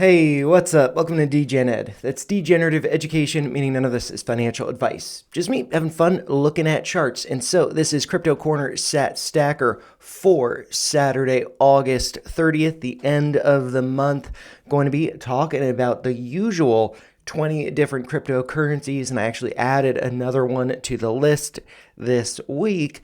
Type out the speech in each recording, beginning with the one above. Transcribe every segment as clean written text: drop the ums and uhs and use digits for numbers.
Hey, what's up? Welcome to DGenEd. That's degenerative education, meaning none of this is financial advice. Just me having fun looking at charts. And so this is Crypto Corner Sat Stacker for Saturday, August 30th, the end of the month. Going to be talking about the usual 20 different cryptocurrencies, and I actually added another one to the list this week.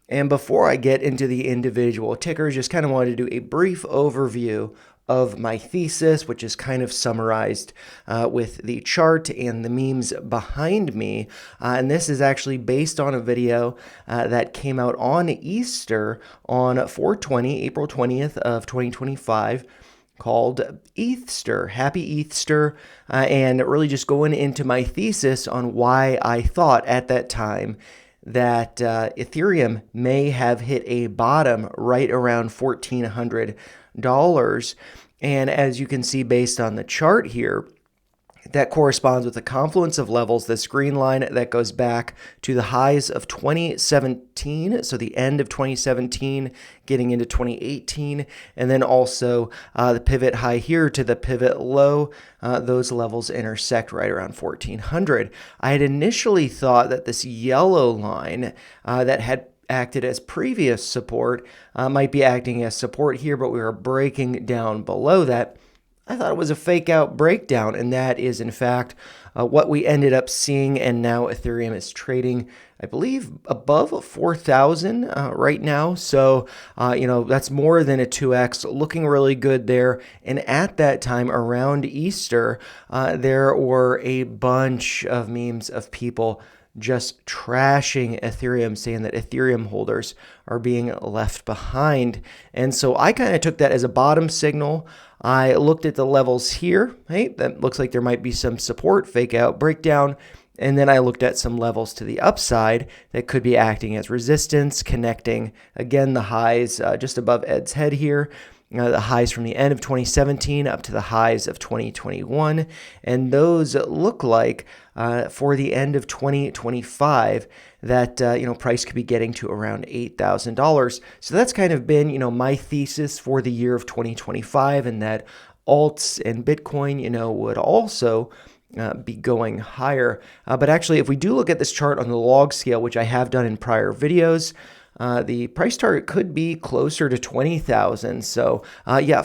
And before I get into the individual tickers, just kind of wanted to do a brief overview of my thesis, which is kind of summarized with the chart and the memes behind me. And this is actually based on a video that came out on Easter on 4/20, April 20th of 2025, called ETHster, Happy ETHster, and really just going into my thesis on why I thought at that time that Ethereum may have hit a bottom right around $1,400. And as you can see based on the chart here, that corresponds with the confluence of levels, this green line that goes back to the highs of 2017, so the end of 2017, getting into 2018, and then also the pivot high here to the pivot low. Those levels intersect right around 1400. I had initially thought that this yellow line that had acted as previous support might be acting as support here, but we were breaking down below that. I thought it was a fake out breakdown, and that is in fact what we ended up seeing. And now Ethereum is trading, I believe, above 4,000 right now. So, that's more than a 2x, looking really good there. And at that time around Easter, there were a bunch of memes of people just trashing Ethereum, saying that Ethereum holders are being left behind. And so I kind of took that as a bottom signal. I looked at the levels here. Hey, that looks like there might be some support, fake out, breakdown. And then I looked at some levels to the upside that could be acting as resistance, connecting, again, the highs just above Ed's head here. The highs from the end of 2017 up to the highs of 2021. And those look like for the end of 2025 that, price could be getting to around $8,000. So that's kind of been, my thesis for the year of 2025, and that alts and Bitcoin, would also be going higher. But actually, if we do look at this chart on the log scale, which I have done in prior videos, the price target could be closer to 20,000. So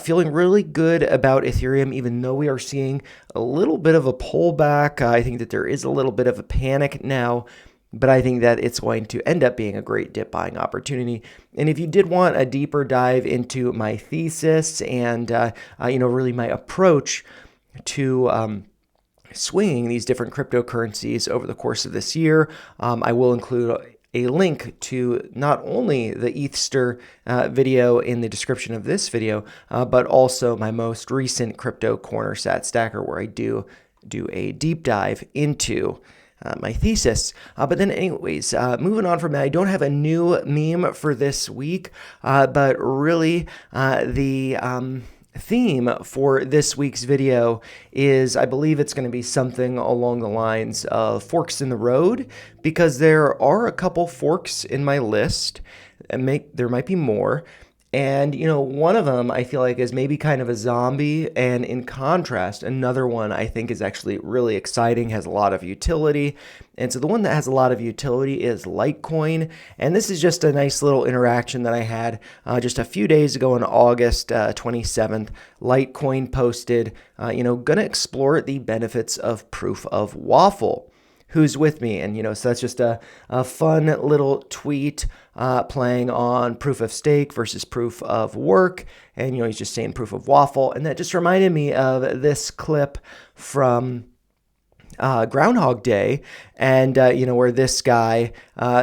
feeling really good about Ethereum, even though we are seeing a little bit of a pullback. I think that there is a little bit of a panic now, but I think that it's going to end up being a great dip buying opportunity. And if you did want a deeper dive into my thesis and, really my approach to swinging these different cryptocurrencies over the course of this year, I will include a link to not only the ETHster video in the description of this video, but also my most recent Crypto Corner Sat Stacker, where I do a deep dive into my thesis. But then anyways, moving on from that, I don't have a new meme for this week, but really the theme for this week's video is, I believe it's going to be something along the lines of forks in the road, because there are a couple forks in my list, and there might be more. And, one of them I feel like is maybe kind of a zombie. And in contrast, another one I think is actually really exciting, has a lot of utility. And so the one that has a lot of utility is Litecoin. And this is just a nice little interaction that I had just a few days ago on August 27th. Litecoin posted, gonna explore the benefits of proof of waffle. Who's with me? And, so that's just a fun little tweet playing on proof of stake versus proof of work. And, he's just saying proof of waffle. And that just reminded me of this clip from Groundhog Day, and where this guy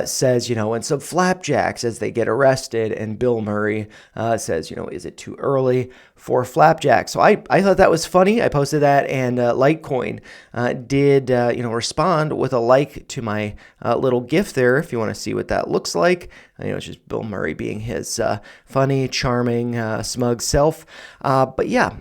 says, and some flapjacks as they get arrested, and Bill Murray says, is it too early for flapjacks? So I thought that was funny. I posted that, and Litecoin did respond with a like to my little GIF there. If you want to see what that looks like, it's just Bill Murray being his funny, charming, smug self. But yeah.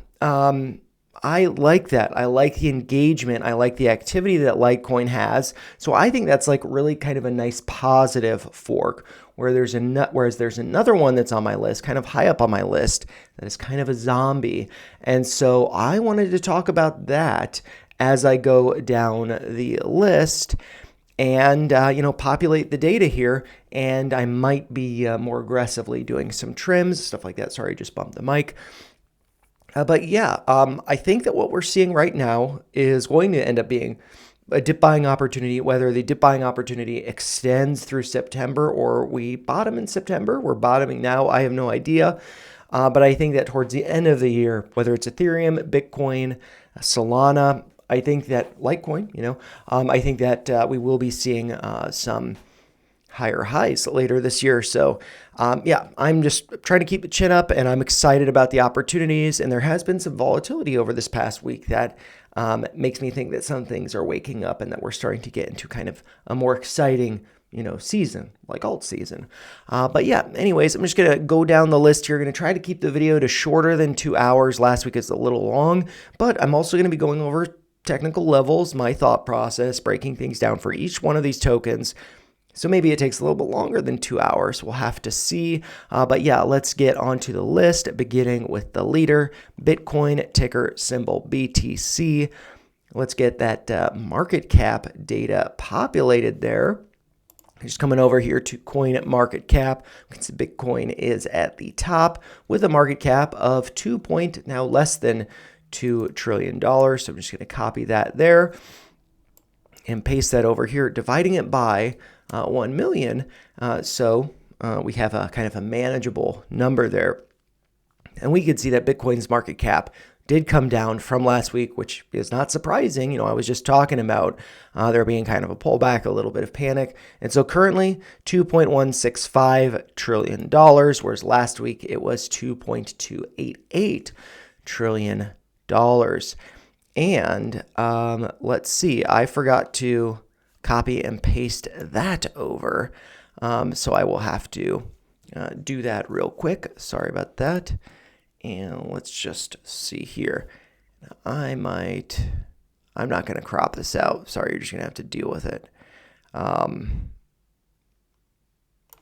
I like that. I like the engagement. I like the activity that Litecoin has. So I think that's like really kind of a nice positive fork whereas there's another one that's on my list, kind of high up on my list, that is kind of a zombie. And so I wanted to talk about that as I go down the list and populate the data here. And I might be more aggressively doing some trims, stuff like that. Sorry, I just bumped the mic. But yeah, I think that what we're seeing right now is going to end up being a dip buying opportunity. Whether the dip buying opportunity extends through September or we bottom in September, we're bottoming now, I have no idea. But I think that towards the end of the year, whether it's Ethereum, Bitcoin, Solana, I think that Litecoin, I think that we will be seeing some higher highs later this year. So yeah, I'm just trying to keep the chin up and I'm excited about the opportunities. And there has been some volatility over this past week that makes me think that some things are waking up and that we're starting to get into kind of a more exciting season, like alt season. But yeah, anyways, I'm just going to go down the list here. Going to try to keep the video to shorter than 2 hours. Last week is a little long, but I'm also going to be going over technical levels, my thought process, breaking things down for each one of these tokens. So maybe it takes a little bit longer than 2 hours. We'll have to see. But yeah, let's get onto the list, beginning with the leader, Bitcoin, ticker symbol BTC. Let's get that market cap data populated there. Just coming over here to coin market cap. Bitcoin is at the top with a market cap of now less than $2 trillion. So I'm just going to copy that there and paste that over here, dividing it by 1 million. So we have a kind of a manageable number there. And we could see that Bitcoin's market cap did come down from last week, which is not surprising. I was just talking about there being kind of a pullback, a little bit of panic. And so currently $2.165 trillion, whereas last week it was $2.288 trillion. And let's see, I forgot to copy and paste that over. So I will have to do that real quick. Sorry about that. And let's just see here. I'm not going to crop this out. Sorry, you're just going to have to deal with it.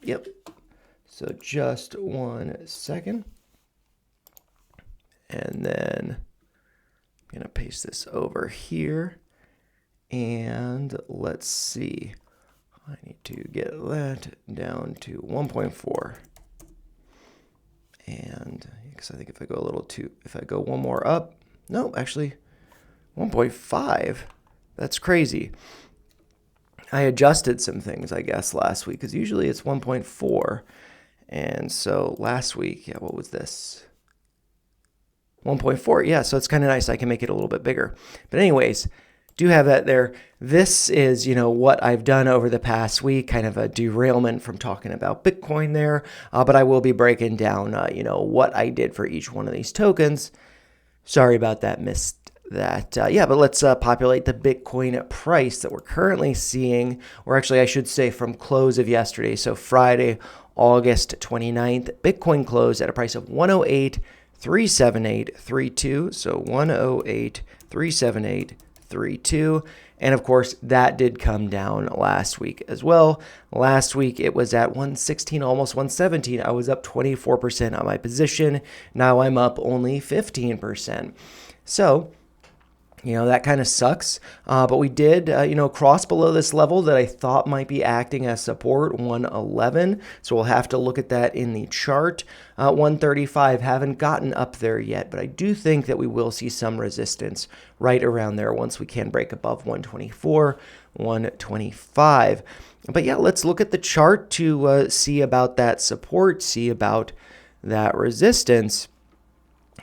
Yep. So just 1 second. And then I'm going to paste this over here. And let's see. I need to get that down to 1.4. And because I think if I go one more up, no, actually 1.5. That's crazy. I adjusted some things, I guess, last week because usually it's 1.4. And so last week, yeah, what was this? 1.4. Yeah, so it's kind of nice. I can make it a little bit bigger. But anyways, do have that there. This is, what I've done over the past week, kind of a derailment from talking about Bitcoin there. But I will be breaking down, what I did for each one of these tokens. Sorry about that, missed that. Yeah, but let's populate the Bitcoin price that we're currently seeing, or actually I should say from close of yesterday. So Friday, August 29th, Bitcoin closed at a price of 108.37832. So 108.37832. And of course, that did come down last week as well. Last week, it was at 116, almost 117. I was up 24% on my position. Now I'm up only 15%. So, that kind of sucks. But we did, cross below this level that I thought might be acting as support, 111. So we'll have to look at that in the chart. 135, haven't gotten up there yet, but I do think that we will see some resistance right around there once we can break above 124, 125. But yeah, let's look at the chart to see about that support, see about that resistance.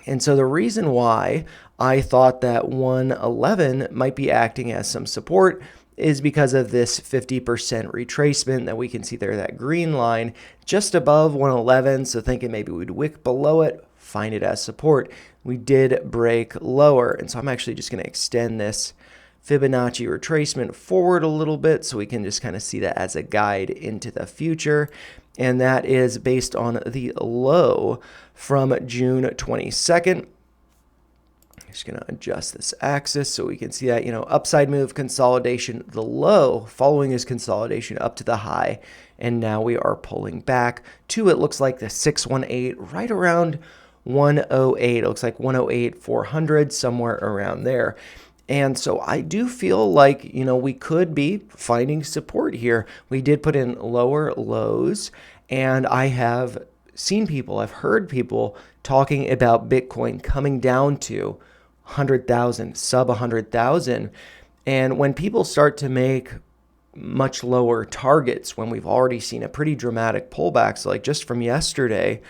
And so the reason why I thought that 111 might be acting as some support is because of this 50% retracement that we can see there, that green line just above 111. So thinking maybe we'd wick below it, find it as support. We did break lower. And so I'm actually just going to extend this Fibonacci retracement forward a little bit so we can just kind of see that as a guide into the future. And that is based on the low from June 22nd. Just going to adjust this axis so we can see that, upside move, consolidation, the low following is consolidation up to the high. And now we are pulling back to, it looks like the 618, right around 108. It looks like 108, 400, somewhere around there. And so I do feel like, we could be finding support here. We did put in lower lows, and I have seen people, I've heard people talking about Bitcoin coming down to 100,000, sub 100,000. And when people start to make much lower targets, when we've already seen a pretty dramatic pullback, so like just from yesterday,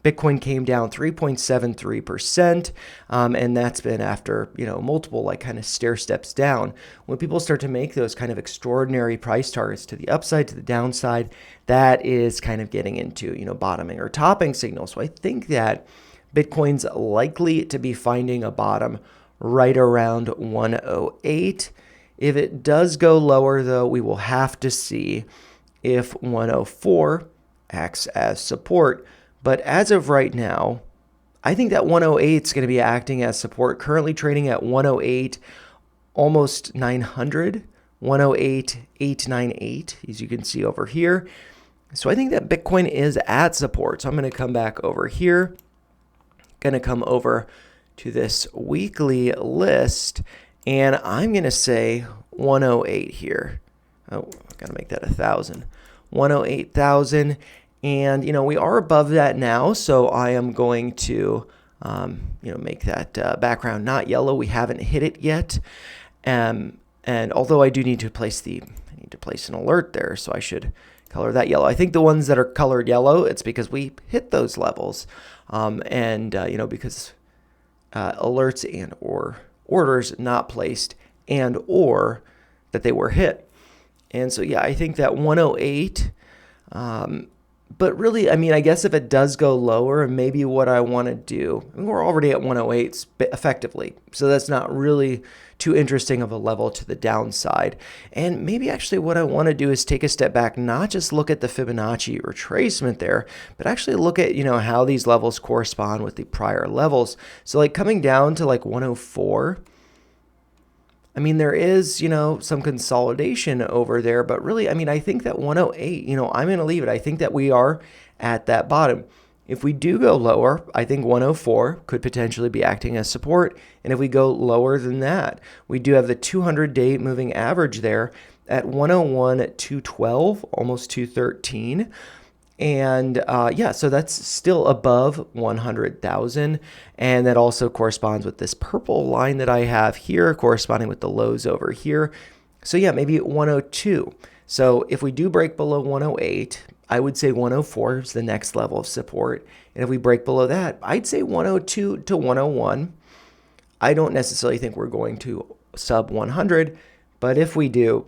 Bitcoin came down 3.73%, and that's been after, multiple like kind of stair steps down. When people start to make those kind of extraordinary price targets to the upside, to the downside, that is kind of getting into, bottoming or topping signals. So I think that Bitcoin's likely to be finding a bottom right around 108. If it does go lower, though, we will have to see if 104 acts as support. But as of right now, I think that 108 is going to be acting as support, currently trading at 108, almost 900, 108,898, as you can see over here. So I think that Bitcoin is at support. So I'm going to come back over here, going to come over to this weekly list, and I'm going to say 108 here. Oh, I've got to make that 1,000. 108,000. And, we are above that now, so I am going to, make that background not yellow. We haven't hit it yet. And although I do need to place an alert there, so I should color that yellow. I think the ones that are colored yellow, it's because we hit those levels. Because alerts and or orders not placed and or that they were hit. And so, yeah, I think that 108, but really, I guess if it does go lower, maybe what I want to do, we're already at 108 effectively, so that's not really too interesting of a level to the downside. And maybe actually what I want to do is take a step back, not just look at the Fibonacci retracement there, but actually look at, how these levels correspond with the prior levels. So like coming down to like 104, there is, some consolidation over there, but really, I think that 108, I'm going to leave it. I think that we are at that bottom. If we do go lower, I think 104 could potentially be acting as support. And if we go lower than that, we do have the 200-day moving average there at 101,212, almost 213. And so that's still above 100,000. And that also corresponds with this purple line that I have here, corresponding with the lows over here. So yeah, maybe 102. So if we do break below 108, I would say 104 is the next level of support. And if we break below that, I'd say 102 to 101. I don't necessarily think we're going to sub 100, but if we do,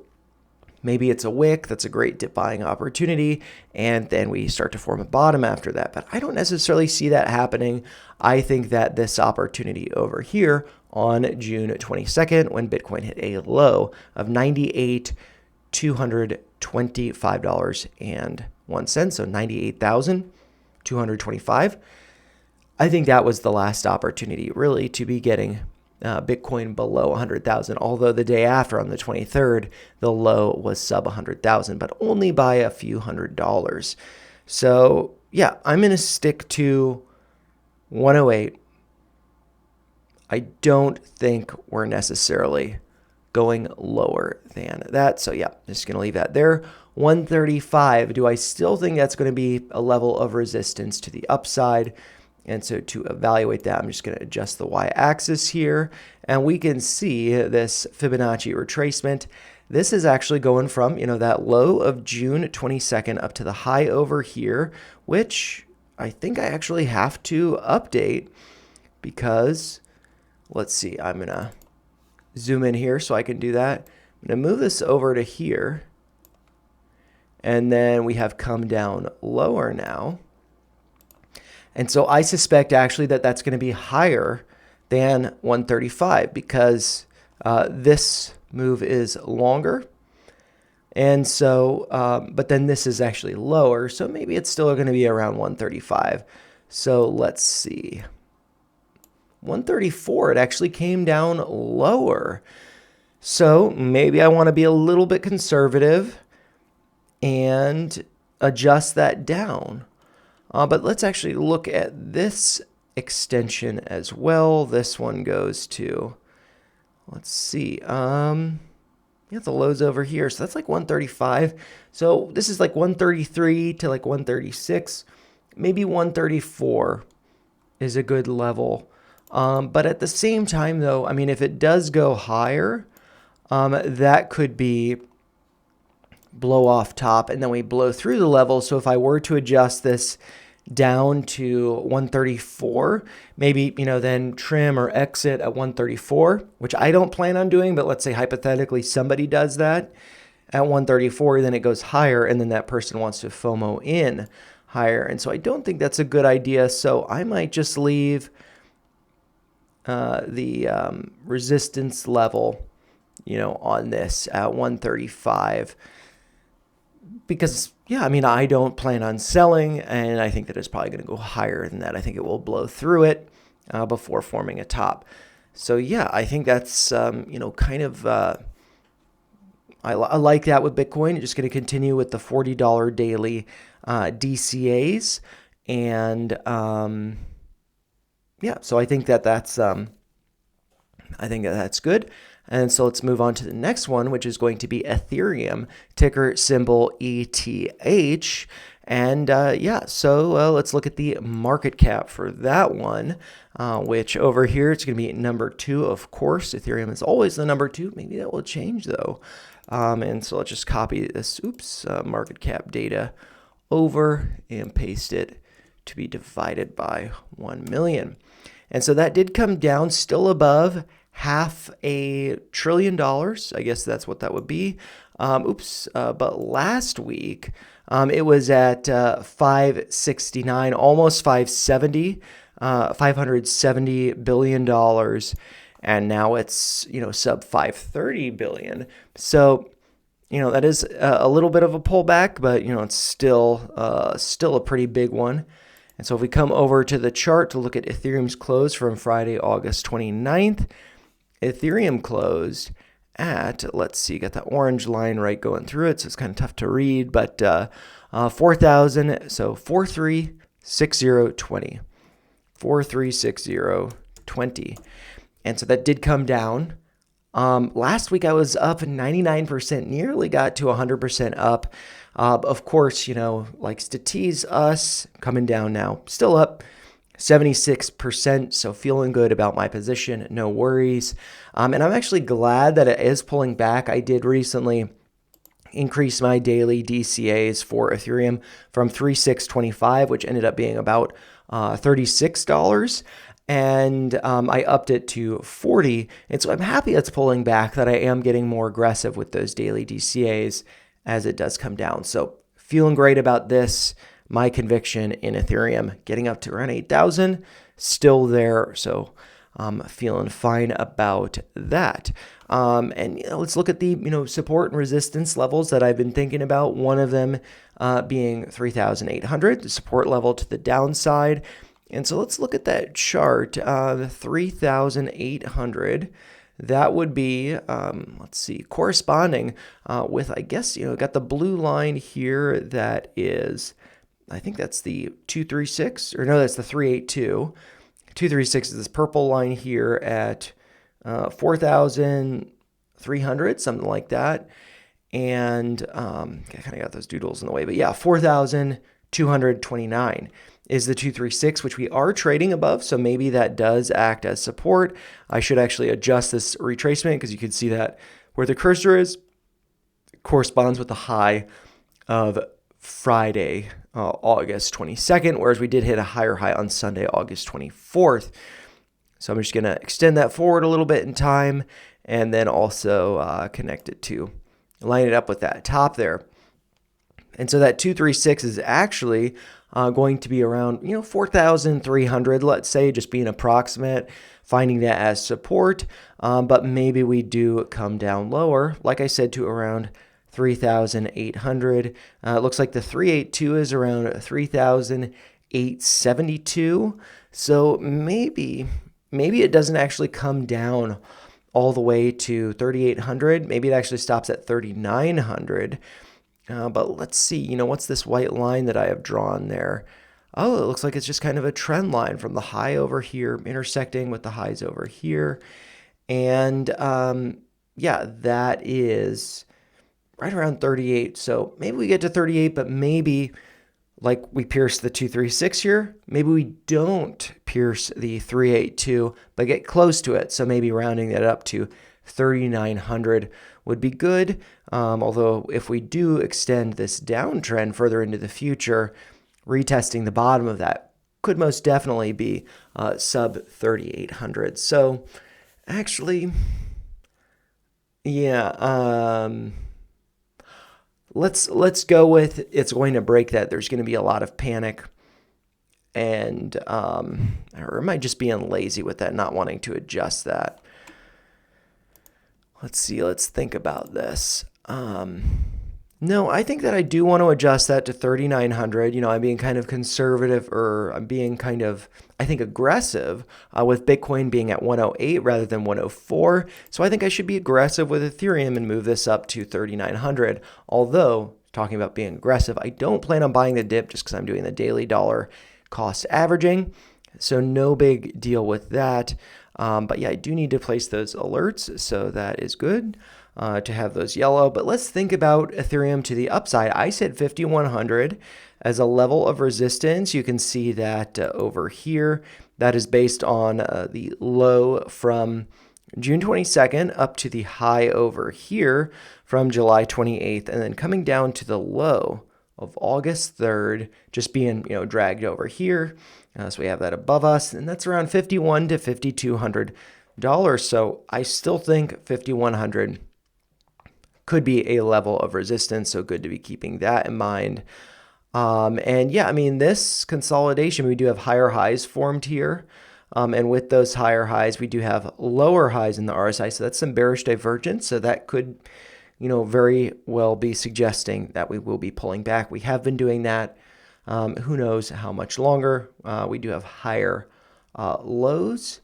maybe it's a wick. That's a great dip buying opportunity. And then we start to form a bottom after that. But I don't necessarily see that happening. I think that this opportunity over here on June 22nd, when Bitcoin hit a low of $98,225.01, so 98,225. I think that was the last opportunity really to be getting Bitcoin below 100,000, although the day after on the 23rd, the low was sub 100,000, but only by a few $100s. So yeah, I'm going to stick to 108. I don't think we're necessarily going lower than that. So yeah, just going to leave that there. 135. Do I still think that's going to be a level of resistance to the upside? And so to evaluate that, I'm just going to adjust the y-axis here, and we can see this Fibonacci retracement. This is actually going from, that low of June 22nd up to the high over here, which I think I actually have to update because, let's see, I'm going to zoom in here so I can do that. I'm going to move this over to here, and then we have come down lower now. And so I suspect actually that that's going to be higher than 135 because this move is longer. And so, but then this is actually lower. So maybe it's still going to be around 135. So let's see. 134, it actually came down lower. So maybe I want to be a little bit conservative and adjust that down. But let's actually look at this extension as well. This one goes to, let's see, the lows over here. So that's like 135. So this is like 133 to like 136. Maybe 134 is a good level. But at the same time, though, I mean, if it does go higher, that could be blow off top and then we blow through the level. So if I were to adjust this down to 134, maybe, then trim or exit at 134, which I don't plan on doing, but let's say hypothetically somebody does that at 134, then it goes higher and then that person wants to FOMO in higher. And so I don't think that's a good idea. So I might just leave the resistance level, on this at 135. Because, I don't plan on selling, and I think that it's probably going to go higher than that. I think it will blow through it before forming a top. So, I think that's, kind of, I like that with Bitcoin. I'm just going to continue with the $40 daily DCAs. And, so I think that's good. And so let's move on to the next one, which is going to be Ethereum, ticker symbol ETH. And let's look at the market cap for that one, which over here, it's going to be number 2, of course. Ethereum is always the number 2. Maybe that will change, though. And so let's just copy this, market cap data over and paste it to be divided by 1 million. And so that did come down still above $500 billion. I guess that's what that would be. But last week, it was at 569, almost 570, $570 billion. And now it's, sub 530 billion. So, that is a little bit of a pullback, but, it's still a pretty big one. And so if we come over to the chart to look at Ethereum's close from Friday, August 29th, Ethereum closed at, let's see, got that orange line right going through it, so it's kind of tough to read, but 4,000, so 4360.20. 4360.20. And so that did come down. Last week I was up 99%, nearly got to 100% up. Of course, likes to tease us, coming down now, still up 76%, so feeling good about my position, no worries. And I'm actually glad that it is pulling back. I did recently increase my daily DCAs for Ethereum from 3,625, which ended up being about $36. And I upped it to 40. And so I'm happy that's pulling back, that I am getting more aggressive with those daily DCAs as it does come down. So feeling great about this. My conviction in Ethereum getting up to around 8,000, still there. So feeling fine about that. And let's look at the support and resistance levels that I've been thinking about. One of them being 3,800, the support level to the downside. And so let's look at that chart, 3,800. That would be, let's see, corresponding with, I guess, got the blue line here that is, I think that's the 236, or no, that's the 382. 236 is this purple line here at 4,300, something like that. And I kind of got those doodles in the way, but yeah, 4,229 is the 236, which we are trading above. So maybe that does act as support. I should actually adjust this retracement because you can see that where the cursor is corresponds with the high of Friday, August 22nd, whereas we did hit a higher high on Sunday, August 24th. So I'm just going to extend that forward a little bit in time and then also connect it to, line it up with that top there. And so that 236 is actually going to be around, 4,300, let's say, just being approximate, finding that as support. But maybe we do come down lower, like I said, to around 3,800. It looks like the 382 is around 3,872. So maybe maybe it doesn't actually come down all the way to 3,800. Maybe it actually stops at 3,900. But let's see, what's this white line that I have drawn there? Oh, it looks like it's just kind of a trend line from the high over here intersecting with the highs over here. And yeah, that is right around 38. So maybe we get to 38, but maybe like we pierce the 236 here. Maybe we don't pierce the 382, but get close to it. So maybe rounding that up to 3,900 would be good. Although if we do extend this downtrend further into the future, retesting the bottom of that could most definitely be sub 3,800. So actually, yeah, let's go with it's going to break that. There's going to be a lot of panic, and or am I just being lazy with that, not wanting to adjust that? Let's see. Let's think about this. No, I think that I do want to adjust that to 3,900. I'm being kind of conservative, or I'm being kind of, I think, aggressive with Bitcoin being at 108 rather than 104. So I think I should be aggressive with Ethereum and move this up to 3,900. Although, talking about being aggressive, I don't plan on buying the dip just because I'm doing the daily dollar cost averaging. So no big deal with that. But yeah, I do need to place those alerts. So that is good. To have those yellow. But let's think about Ethereum to the upside. I said 5,100 as a level of resistance. You can see that over here. That is based on the low from June 22nd up to the high over here from July 28th, and then coming down to the low of August 3rd, just being dragged over here. So we have that above us, and that's around $5,100 to $5,200. So I still think 5,100 could be a level of resistance, so good to be keeping that in mind. And yeah, I mean, this consolidation, we do have higher highs formed here. And with those higher highs, we do have lower highs in the RSI. So that's some bearish divergence. So that could, very well be suggesting that we will be pulling back. We have been doing that. Who knows how much longer. We do have higher lows,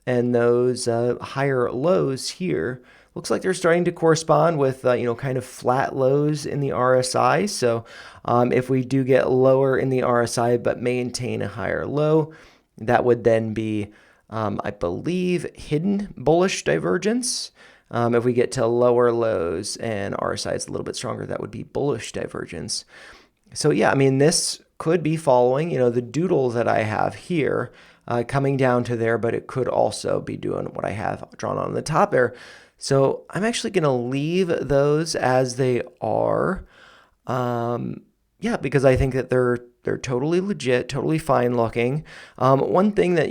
and those higher lows here looks like they're starting to correspond with, kind of flat lows in the RSI. So if we do get lower in the RSI but maintain a higher low, that would then be, I believe, hidden bullish divergence. If we get to lower lows and RSI is a little bit stronger, that would be bullish divergence. So yeah, I mean, this could be following, the doodle that I have here coming down to there, but it could also be doing what I have drawn on the top there. So I'm actually going to leave those as they are. Yeah, because I think that they're totally legit, totally fine looking. One thing that,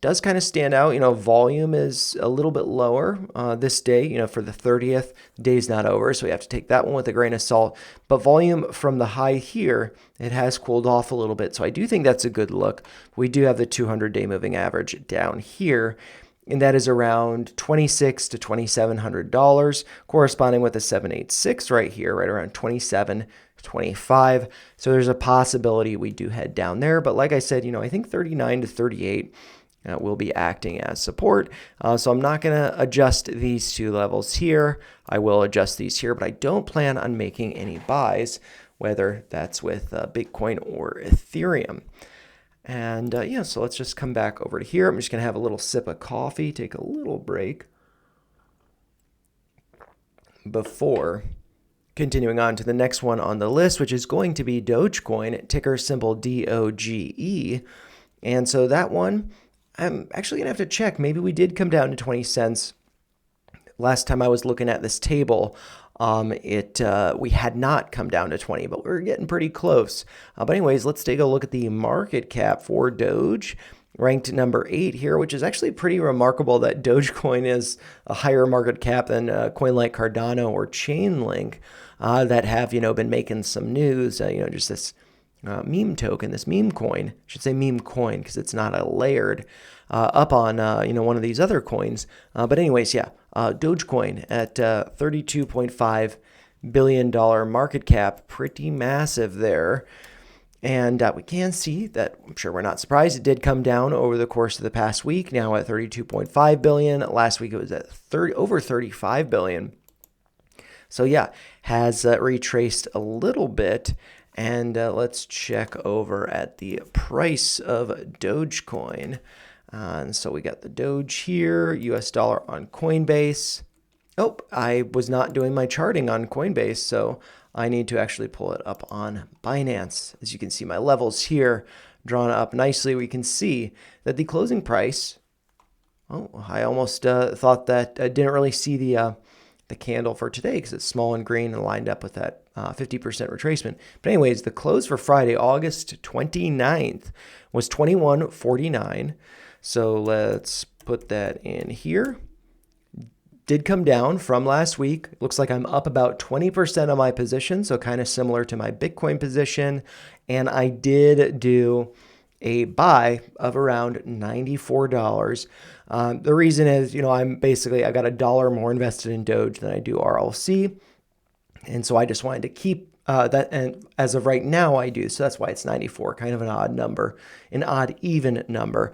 does kind of stand out, volume is a little bit lower this day, for the 30th. The day's not over, so we have to take that one with a grain of salt. But volume from the high here, it has cooled off a little bit. So I do think that's a good look. We do have the 200-day moving average down here, and that is around $2,600 to $2,700, corresponding with a 786 right here, right around 27.25. So there's a possibility we do head down there. But like I said, I think 39 to 38 will be acting as support. So I'm not going to adjust these two levels here. I will adjust these here, but I don't plan on making any buys, whether that's with Bitcoin or Ethereum. And yeah, so let's just come back over to here. I'm just going to have a little sip of coffee, take a little break before continuing on to the next one on the list, which is going to be Dogecoin, ticker symbol DOGE. And so that one, I'm actually going to have to check. Maybe we did come down to 20 cents. Last time I was looking at this table, we had not come down to 20, but we're getting pretty close. But anyways, let's take a look at the market cap for Doge, ranked number 8 here, which is actually pretty remarkable that Dogecoin is a higher market cap than a coin like Cardano or Chainlink that have, been making some news, just this meme token, this meme coin. I should say meme coin because it's not a layered up on, one of these other coins. But anyways, yeah, Dogecoin at $32.5 billion market cap, pretty massive there. And we can see that, I'm sure we're not surprised, it did come down over the course of the past week, now at 32.5 billion. Last week it was at over 35 billion. So yeah, has retraced a little bit. And let's check over at the price of Dogecoin. And so we got the Doge here, US dollar on Coinbase. Oh, I was not doing my charting on Coinbase, so I need to actually pull it up on Binance. As you can see, my levels here drawn up nicely. We can see that the closing price, oh, I almost thought that I didn't really see the candle for today because it's small and green and lined up with that 50% retracement. But anyways, the close for Friday, August 29th was 21.49. So let's put that in here. Did come down from last week. Looks like I'm up about 20% on my position, so kind of similar to my Bitcoin position. And I did do a buy of around $94. The reason is, I got $1 more invested in Doge than I do RLC. And so I just wanted to keep that. And as of right now, I do. So that's why it's 94, kind of an odd number, an odd even number.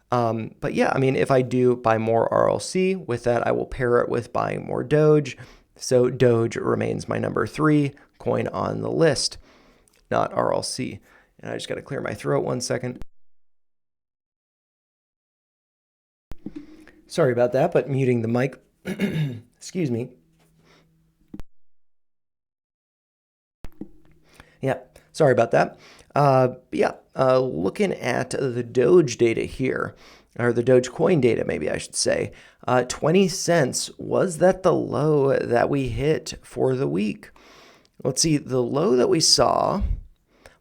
But yeah, if I do buy more RLC, with that, I will pair it with buying more Doge. So Doge remains my number 3 coin on the list, not RLC. And I just got to clear my throat 1 second. Sorry about that, but muting the mic. Excuse me. Yeah, sorry about that. Looking at the Doge data here, or the Dogecoin data, maybe I should say, 20 cents, was that the low that we hit for the week? Let's see, the low that we saw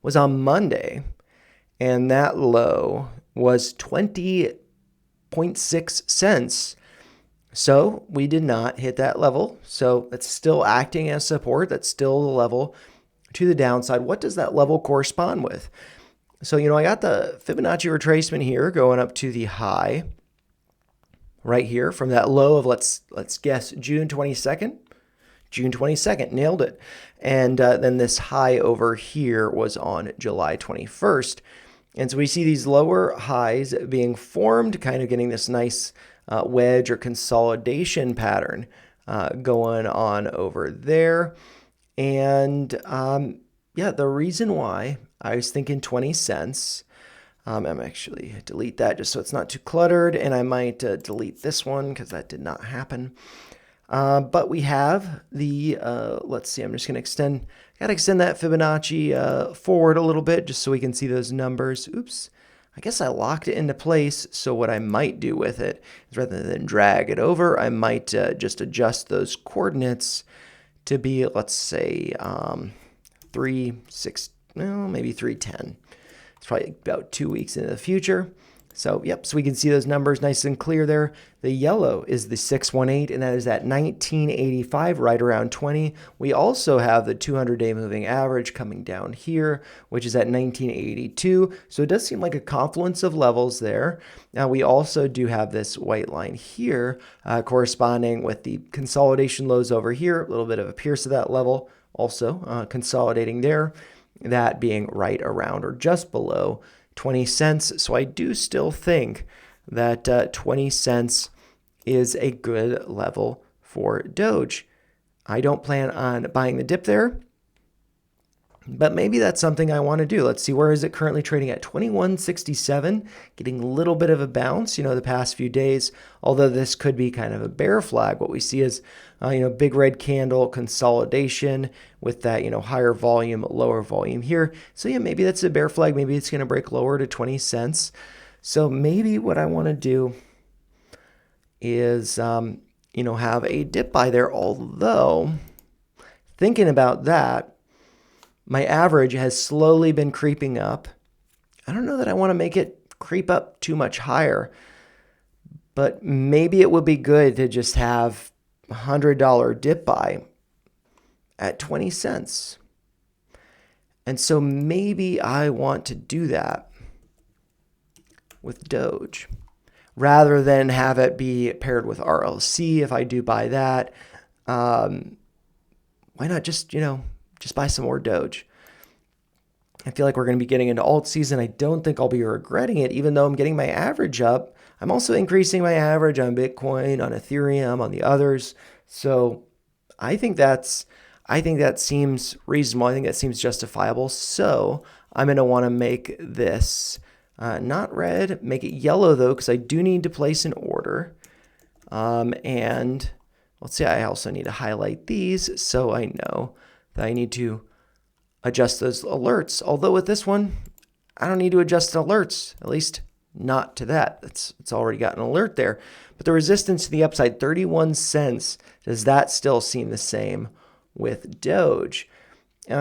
was on Monday, and that low was 20.6 cents. So we did not hit that level. So it's still acting as support. That's still the level to the downside. What does that level correspond with? So, I got the Fibonacci retracement here going up to the high right here from that low of, let's guess, June 22nd. June 22nd, nailed it. And then this high over here was on July 21st. And so we see these lower highs being formed, kind of getting this nice wedge or consolidation pattern going on over there. And the reason why I was thinking 20 cents, I'm actually delete that just so it's not too cluttered, and I might delete this one because that did not happen. But we have the, let's see, I'm just going to extend that Fibonacci forward a little bit just so we can see those numbers. Oops. I guess I locked it into place, so what I might do with it is rather than drag it over, I might just adjust those coordinates to be, let's say, 310. It's probably about 2 weeks into the future. So, so we can see those numbers nice and clear there. The yellow is the 618, and that is at 1985, right around 20. We also have the 200-day moving average coming down here, which is at 1982. So it does seem like a confluence of levels there. Now, we also do have this white line here corresponding with the consolidation lows over here, a little bit of a pierce of that level, also consolidating there, that being right around or just below 20 cents. So I do still think that 20 cents is a good level for Doge. I don't plan on buying the dip there, but maybe that's something I want to do. Let's see, where is it currently trading at? 21.67, getting a little bit of a bounce, the past few days, although this could be kind of a bear flag. What we see is, big red candle consolidation with that, higher volume, lower volume here. So yeah, maybe that's a bear flag. Maybe it's going to break lower to 20 cents. So maybe what I want to do is, have a dip buy there. Although thinking about that, my average has slowly been creeping up. I don't know that I want to make it creep up too much higher, but maybe it would be good to just have a $100 dip buy at 20 cents. And so maybe I want to do that with Doge rather than have it be paired with RLC. If I do buy that, why not just buy some more Doge? I feel like we're going to be getting into alt season. I don't think I'll be regretting it, even though I'm getting my average up. I'm also increasing my average on Bitcoin, on Ethereum, on the others. So I think that seems reasonable. I think that seems justifiable. So I'm going to want to make this not red, make it yellow though, because I do need to place an order. And let's see, I also need to highlight these so I know that I need to adjust those alerts. Although with this one, I don't need to adjust the alerts, at least not to that. It's already got an alert there. But the resistance to the upside, 31 cents, does that still seem the same with Doge?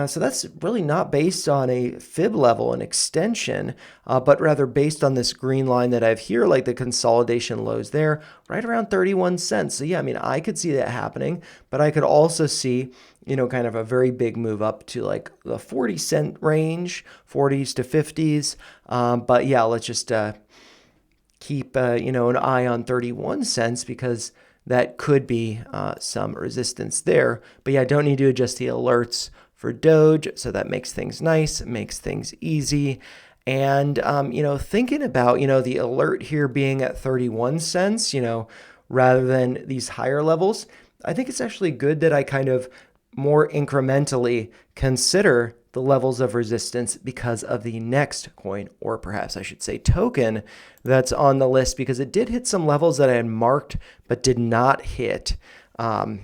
So that's really not based on a fib level, an extension, but rather based on this green line that I have here, like the consolidation lows there, right around 31 cents. So yeah, I mean, I could see that happening, but I could also see, kind of a very big move up to like the 40-cent range, 40s to 50s. But yeah, let's just keep, an eye on 31 cents because that could be some resistance there. But yeah, I don't need to adjust the alerts for Doge, so that makes things nice, it makes things easy. And, thinking about, the alert here being at 31 cents, rather than these higher levels, I think it's actually good that I kind of more incrementally consider the levels of resistance because of the next coin, or perhaps I should say token, that's on the list, because it did hit some levels that I had marked, but did not hit the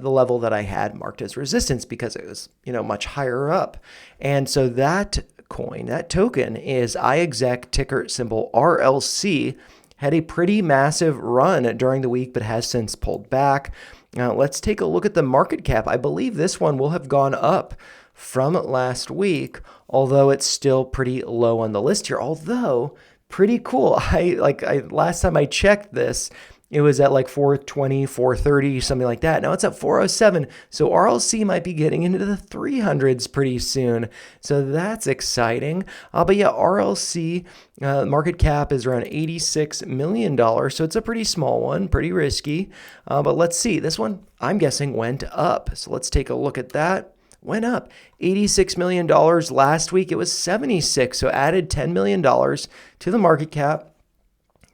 level that I had marked as resistance because it was, much higher up. And so that coin, that token is iExec, ticker symbol RLC, had a pretty massive run during the week, but has since pulled back. Now let's take a look at the market cap. I believe this one will have gone up from last week, although it's still pretty low on the list here, although pretty cool. Last time I checked this, it was at like 420, 430, something like that. Now it's at 407. So RLC might be getting into the 300s pretty soon. So that's exciting. But yeah, RLC market cap is around $86 million. So it's a pretty small one, pretty risky. But let's see. This one, I'm guessing, went up. So let's take a look at that. Went up $86 million last week. It was 76. So added $10 million to the market cap.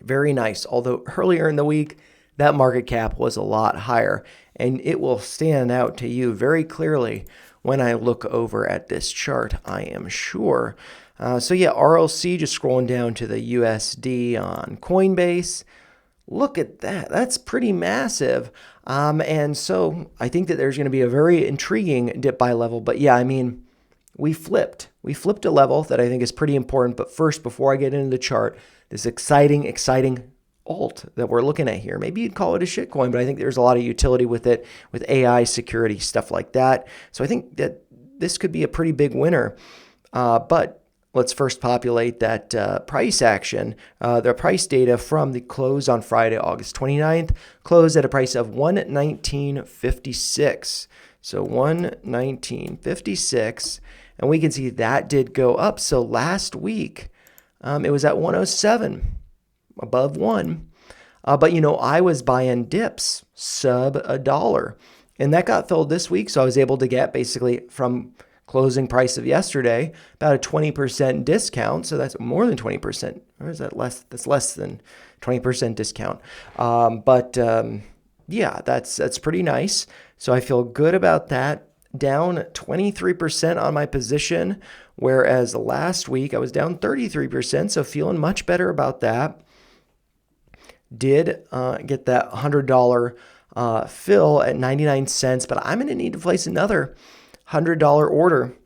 Very nice. Although earlier in the week, that market cap was a lot higher, and it will stand out to you very clearly when I look over at this chart, I am sure. So yeah, RLC, just scrolling down to the USD on Coinbase. Look at that. That's pretty massive. And so I think that there's going to be a very intriguing dip by level. But yeah, I mean, we flipped a level that I think is pretty important. But first, before I get into the chart, this exciting alt that we're looking at here. Maybe you'd call it a shitcoin, but I think there's a lot of utility with it, with AI, security, stuff like that. So I think that this could be a pretty big winner. But let's first populate that price action. The price data from the close on Friday, August 29th, closed at a price of $119.56. So $119.56. And we can see that did go up. So last week, it was at 107, above 1. But, I was buying dips sub $1. And that got filled this week. So I was able to get basically from closing price of yesterday about a 20% discount. So that's more than 20%. Or is that less? That's less than 20% discount. Yeah, that's pretty nice. So I feel good about that. Down 23% on my position, whereas last week I was down 33%, so feeling much better about that. Did get that $100 fill at 99 cents, but I'm going to need to place another $100 order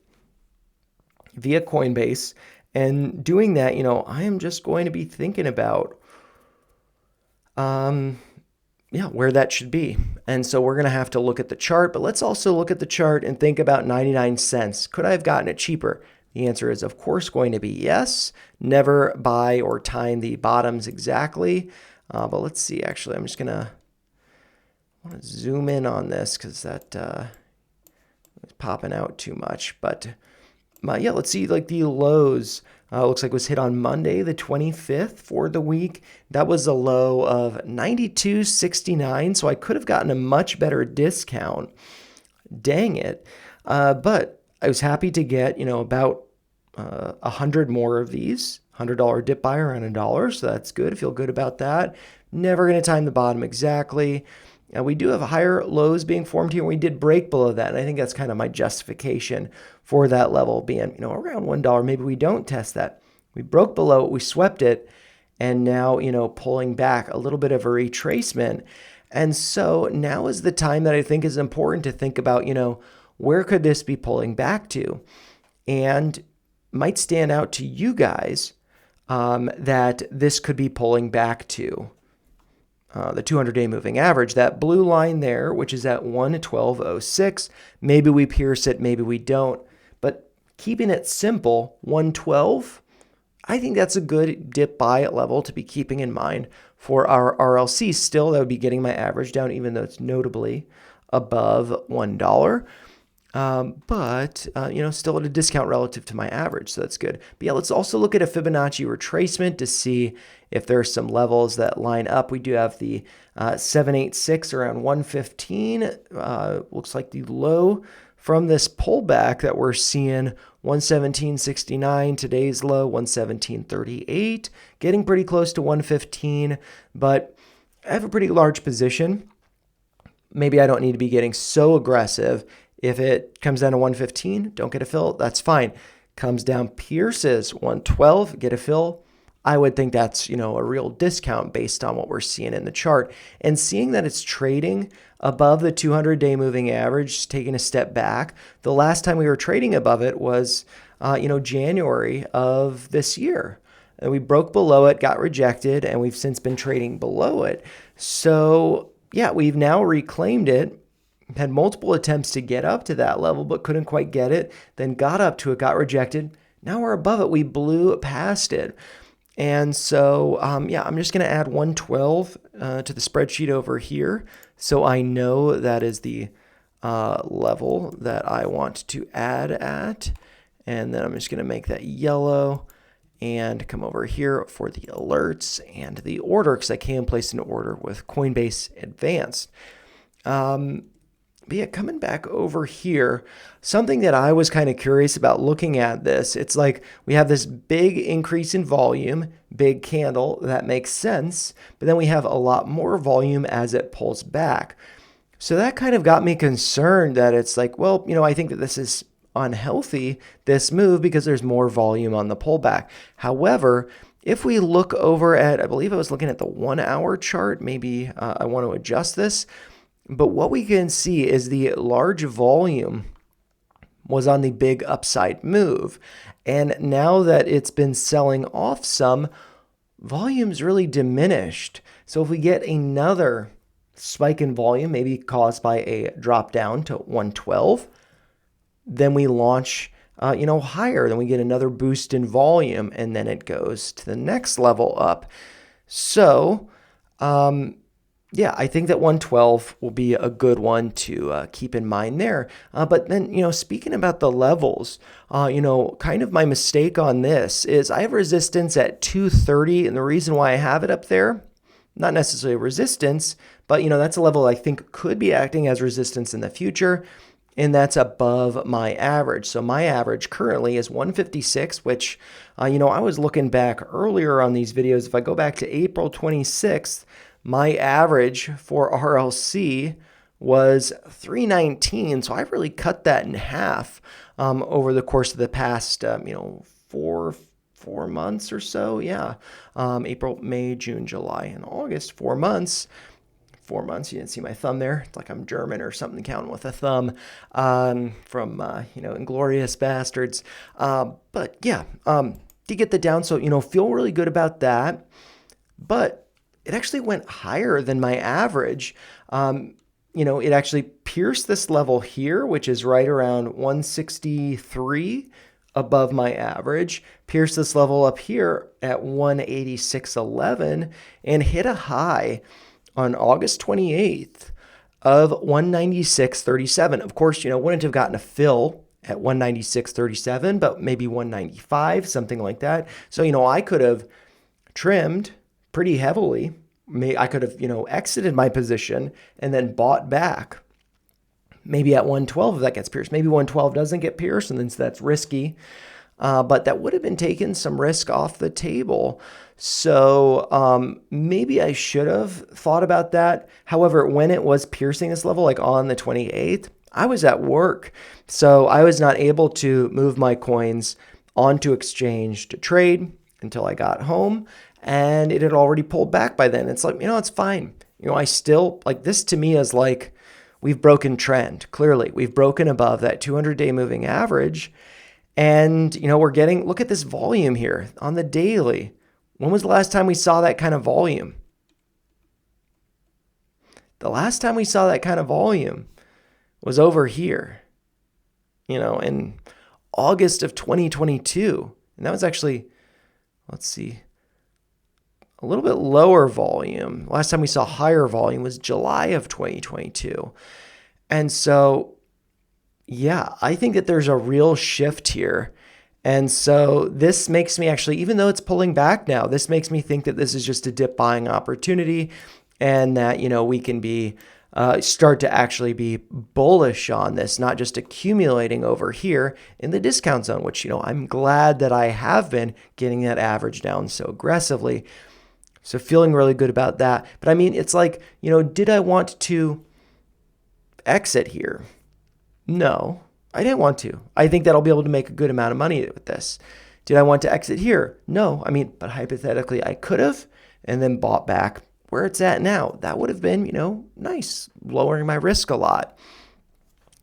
via Coinbase. And doing that, I am just going to be thinking about where that should be. And so we're going to have to look at the chart, but let's also look at the chart and think about 99 cents. Could I have gotten it cheaper? The answer is, of course, going to be yes. Never buy or time the bottoms exactly. But let's see, actually, I'm just going to zoom in on this because that is popping out too much. But yeah, let's see, like the lows. Looks like it was hit on Monday, the 25th for the week. That was a low of 92.69, so I could have gotten a much better discount. Dang it. But I was happy to get, about 100 more of these. $100 dip buy around $1, so that's good. I feel good about that. Never going to time the bottom exactly. We do have higher lows being formed here. We did break below that, and I think that's kind of my justification for that level being, around $1. Maybe we don't test that. We broke below it, we swept it, and now, pulling back, a little bit of a retracement. And so now is the time that I think is important to think about, where could this be pulling back to? And might stand out to you guys that this could be pulling back to the 200-day moving average, that blue line there, which is at 112.06. Maybe we pierce it, maybe we don't. But keeping it simple, 112, I think that's a good dip buy level to be keeping in mind for our RLC. Still, that would be getting my average down, even though it's notably above $1. But still at a discount relative to my average, so that's good. But yeah, let's also look at a Fibonacci retracement to see if there are some levels that line up. We do have the 786 around 115. Looks like the low from this pullback that we're seeing, 117.69. Today's low, 117.38. Getting pretty close to 115, but I have a pretty large position. Maybe I don't need to be getting so aggressive. If it comes down to 115, don't get a fill, that's fine. Comes down, pierces 112, get a fill. I would think that's, a real discount based on what we're seeing in the chart. And seeing that it's trading above the 200-day moving average, taking a step back. The last time we were trading above it was, January of this year. And we broke below it, got rejected, and we've since been trading below it. So, yeah, we've now reclaimed it. Had multiple attempts to get up to that level, but couldn't quite get it. Then got up to it, got rejected. Now we're above it. We blew past it. And so, I'm just going to add 112 to the spreadsheet over here. So I know that is the level that I want to add at. And then I'm just going to make that yellow and come over here for the alerts and the order, because I can place an order with Coinbase Advanced. But yeah, coming back over here, something that I was kind of curious about looking at this, it's like we have this big increase in volume, big candle, that makes sense, but then we have a lot more volume as it pulls back. So that kind of got me concerned that it's like, well, I think that this is unhealthy, this move, because there's more volume on the pullback. However, if we look over at, I believe I was looking at the 1 hour chart, maybe I want to adjust this. But what we can see is the large volume was on the big upside move. And now that it's been selling off some, volume's really diminished. So if we get another spike in volume, maybe caused by a drop down to 112, then we launch higher. Then we get another boost in volume, and then it goes to the next level up. So, I think that 112 will be a good one to keep in mind there. But then, speaking about the levels, kind of my mistake on this is I have resistance at 230. And the reason why I have it up there, not necessarily resistance, but, that's a level I think could be acting as resistance in the future. And that's above my average. So my average currently is 156, which, I was looking back earlier on these videos. If I go back to April 26th, my average for RLC was 319. So I've really cut that in half over the course of the past, 4 months or so. Yeah. April, May, June, July, and August, 4 months. 4 months. You didn't see my thumb there. It's like I'm German or something, counting with a thumb from, Inglorious Bastards. But yeah, to get the down. So, feel really good about that. But it actually went higher than my average. It actually pierced this level here, which is right around 163 above my average, pierced this level up here at 186.11 and hit a high on August 28th of 196.37. Of course, wouldn't have gotten a fill at 196.37, but maybe 195, something like that. So, I could have trimmed pretty heavily. I could have, exited my position and then bought back. Maybe at 112 if that gets pierced. Maybe 112 doesn't get pierced, and then so that's risky. But that would have been taking some risk off the table. So maybe I should have thought about that. However, when it was piercing this level, like on the 28th, I was at work. So I was not able to move my coins onto exchange to trade until I got home. And it had already pulled back by then. It's like, it's fine. I still, like, this to me is like, we've broken trend. Clearly, we've broken above that 200-day moving average. And, we're getting, look at this volume here on the daily. When was the last time we saw that kind of volume? The last time we saw that kind of volume was over here, in August of 2022. And that was actually, let's see, a little bit lower volume. Last time we saw higher volume was July of 2022. And so, yeah, I think that there's a real shift here. And so this makes me actually, even though it's pulling back now, this makes me think that this is just a dip buying opportunity, and that, we can be start to actually be bullish on this, not just accumulating over here in the discount zone, which, I'm glad that I have been getting that average down so aggressively. So feeling really good about that. But I mean, it's like, did I want to exit here? No, I didn't want to. I think that I'll be able to make a good amount of money with this. Did I want to exit here? No. I mean, but hypothetically, I could have, and then bought back where it's at now. That would have been, nice, lowering my risk a lot.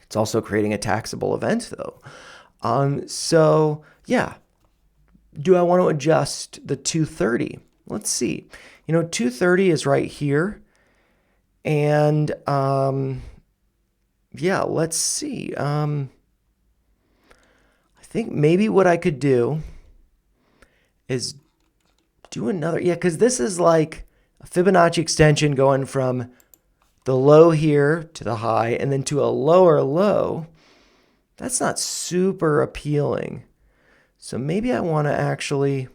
It's also creating a taxable event, though. So yeah, do I want to adjust the 230? Let's see. 230 is right here, and yeah, let's see. I think maybe what I could do is do another, because this is like a Fibonacci extension going from the low here to the high and then to a lower low. That's not super appealing. So maybe I want to actually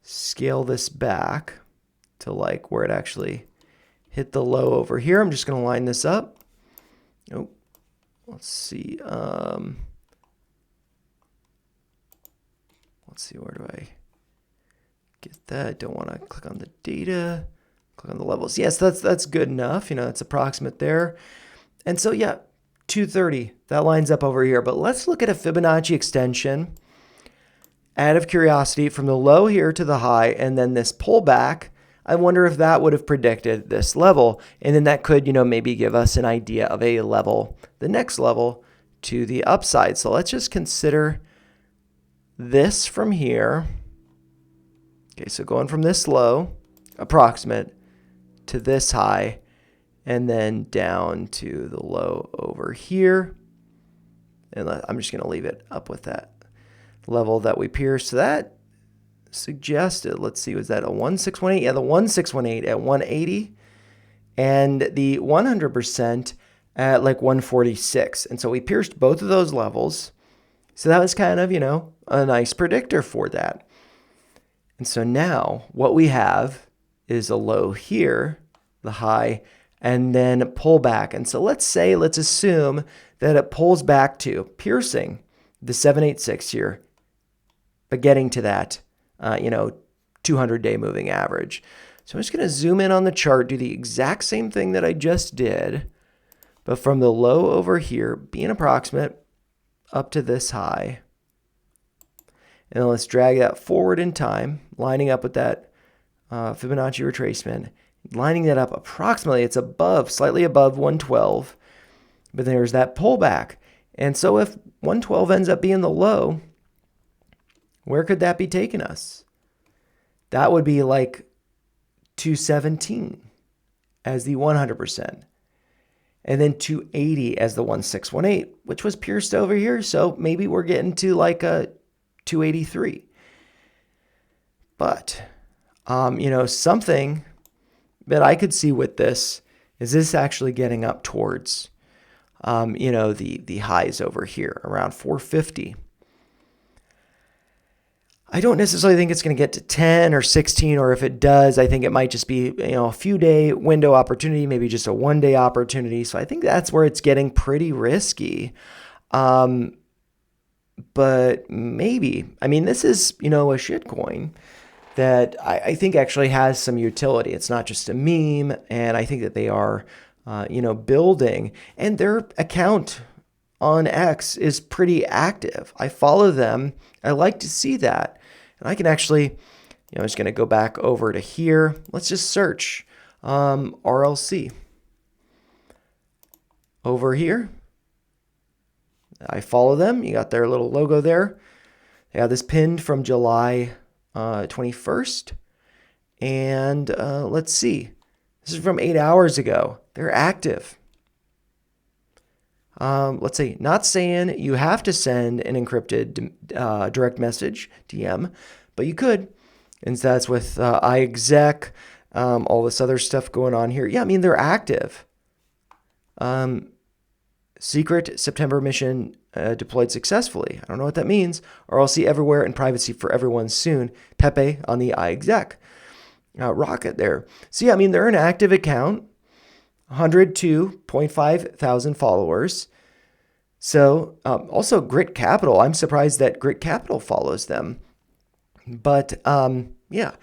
scale this back to like where it actually hit the low over here. I'm just going to line this up. Nope. Let's see. Let's see, where do I get that? Don't want to click on the data, click on the levels. Yes, that's good enough. It's approximate there. And so, yeah, 230, that lines up over here. But let's look at a Fibonacci extension out of curiosity from the low here to the high, and then this pullback. I wonder if that would have predicted this level, and then that could, maybe give us an idea of a level, the next level to the upside. So let's just consider this from here. Okay, so going from this low, approximate, to this high, and then down to the low over here. And I'm just going to leave it up with that level that we pierced. So that suggested, let's see, was that a 1618? Yeah, the 1618 at 180, and the 100% at like 146. And so we pierced both of those levels. So that was kind of, a nice predictor for that. And so now what we have is a low here, the high, and then pull back. And so let's assume that it pulls back to piercing the 786 here, but getting to that 200-day moving average. So I'm just going to zoom in on the chart, do the exact same thing that I just did, but from the low over here, being approximate, up to this high. And then let's drag that forward in time, lining up with that Fibonacci retracement, lining that up approximately, it's slightly above 112, but there's that pullback. And so if 112 ends up being the low, where could that be taking us? That would be like 217 as the 100%. And then 280 as the 1618, which was pierced over here. So maybe we're getting to like a 283. But, something that I could see with this is this actually getting up towards, the highs over here around 450. I don't necessarily think it's going to get to 10 or 16, or if it does, I think it might just be, a few day window opportunity, maybe just a 1 day opportunity. So I think that's where it's getting pretty risky. But maybe, this is, a shitcoin that I think actually has some utility. It's not just a meme. And I think that they are, building, and their account on X is pretty active. I follow them. I like to see that. And I can actually, I'm just going to go back over to here. Let's just search RLC. Over here, I follow them. You got their little logo there. They have this pinned from July 21st. And let's see. This is from 8 hours ago. They're active. Let's see, not saying you have to send an encrypted direct message, DM, but you could. And that's with iExec, all this other stuff going on here. Yeah, they're active. Secret September mission deployed successfully. I don't know what that means. RLC everywhere and privacy for everyone soon. Pepe on the iExec. Rocket there. So yeah, they're an active account. 102.5 thousand followers. So also Grit Capital. I'm surprised that Grit Capital follows them. But yeah,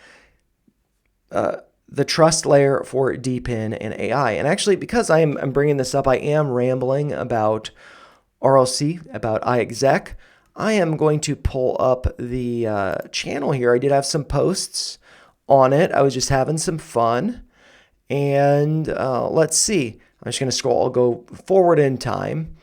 the trust layer for DePIN and AI. And actually, because I'm bringing this up, I am rambling about RLC, about iExec. I am going to pull up the channel here. I did have some posts on it. I was just having some fun. And let's see. I'm just going to scroll. I'll go forward in time.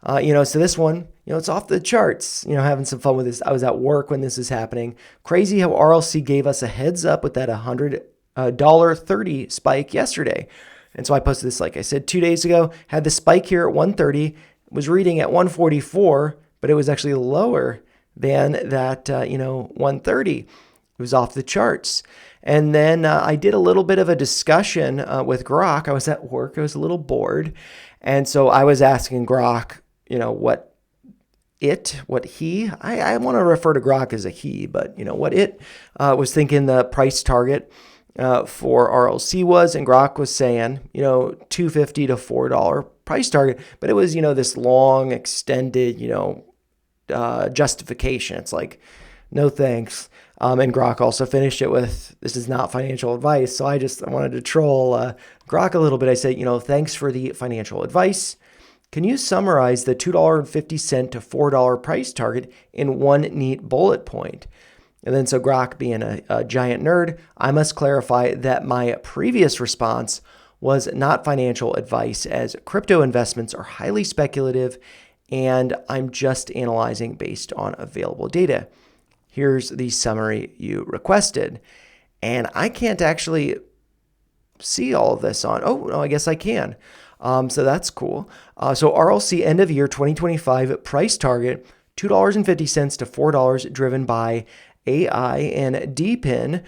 So this one, it's off the charts. Having some fun with this. I was at work when this is happening. Crazy how RLC gave us a heads up with that $100.30 spike yesterday. And so I posted this, like I said, 2 days ago. Had the spike here at 130. Was reading at 144, but it was actually lower than that, 130. It was off the charts. And then I did a little bit of a discussion with Grok. I was at work. I was a little bored. And so I was asking Grok, what he, I want to refer to Grok as a he, but, what it was thinking the price target for RLC was. And Grok was saying, $2.50 to $4 price target. But it was, this long, extended, justification. It's like, no thanks. And Grok also finished it with, this is not financial advice. So I wanted to troll Grok a little bit. I said, thanks for the financial advice. Can you summarize the $2.50 to $4 price target in one neat bullet point? And then so Grok being a giant nerd, I must clarify that my previous response was not financial advice, as crypto investments are highly speculative and I'm just analyzing based on available data. Here's the summary you requested. And I can't actually see all of this on, oh, no, I guess I can. So that's cool. So RLC end of year 2025 price target, $2.50 to $4, driven by AI and DePIN,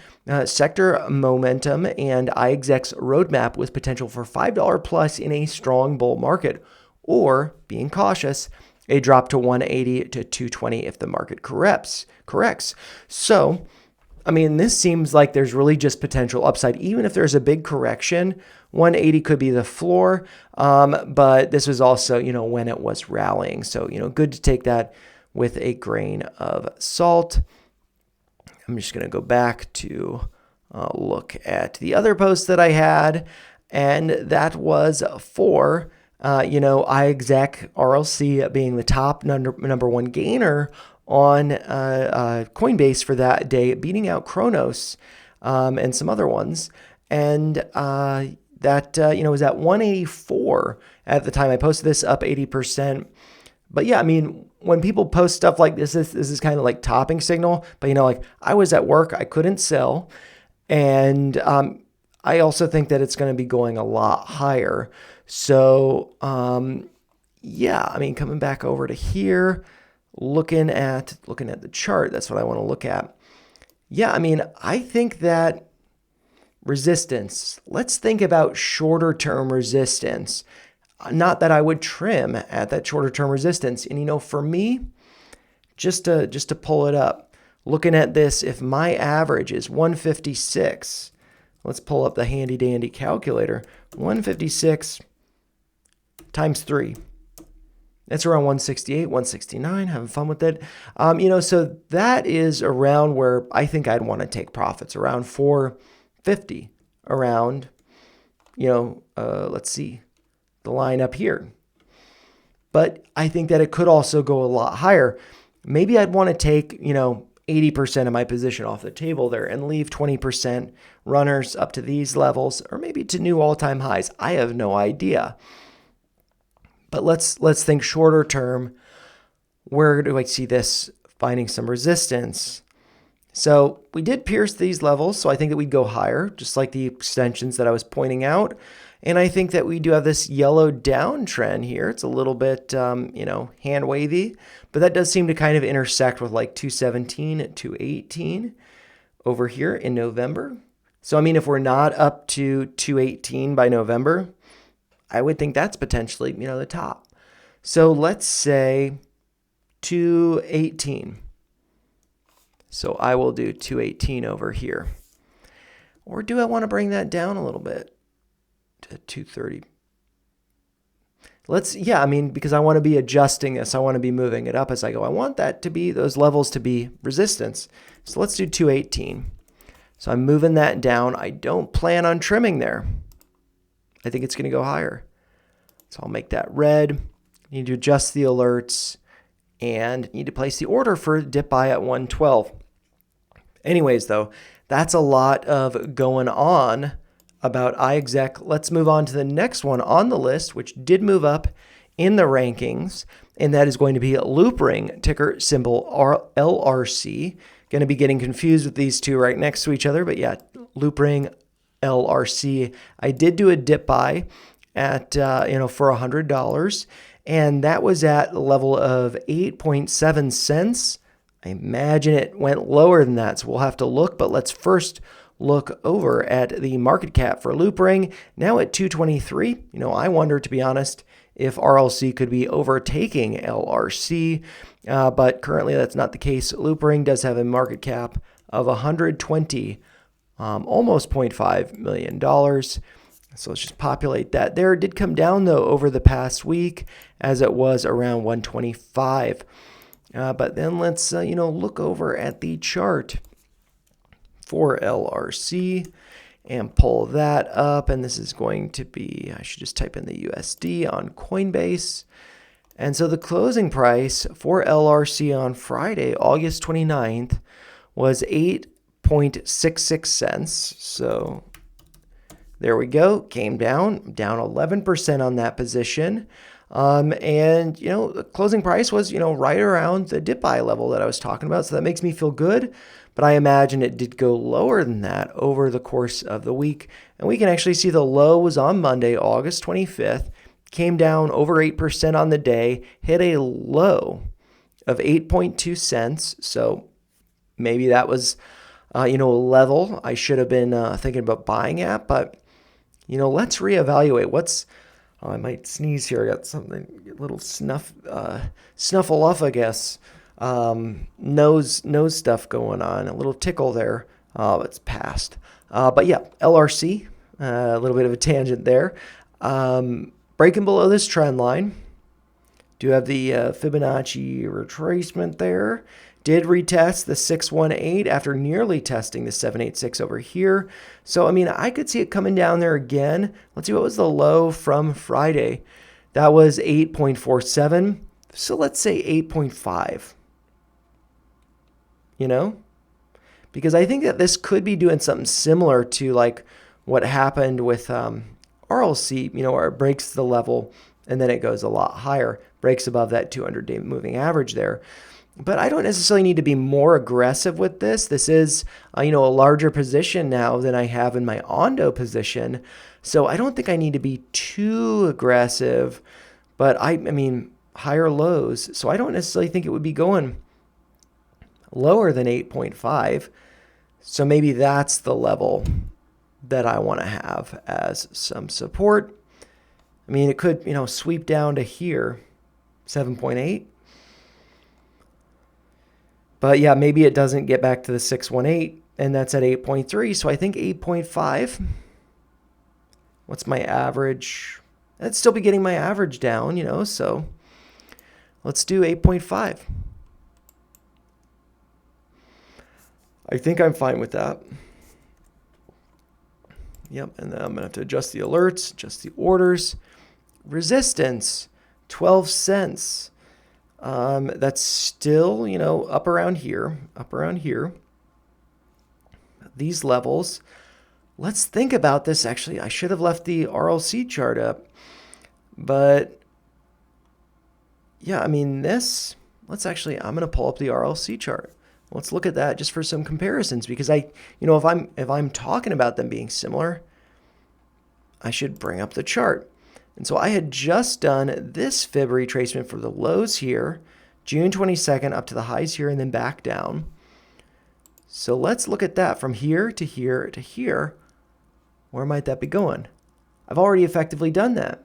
sector momentum, and iExec's roadmap with potential for $5 plus in a strong bull market, or being cautious, a drop to 180 to 220 if the market corrects. So, this seems like there's really just potential upside. Even if there's a big correction, 180 could be the floor. But this was also, when it was rallying. So, good to take that with a grain of salt. I'm just going to go back to look at the other post that I had. And that was for iExec RLC being the top number one gainer on Coinbase for that day, beating out Kronos and some other ones. And that was at 184 at the time I posted this, up 80%. But yeah, when people post stuff like this is kind of like topping signal. But I was at work, I couldn't sell, and I also think that it's going to be going a lot higher. So, coming back over to here, looking at the chart, that's what I want to look at. Yeah, I think that resistance, let's think about shorter term resistance. Not that I would trim at that shorter term resistance. And, for me, just to pull it up, looking at this, if my average is 156, let's pull up the handy dandy calculator. 156 times 3. That's around 168, 169, having fun with it. So that is around where I think I'd want to take profits, around 450, around, let's see, the line up here. But I think that it could also go a lot higher. Maybe I'd want to take, 80% of my position off the table there and leave 20% runners up to these levels or maybe to new all-time highs. I have no idea. But let's think shorter term. Where do I see this finding some resistance? So we did pierce these levels, so I think that we'd go higher, just like the extensions that I was pointing out. And I think that we do have this yellow downtrend here. It's a little bit, hand wavy, but that does seem to kind of intersect with like 217, 218 over here in November. So, if we're not up to 218 by November, I would think that's potentially, the top. So let's say 218. So I will do 218 over here. Or do I want to bring that down a little bit to 230? Because I want to be adjusting this. I want to be moving it up as I go. I want that to be, those levels to be resistance. So let's do 218. So I'm moving that down. I don't plan on trimming there. I think it's going to go higher. So I'll make that red. Need to adjust the alerts and need to place the order for dip buy at 112. Anyways, though, that's a lot of going on about iExec. Let's move on to the next one on the list, which did move up in the rankings, and that is going to be Loopring, ticker symbol LRC. Going to be getting confused with these two right next to each other, but yeah, Loopring LRC. I did do a dip buy at for $100, and that was at a level of 8.7 cents. I imagine it went lower than that, so we'll have to look, but let's first look over at the market cap for Loopring, now at 223. I wonder, to be honest, if RLC could be overtaking LRC, but currently that's not the case. Loopring does have a market cap of 120, almost $0.5 million. So let's just populate that there. It did come down, though, over the past week, as it was around 125. But then let's, look over at the chart for LRC and pull that up. And this is going to be, I should just type in the USD on Coinbase. And so the closing price for LRC on Friday, August 29th, was 8.66 cents. So there we go. Came down 11% on that position. The closing price was, right around the dip buy level that I was talking about. So that makes me feel good. But I imagine it did go lower than that over the course of the week. And we can actually see the low was on Monday, August 25th, came down over 8% on the day, hit a low of 8.2 cents. So maybe that was, a level I should have been thinking about buying at. But, let's reevaluate. I might sneeze here. I got something, a little snuffle-uff, I guess. Nose stuff going on, a little tickle there. It's passed. But yeah, LRC, a little bit of a tangent there. Breaking below this trend line. Do have the Fibonacci retracement there. Did retest the 618 after nearly testing the 786 over here. So, I could see it coming down there again. Let's see, what was the low from Friday? That was 8.47. So let's say 8.5. Because I think that this could be doing something similar to like what happened with RLC, where it breaks the level and then it goes a lot higher, breaks above that 200-day moving average there. But I don't necessarily need to be more aggressive with this. This is, a larger position now than I have in my Ondo position. So I don't think I need to be too aggressive, but higher lows. So I don't necessarily think it would be going lower than 8.5. So maybe that's the level that I want to have as some support. It could, sweep down to here, 7.8. But yeah, maybe it doesn't get back to the 618, and that's at 8.3. So I think 8.5. What's my average? I'd still be getting my average down, you know, so let's do 8.5. I think I'm fine with that. Yep, and then I'm going to have to adjust the alerts, adjust the orders. Resistance, 12 cents. That's still, you know, up around here. These levels. Let's think about this. Actually, I should have left the RLC chart up. But, yeah, I mean, this, I'm going to pull up the RLC chart. Let's look at that just for some comparisons, because if I'm talking about them being similar, I should bring up the chart. And so I had just done this fib retracement for the lows here, June 22nd up to the highs here and then back down. So let's look at that from here to here to here. Where might that be going? I've already effectively done that.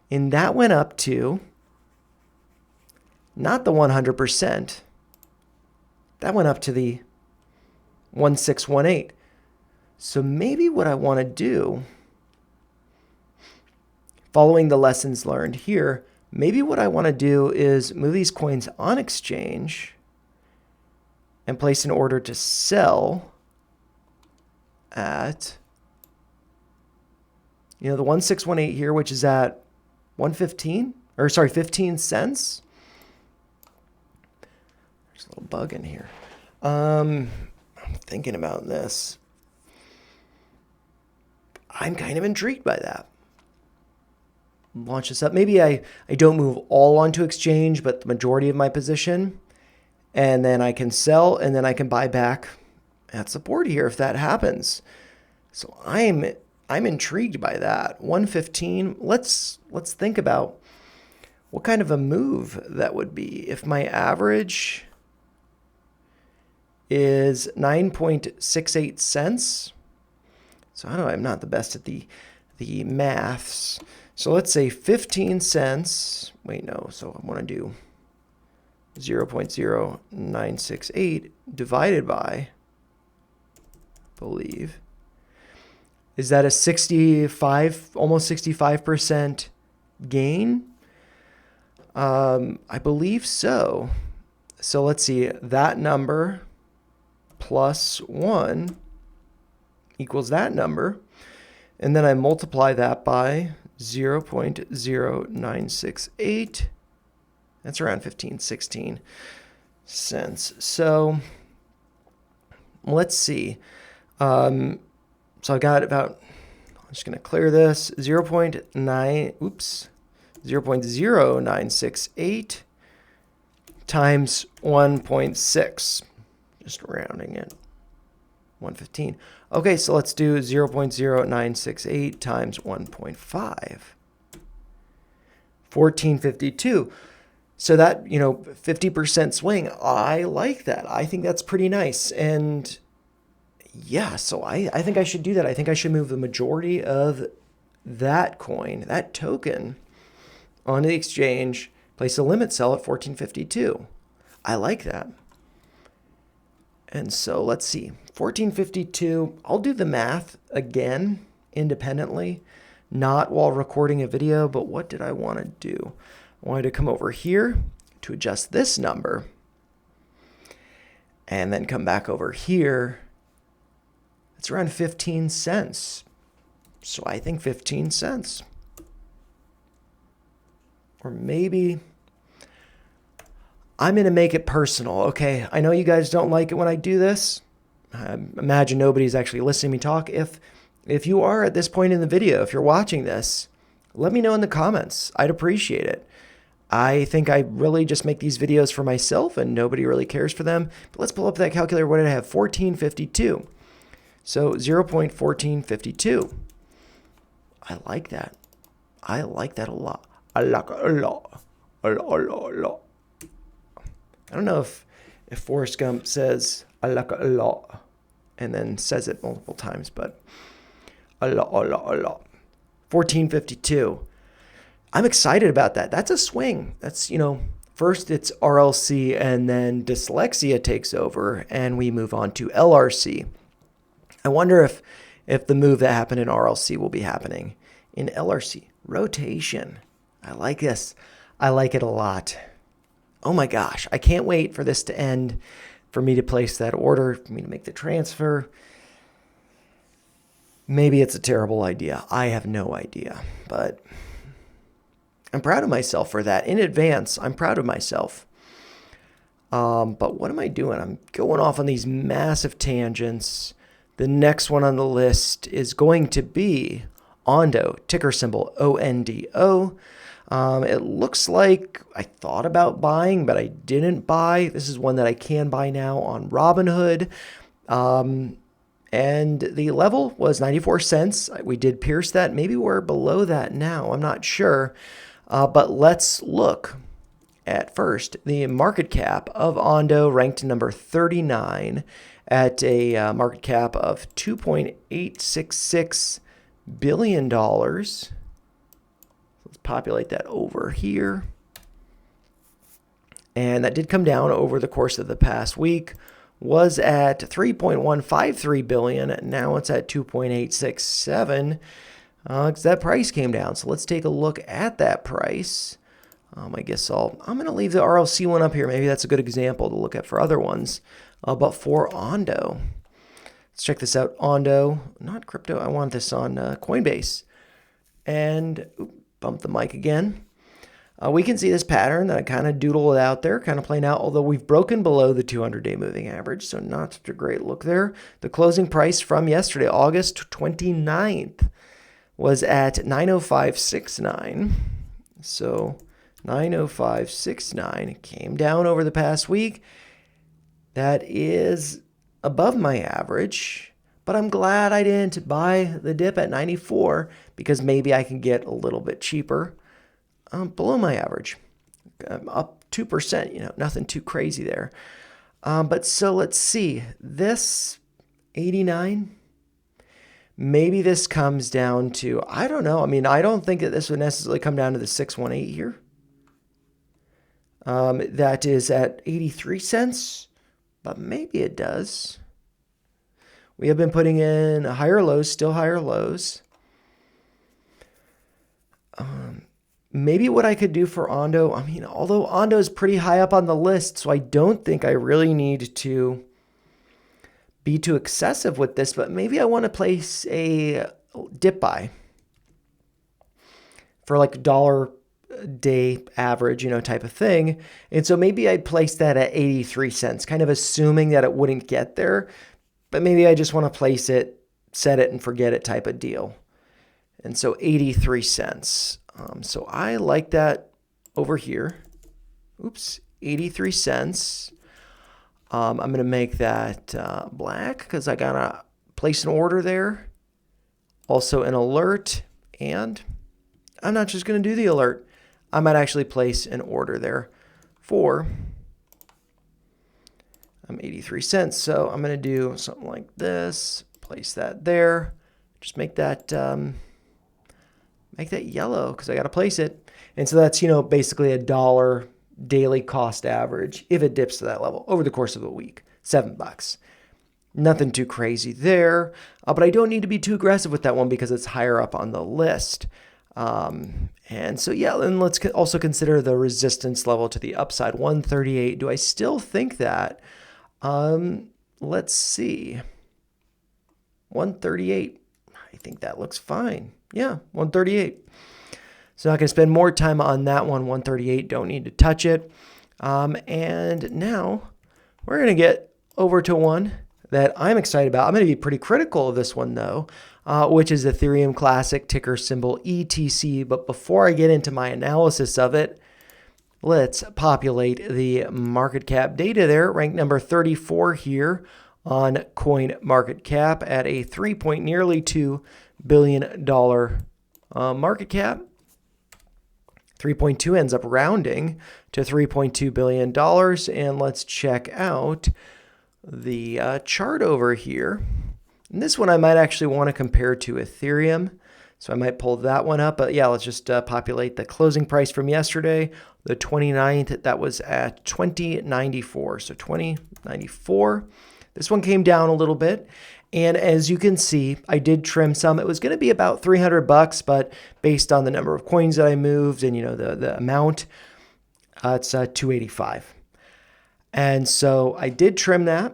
And that went up to not the 100%. That went up to the 1618. So maybe what I want to do, following the lessons learned here, maybe what I want to do is move these coins on exchange and place an order to sell at, you know, the 1618 here, which is at 115, or sorry, 15 cents. There's a little bug in here. I'm thinking about this. I'm kind of intrigued by that. Launch this up. Maybe I don't move all onto exchange, but the majority of my position. And then I can sell, and then I can buy back at support here if that happens. So I'm intrigued by that. 115. Let's think about what kind of a move that would be if my average is 9.68 cents. So I know I'm not the best at the maths. So let's say 15 cents. Wait, no. So I want to do 0.0968 divided by, I believe, is that a 65, almost 65% gain? I believe so. So let's see, that number plus 1 equals that number. And then I multiply that by 0.0968. That's around 16 cents. So let's see. So I got about, I'm just going to clear this, 0.0968 times 1.6. Just rounding it. 115. Okay, so let's do 0.0968 times 1.5. 1452. So that, 50% swing, I like that. I think that's pretty nice. And yeah, so I think I should do that. I think I should move the majority of that coin, that token, on the exchange, place a limit sell at 1452. I like that. And so let's see, 1452, I'll do the math again independently, not while recording a video, but what did I want to do? I wanted to come over here to adjust this number and then come back over here. It's around 15 cents. So I think 15 cents. Or maybe I'm going to make it personal. Okay, I know you guys don't like it when I do this. I imagine nobody's actually listening to me talk. If you are at this point in the video, if you're watching this, let me know in the comments. I'd appreciate it. I think I really just make these videos for myself and nobody really cares for them. But let's pull up that calculator. What did I have? 1452. So 0.1452. I like that. I like that a lot. I like it a lot. A lot. I don't know if Forrest Gump says I like it a lot and then says it multiple times, but a lot. 1452. I'm excited about that. That's a swing. That's, first it's RLC and then dyslexia takes over and we move on to LRC. I wonder if the move that happened in RLC will be happening in LRC. Rotation. I like this. I like it a lot. Oh my gosh. I can't wait for this to end, for me to place that order, for me to make the transfer. Maybe it's a terrible idea. I have no idea, but I'm proud of myself for that. In advance, I'm proud of myself. But what am I doing? I'm going off on these massive tangents. The next one on the list is going to be Ondo, ticker symbol ONDO. It looks like I thought about buying, but I didn't buy. This is one that I can buy now on Robinhood. And the level was 94 cents. We did pierce that. Maybe we're below that now. I'm not sure. But let's look at first the market cap of Ondo, ranked number 39 at a market cap of $2.866 billion. Let's populate that over here. And that did come down over the course of the past week. Was at 3.153 billion. Now it's at 2.867 because that price came down. So let's take a look at that price. I guess I'm going to leave the RLC one up here. Maybe that's a good example to look at for other ones. But for Ondo, let's check this out. Ondo, not crypto. I want this on Coinbase. And bump the mic again. We can see this pattern that I kind of doodled out there, kind of playing out, although we've broken below the 200-day moving average, so not such a great look there. The closing price from yesterday, August 29th, was at 905.69. So 905.69 came down over the past week. That is above my average, but I'm glad I didn't buy the dip at 94 because maybe I can get a little bit cheaper. Below my average. I'm up 2%, nothing too crazy there. But so let's see. This 89, maybe this comes down to, I don't know. I mean, I don't think that this would necessarily come down to the 618 here. That is at 83 cents, but maybe it does. We have been putting in higher lows, still higher lows. Maybe what I could do for Ondo, I mean, although Ondo is pretty high up on the list, so I don't think I really need to be too excessive with this, but maybe I want to place a dip buy for like $1 day average, type of thing. And so maybe I'd place that at 83 cents, kind of assuming that it wouldn't get there, but maybe I just want to place it, set it and forget it type of deal. And so 83 cents. So I like that over here. Oops, 83 cents. I'm going to make that black because I got to place an order there. Also an alert. And I'm not just going to do the alert. I might actually place an order there for 83 cents. So I'm going to do something like this. Place that there. Just make that yellow because I got to place it. And so that's, basically $1 daily cost average if it dips to that level over the course of a week. $7. Nothing too crazy there. But I don't need to be too aggressive with that one because it's higher up on the list. And so, yeah, and let's also consider the resistance level to the upside, 138. Do I still think that? Let's see. 138. I think that looks fine. Yeah, 138. So not going to spend more time on that one. 138, don't need to touch it. And now we're going to get over to one that I'm excited about. I'm going to be pretty critical of this one, though, which is Ethereum Classic, ticker symbol ETC. But before I get into my analysis of it, let's populate the market cap data there. Ranked number 34 here on Coin Market Cap at a nearly $2 billion market cap. 3.2 ends up rounding to $3.2 billion. And let's check out the chart over here. And this one I might actually want to compare to Ethereum. So I might pull that one up. But yeah, let's just populate the closing price from yesterday, the 29th. That was at 20.94. So 20.94. This one came down a little bit. And as you can see, I did trim some. It was going to be about $300, but based on the number of coins that I moved and, the amount, it's 285. And so I did trim that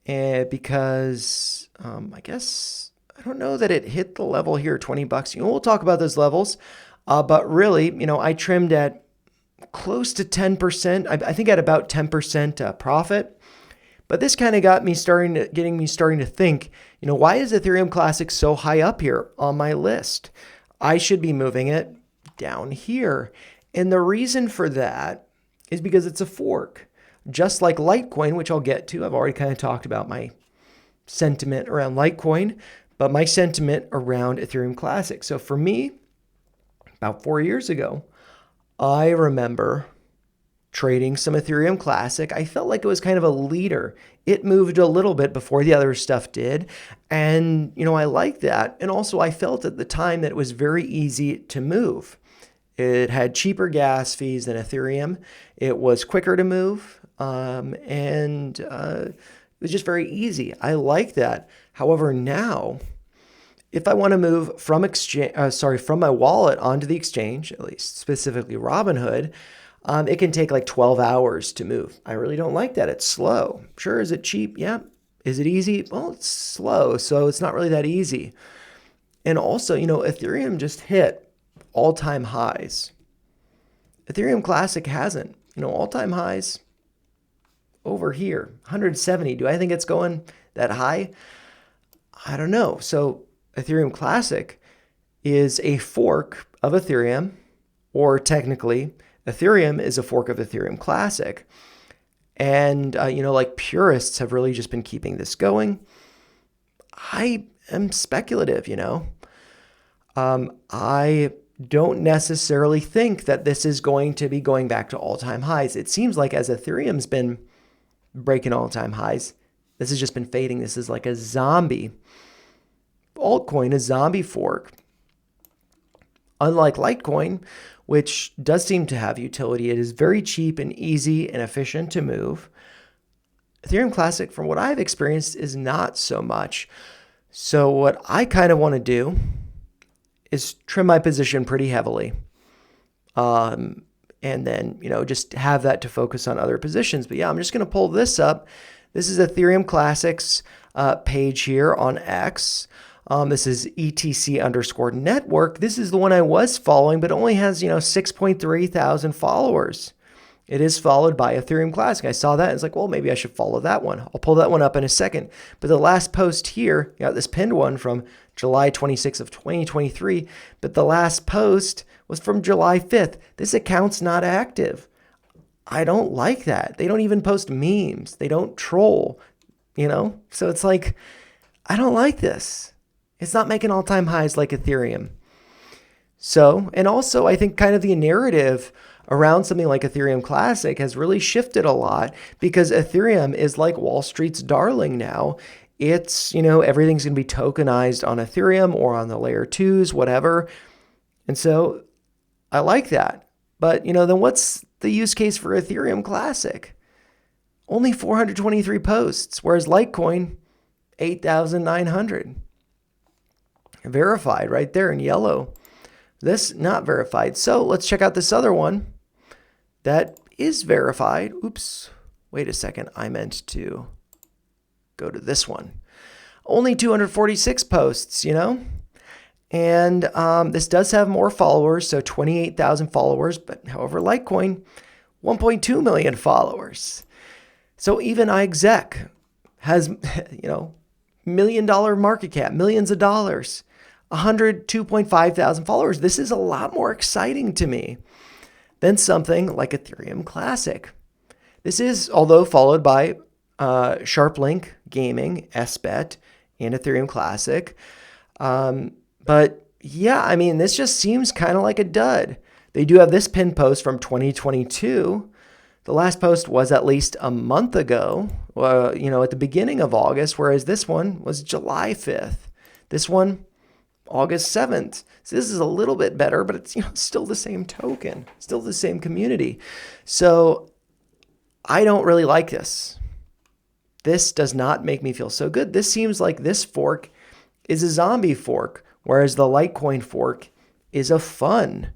because I guess, I don't know that it hit the level here, $20. We'll talk about those levels. But really, I trimmed at close to 10%. I think at about 10% profit. But this kind of got me starting to think, why is Ethereum Classic so high up here on my list? I should be moving it down here. And the reason for that is because it's a fork. Just like Litecoin, which I'll get to. I've already kind of talked about my sentiment around Litecoin, but my sentiment around Ethereum Classic. So for me, about 4 years ago, I remember trading some Ethereum Classic. I felt like it was kind of a leader. It moved a little bit before the other stuff did. And, I liked that. And also I felt at the time that it was very easy to move. It had cheaper gas fees than Ethereum. It was quicker to move. And it was just very easy. I like that. However, now, if I want to move from from my wallet onto the exchange, at least specifically Robinhood, it can take like 12 hours to move. I really don't like that. It's slow. Sure, is it cheap? Yeah. Is it easy? Well, it's slow, so it's not really that easy. And also, Ethereum just hit all-time highs. Ethereum Classic hasn't. All-time highs over here, 170. Do I think it's going that high? I don't know. So Ethereum Classic is a fork of Ethereum, or technically, Ethereum is a fork of Ethereum Classic. And, like purists have really just been keeping this going. I am speculative, I don't necessarily think that this is going to be going back to all-time highs. It seems like as Ethereum's been breaking all-time highs, this has just been fading. This is like a zombie altcoin, a zombie fork. Unlike Litecoin, which does seem to have utility. It is very cheap and easy and efficient to move. Ethereum Classic, from what I've experienced, is not so much. So what I kind of want to do is trim my position pretty heavily. And then, just have that to focus on other positions. But yeah, I'm just going to pull this up. This is Ethereum Classic's page here on X. This is ETC_network. This is the one I was following, but only has, 6.3 thousand followers. It is followed by Ethereum Classic. I saw that. And it's like, well, maybe I should follow that one. I'll pull that one up in a second. But the last post here, got this pinned one from July 26th of 2023. But the last post was from July 5th. This account's not active. I don't like that. They don't even post memes. They don't troll, So it's like, I don't like this. It's not making all-time highs like Ethereum. So, and also I think kind of the narrative around something like Ethereum Classic has really shifted a lot because Ethereum is like Wall Street's darling now. It's, everything's going to be tokenized on Ethereum or on the layer 2s, whatever. And so I like that. But, then what's the use case for Ethereum Classic? Only 423 posts, whereas Litecoin, 8,900. Verified right there in yellow. This not verified. So let's check out this other one that is verified. Oops. Wait a second. I meant to go to this one. Only 246 posts, And this does have more followers, so 28,000 followers. But however, Litecoin, 1.2 million followers. So even iExec has, $1 million market cap, millions of dollars. 102.5 thousand followers. This is a lot more exciting to me than something like Ethereum Classic. This is, although followed by SharpLink Gaming, SBET, and Ethereum Classic. But yeah, this just seems kind of like a dud. They do have this pinned post from 2022. The last post was at least a month ago, at the beginning of August, whereas this one was July 5th. This one, August 7th. So this is a little bit better, but it's still the same token, still the same community. So I don't really like this. This does not make me feel so good. This seems like this fork is a zombie fork, whereas the Litecoin fork is a fun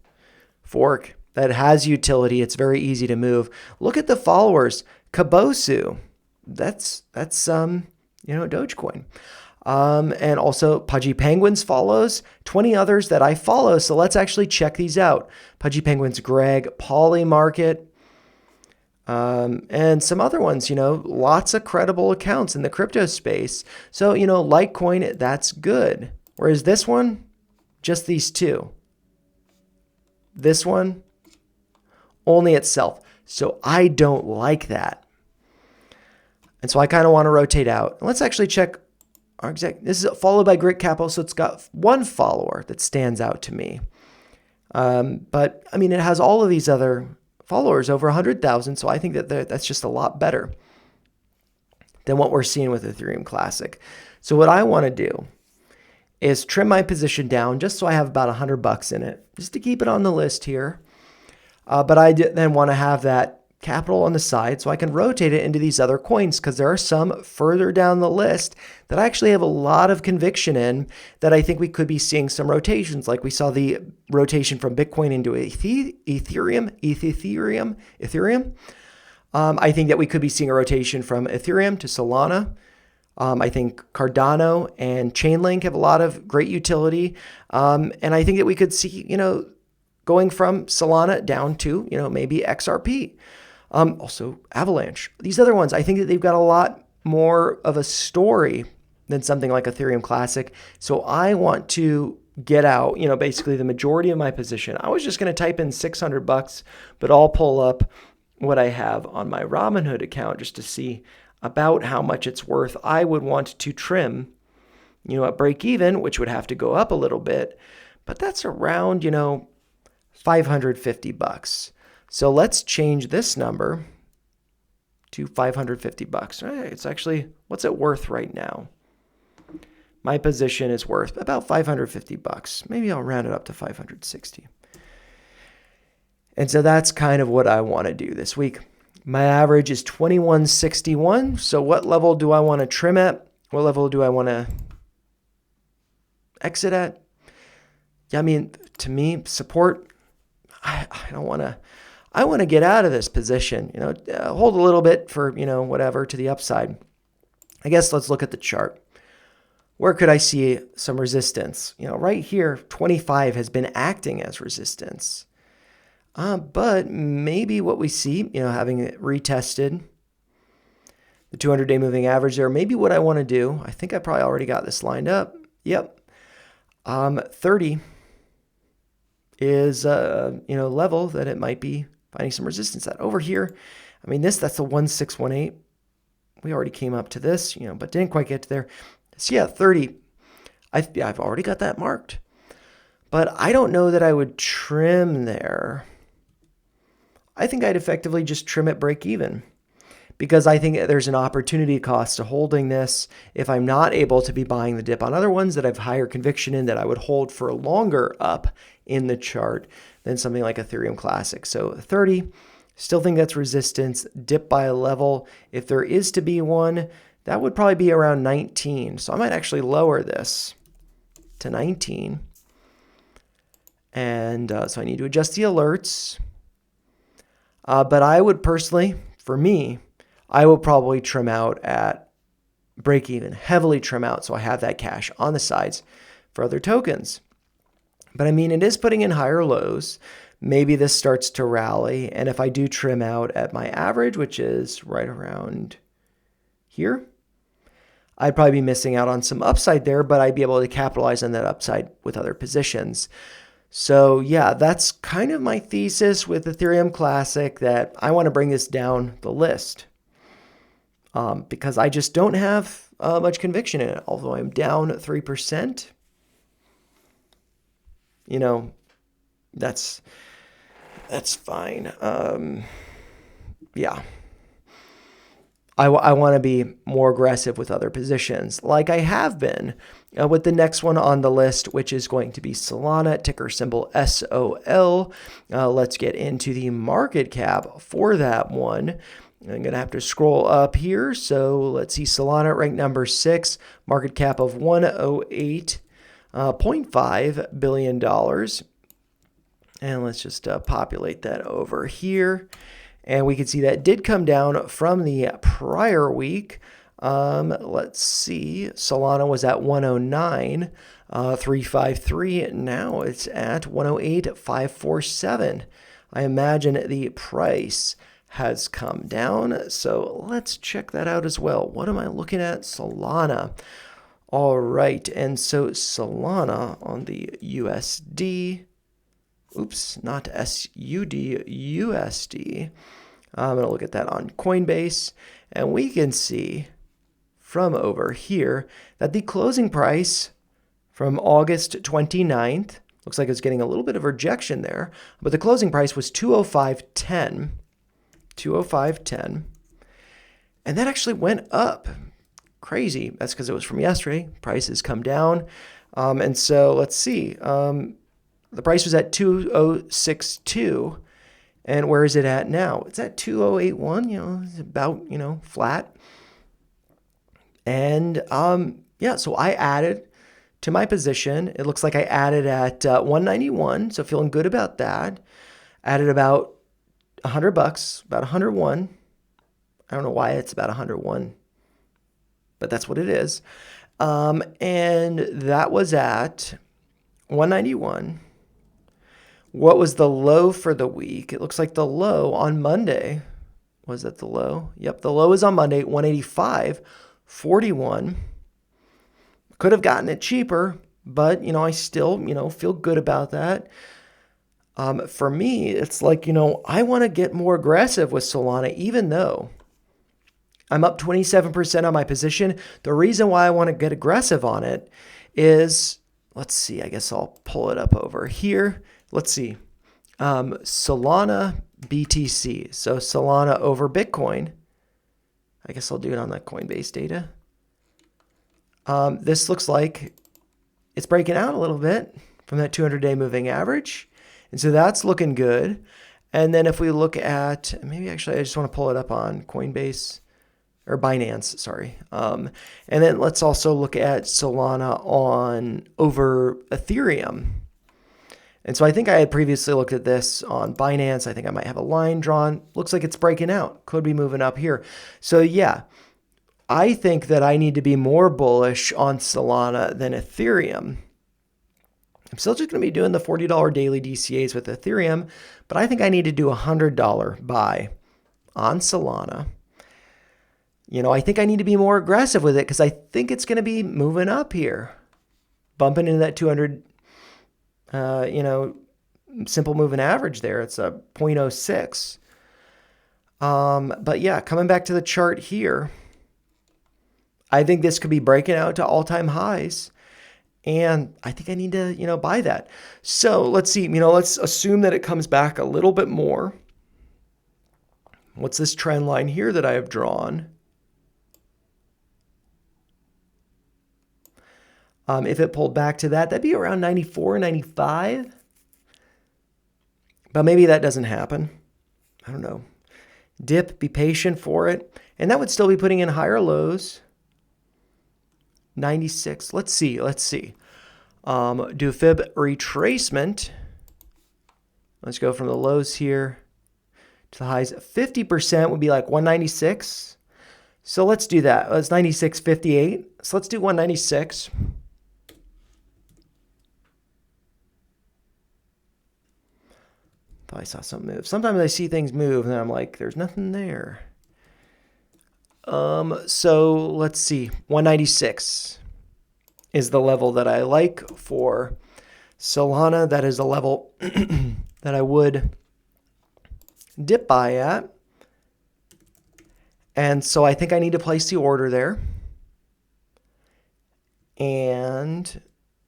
fork that has utility. It's very easy to move. Look at the followers. Kabosu, that's Dogecoin. And also Pudgy Penguins follows 20 others that I follow. So let's actually check these out. Pudgy Penguins, Greg, Polymarket, and some other ones, lots of credible accounts in the crypto space. So, Litecoin, that's good. Whereas this one, just these two. This one, only itself. So I don't like that. And so I kind of want to rotate out. Let's actually check our exec. This is followed by Grit Capital. So it's got one follower that stands out to me. But I mean, it has all of these other followers, over 100,000. So I think that that's just a lot better than what we're seeing with Ethereum Classic. So what I want to do is trim my position down just so I have about $100 in it, just to keep it on the list here. But I then want to have that capital on the side so I can rotate it into these other coins, because there are some further down the list that I actually have a lot of conviction in that I think we could be seeing some rotations, like we saw the rotation from Bitcoin into Ethereum. I think that we could be seeing a rotation from Ethereum to Solana. I think Cardano and Chainlink have a lot of great utility. And I think that we could see, going from Solana down to, maybe XRP. Also Avalanche. These other ones, I think that they've got a lot more of a story than something like Ethereum Classic. So I want to get out, basically the majority of my position. I was just going to type in $600, but I'll pull up what I have on my Robinhood account just to see about how much it's worth. I would want to trim, at break even, which would have to go up a little bit, but that's around, $550. So let's change this number to $550. It's actually, what's it worth right now? My position is worth about $550. Maybe I'll round it up to 560. And so that's kind of what I want to do this week. My average is 2161. So what level do I want to trim at? What level do I want to exit at? Yeah, I mean, to me, support, I don't want to. I want to get out of this position, hold a little bit for, whatever to the upside. I guess let's look at the chart. Where could I see some resistance? Right here, 25 has been acting as resistance. But maybe what we see, having it retested the 200-day moving average there, maybe what I want to do, I think I probably already got this lined up. Yep. 30 is level that it might be finding some resistance at. Over here, I mean, that's the 1618. We already came up to this, but didn't quite get to there. So yeah, 30. I've already got that marked. But I don't know that I would trim there. I think I'd effectively just trim at break even, because I think there's an opportunity cost to holding this if I'm not able to be buying the dip on other ones that I've higher conviction in, that I would hold for longer up in the chart than something like Ethereum Classic. So 30, still think that's resistance, dip by a level. If there is to be one, that would probably be around 19. So I might actually lower this to 19. And so I need to adjust the alerts. But I would personally, for me, I will probably trim out at break even, heavily trim out, so I have that cash on the sides for other tokens. But I mean, it is putting in higher lows. Maybe this starts to rally. And if I do trim out at my average, which is right around here, I'd probably be missing out on some upside there, but I'd be able to capitalize on that upside with other positions. So yeah, that's kind of my thesis with Ethereum Classic, that I want to bring this down the list because I just don't have much conviction in it. Although I'm down 3%, that's fine. Yeah. I want to be more aggressive with other positions, like I have been with the next one on the list, which is going to be Solana, ticker symbol SOL. Let's get into the market cap for that one. I'm going to have to scroll up here. So let's see, Solana ranked number 6, market cap of $108.5 billion. And let's just populate that over here. And we can see that did come down from the prior week. Let's see, Solana was at 109.353. Now it's at 108.547. I imagine the price has come down. So let's check that out as well. What am I looking at? Solana. All right. And so Solana on the USD. Oops, not SUD, USD. I'm going to look at that on Coinbase. And we can see from over here that the closing price from August 29th, looks like it's getting a little bit of rejection there, but the closing price was 205.10. 205.10. And that actually went up. Crazy. That's because it was from yesterday. Prices come down. And so let's see. The price was at 2062. And where is it at now? It's at 2081. It's about, flat. And yeah, so I added to my position. It looks like I added at 191. So feeling good about that. Added about $100, about 101. I don't know why it's about 101, but that's what it is. And that was at 191. What was the low for the week? It looks like the low on Monday. Was that the low? Yep, the low is on Monday, 185.41. Could have gotten it cheaper, but, I still, feel good about that. For me, it's like, I want to get more aggressive with Solana, even though I'm up 27% on my position. The reason why I want to get aggressive on it is, let's see, I guess I'll pull it up over here. Let's see, Solana BTC. So Solana over Bitcoin. I guess I'll do it on that Coinbase data. This looks like it's breaking out a little bit from that 200-day moving average. And so that's looking good. And then if we look at, maybe actually I just want to pull it up on Coinbase or Binance, sorry. And then let's also look at Solana over Ethereum. And so I think I had previously looked at this on Binance. I think I might have a line drawn. Looks like it's breaking out. Could be moving up here. So yeah, I think that I need to be more bullish on Solana than Ethereum. I'm still just going to be doing the $40 daily DCAs with Ethereum, but I think I need to do a $100 buy on Solana. I think I need to be more aggressive with it because I think it's going to be moving up here, bumping into that 200, simple moving average there. It's a 0.06. But yeah, coming back to the chart here, I think this could be breaking out to all-time highs. And I think I need to, buy that. So let's see, let's assume that it comes back a little bit more. What's this trend line here that I have drawn? If it pulled back to that, that'd be around 94, 95. But maybe that doesn't happen. I don't know. Dip, be patient for it. And that would still be putting in higher lows. 96. Let's see. Do a fib retracement. Let's go from the lows here to the highs. 50% would be like 196. So let's do that. It's 96.58. So let's do 196. Thought I saw something move. Sometimes I see things move and I'm like, there's nothing there. So let's see. 196 is the level that I like for Solana. That is a level that I would dip buy at. And so I think I need to place the order there. And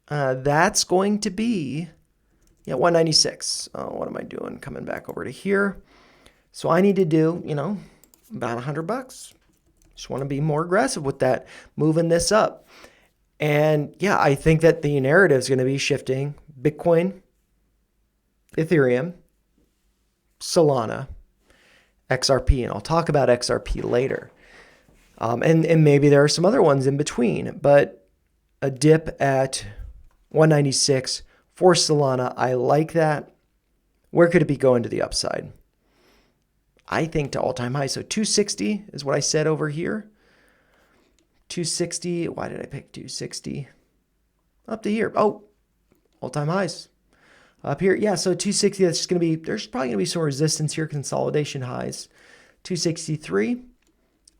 that's going to be, 196. What am I doing? Coming back over to here. So I need to do, about $100. Just want to be more aggressive with that, moving this up. And yeah, I think that the narrative is going to be shifting Bitcoin, Ethereum, Solana, XRP, and I'll talk about XRP later. And maybe there are some other ones in between, but a dip at 196 for Solana, I like that. Where could it be going to the upside? I think to all-time high. So 260 is what I said over here. 260. Why did I pick 260? Up to here. Oh, all-time highs. Up here. Yeah, so 260, that's just going to be, there's probably going to be some resistance here, consolidation highs. 263.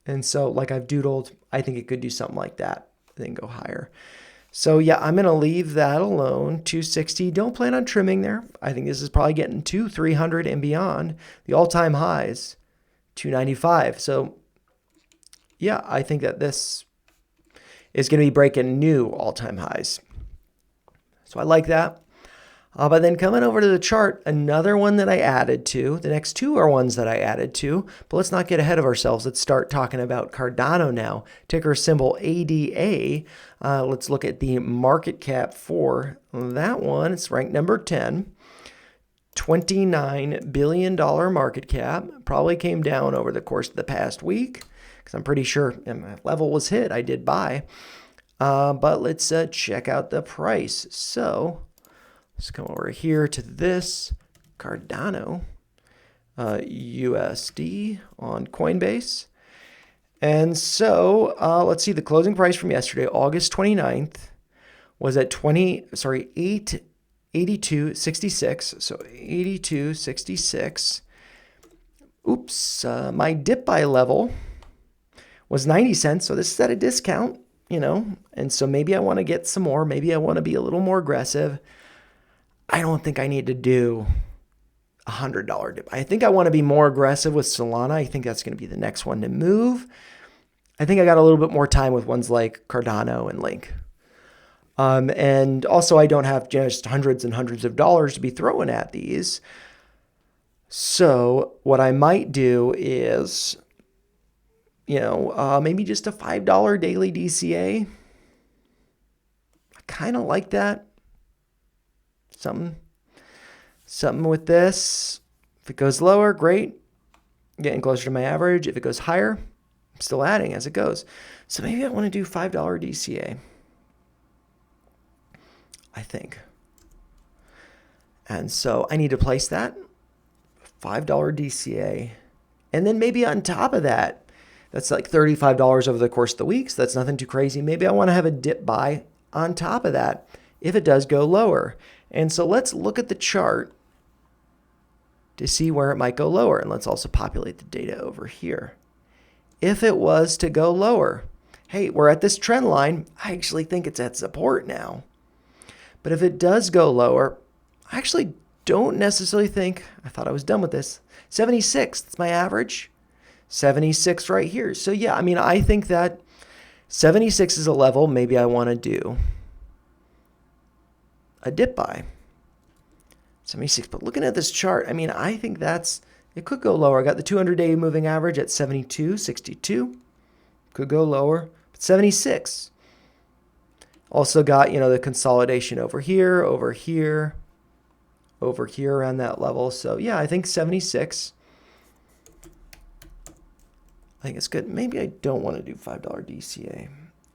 And so like I've doodled, I think it could do something like that, then go higher. So yeah, I'm going to leave that alone. 260. Don't plan on trimming there. I think this is probably getting to 300 and beyond. The all-time highs, 295. So yeah, I think that this is going to be breaking new all-time highs. So I like that. But then coming over to the chart, another one that I added to. The next two are ones that I added to. But let's not get ahead of ourselves. Let's start talking about Cardano now. Ticker symbol ADA. Let's look at the market cap for that one. It's ranked number 10. $29 billion market cap. Probably came down over the course of the past week, because I'm pretty sure my level was hit. I did buy. But let's check out the price. So let's come over here to this Cardano USD on Coinbase. And so let's see, the closing price from yesterday, August 29th, was at 82.66. So 82.66. Oops, my dip buy level was 90 cents. So this is at a discount, you know, and so maybe I want to get some more. Maybe I want to be a little more aggressive. I don't think I need to do a $100 dip. I think I want to be more aggressive with Solana. I think that's going to be the next one to move. I think I got a little bit more time with ones like Cardano and Link. And also I don't have just hundreds and hundreds of dollars to be throwing at these. So what I might do is, you know, maybe just a $5 daily DCA. I kind of like that. Something with this. If it goes lower, great. Getting closer to my average. If it goes higher, I'm still adding as it goes. So maybe I want to do $5 DCA. I think. And so I need to place that. $5 DCA. And then maybe on top of that, that's like $35 over the course of the week. So that's nothing too crazy. Maybe I want to have a dip buy on top of that if it does go lower. And so let's look at the chart to see where it might go lower. And let's also populate the data over here. If it was to go lower, hey, we're at this trend line. I actually think it's at support now. But if it does go lower, I actually don't necessarily think, I thought I was done with this. 76, that's my average. 76 right here. So yeah, I mean, I think that 76 is a level maybe I want to do a dip buy. 76. But looking at this chart, I mean, I think it could go lower. I got the 200-day moving average at 72.62. Could go lower. But 76. Also got, you know, the consolidation over here, over here around that level. So yeah, I think 76. I think it's good. Maybe I don't want to do $5 DCA.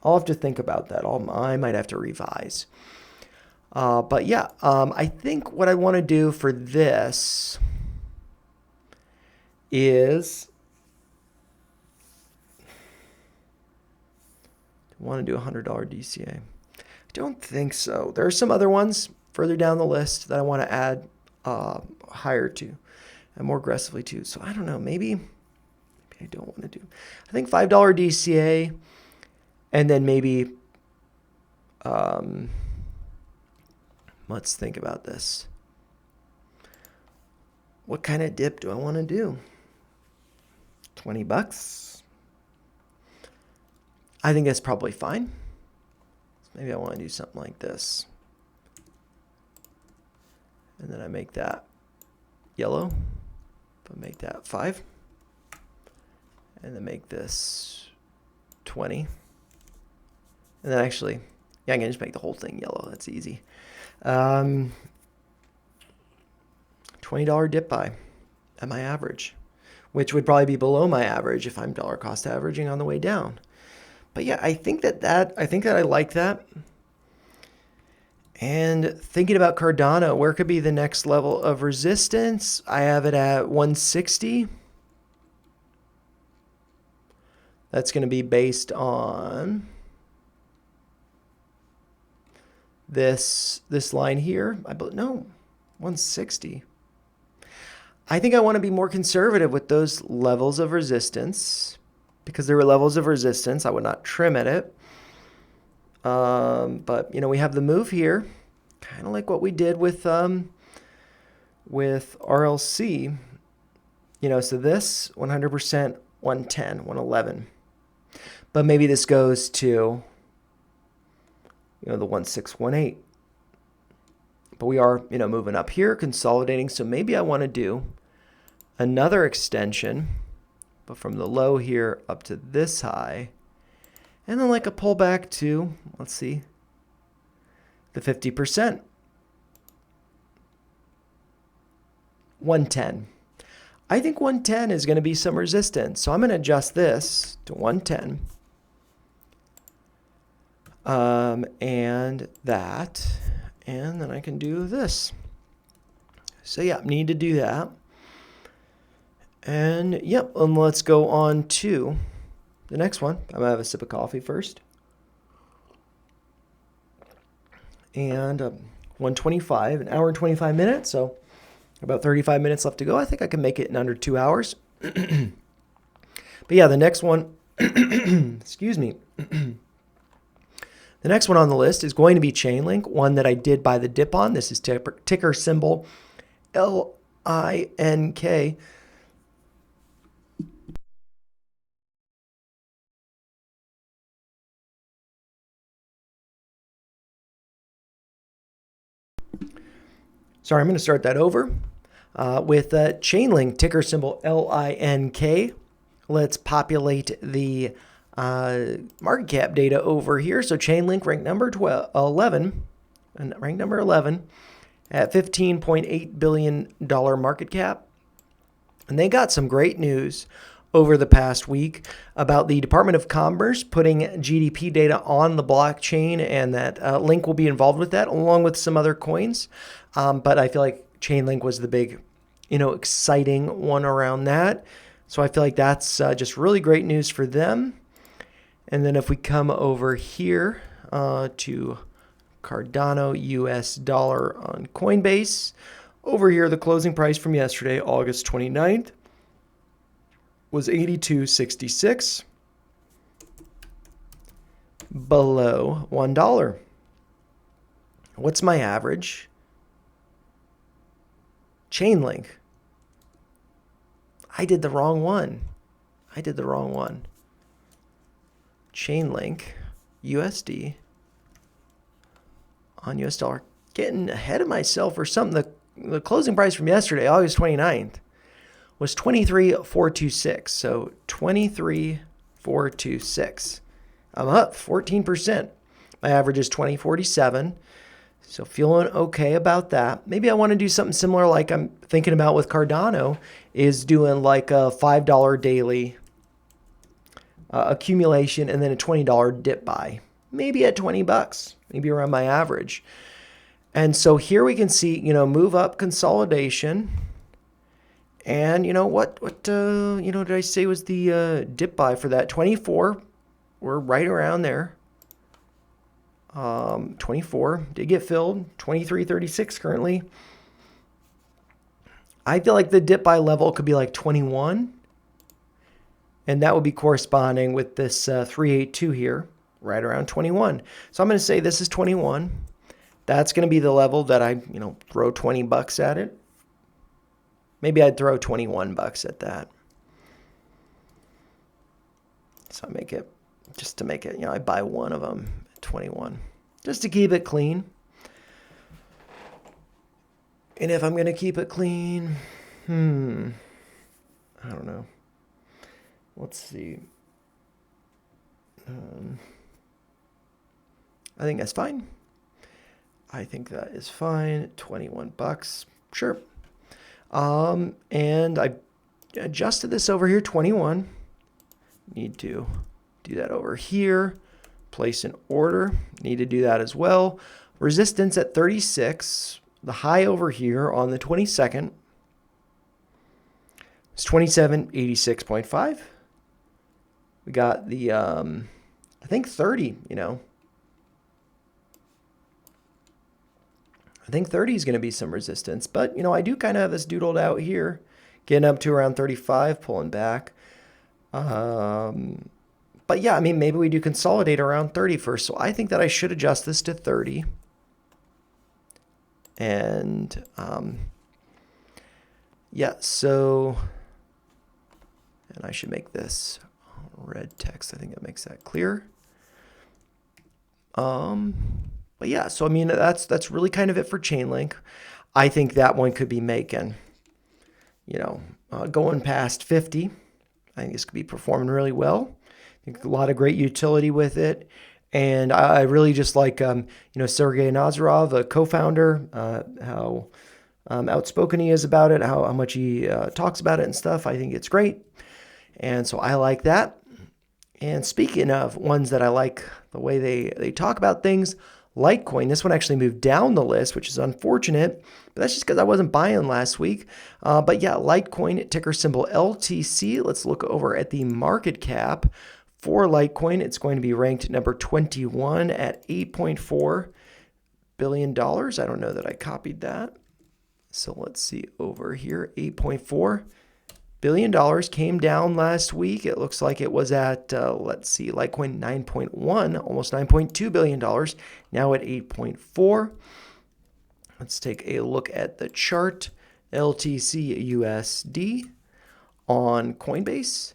I'll have to think about that. I might have to revise. But yeah, I think what I want to do for this is I want to do $100 DCA. I don't think so. There are some other ones further down the list that I want to add higher to and more aggressively to. So I don't know, maybe I don't want to do. I think $5 DCA, and then maybe let's think about this. What kind of dip do I want to do? $20? I think that's probably fine. Maybe I want to do something like this. And then I make that yellow, but make that 5. And then make this 20. And then actually Yeah, I can just make the whole thing yellow. That's easy. $20 dip buy at my average, which would probably be below my average if I'm dollar cost averaging on the way down. But yeah, I think that I like that. And thinking about Cardano, where could be the next level of resistance? I have it at 160. That's going to be based on this line here. No, 160. I think I want to be more conservative with those levels of resistance because there were levels of resistance. I would not trim at it. But you know, we have the move here, kind of like what we did with RLC. You know, so this 100% 110, 111. But maybe this goes to, you know, the 1618. But we are, you know, moving up here, consolidating. So maybe I want to do another extension, but from the low here up to this high. And then like a pullback to, let's see, the 50%. 110. I think 110 is going to be some resistance. So I'm going to adjust this to 110. And that. And then I can do this. So yeah, need to do that. And yep, and let's go on to the next one. I'm going to have a sip of coffee first. And 125, an hour and 25 minutes. So about 35 minutes left to go. I think I can make it in under 2 hours. But yeah, the next one, excuse me. The next one on the list is going to be Chainlink, one that I did buy the dip on. This is ticker symbol LINK. Sorry, I'm going to start that over with Chainlink, ticker symbol LINK. Let's populate the market cap data over here. So Chainlink ranked number 11, and ranked number 11 at $15.8 billion market cap. And they got some great news over the past week about the Department of Commerce putting GDP data on the blockchain, and that Link will be involved with that along with some other coins. But I feel like Chainlink was the big, you know, exciting one around that. So I feel like that's just really great news for them. And then if we come over here to Cardano US dollar on Coinbase, over here the closing price from yesterday, August 29th, was 82.66, below $1. What's my average? Chainlink. I did the wrong one. Chainlink USD on US dollar. Getting ahead of myself or something. The closing price from yesterday, August 29th, was 23,426. So 23,426. I'm up 14%. My average is 20.47. So feeling okay about that. Maybe I want to do something similar like I'm thinking about with Cardano, is doing like a $5 daily accumulation and then a $20 dip buy. Maybe at $20, maybe around my average. And so here we can see, you know, move up consolidation. And you know what you know, did I say was the dip buy for that? 24. We're right around there. 24 did get filled. 23.36 currently. I feel like the dip buy level could be like 21. And that would be corresponding with this 382 here, right around 21. So I'm going to say this is 21. That's going to be the level that I, you know, throw $20 at it. Maybe I'd throw $21 at that. So I make it, just to make it, you know, I buy one of them at 21, just to keep it clean. And if I'm going to keep it clean, I don't know. Let's see. I think that's fine. I think that is fine. 21 bucks. Sure. And I adjusted this over here, 21. Need to do that over here. Place an order. Need to do that as well. Resistance at 36. The high over here on the 22nd is 2786.5. We got the, I think 30, you know. I think 30 is going to be some resistance. But, you know, I do kind of have this doodled out here. Getting up to around 35, pulling back. But yeah, I mean, maybe we do consolidate around 30 first. So I think that I should adjust this to 30. And yeah, so, and I should make this red text. I think that makes that clear. But yeah, so I mean, that's really kind of it for Chainlink. I think that one could be making, you know, going past 50. I think this could be performing really well. I think a lot of great utility with it. And I really just like, you know, Sergey Nazarov, a co-founder, how outspoken he is about it, how much he talks about it and stuff. I think it's great. And so I like that. And speaking of ones that I like the way they talk about things, Litecoin, this one actually moved down the list, which is unfortunate, but that's just because I wasn't buying last week. But yeah, Litecoin, ticker symbol LTC. Let's look over at the market cap. For Litecoin, it's going to be ranked number 21 at $8.4 billion. I don't know that I copied that. So let's see over here, $8.4 billion came down last week. It looks like it was at, let's see, Litecoin 9.1, almost $9.2 billion, now at 8.4. Let's take a look at the chart, LTC USD on Coinbase.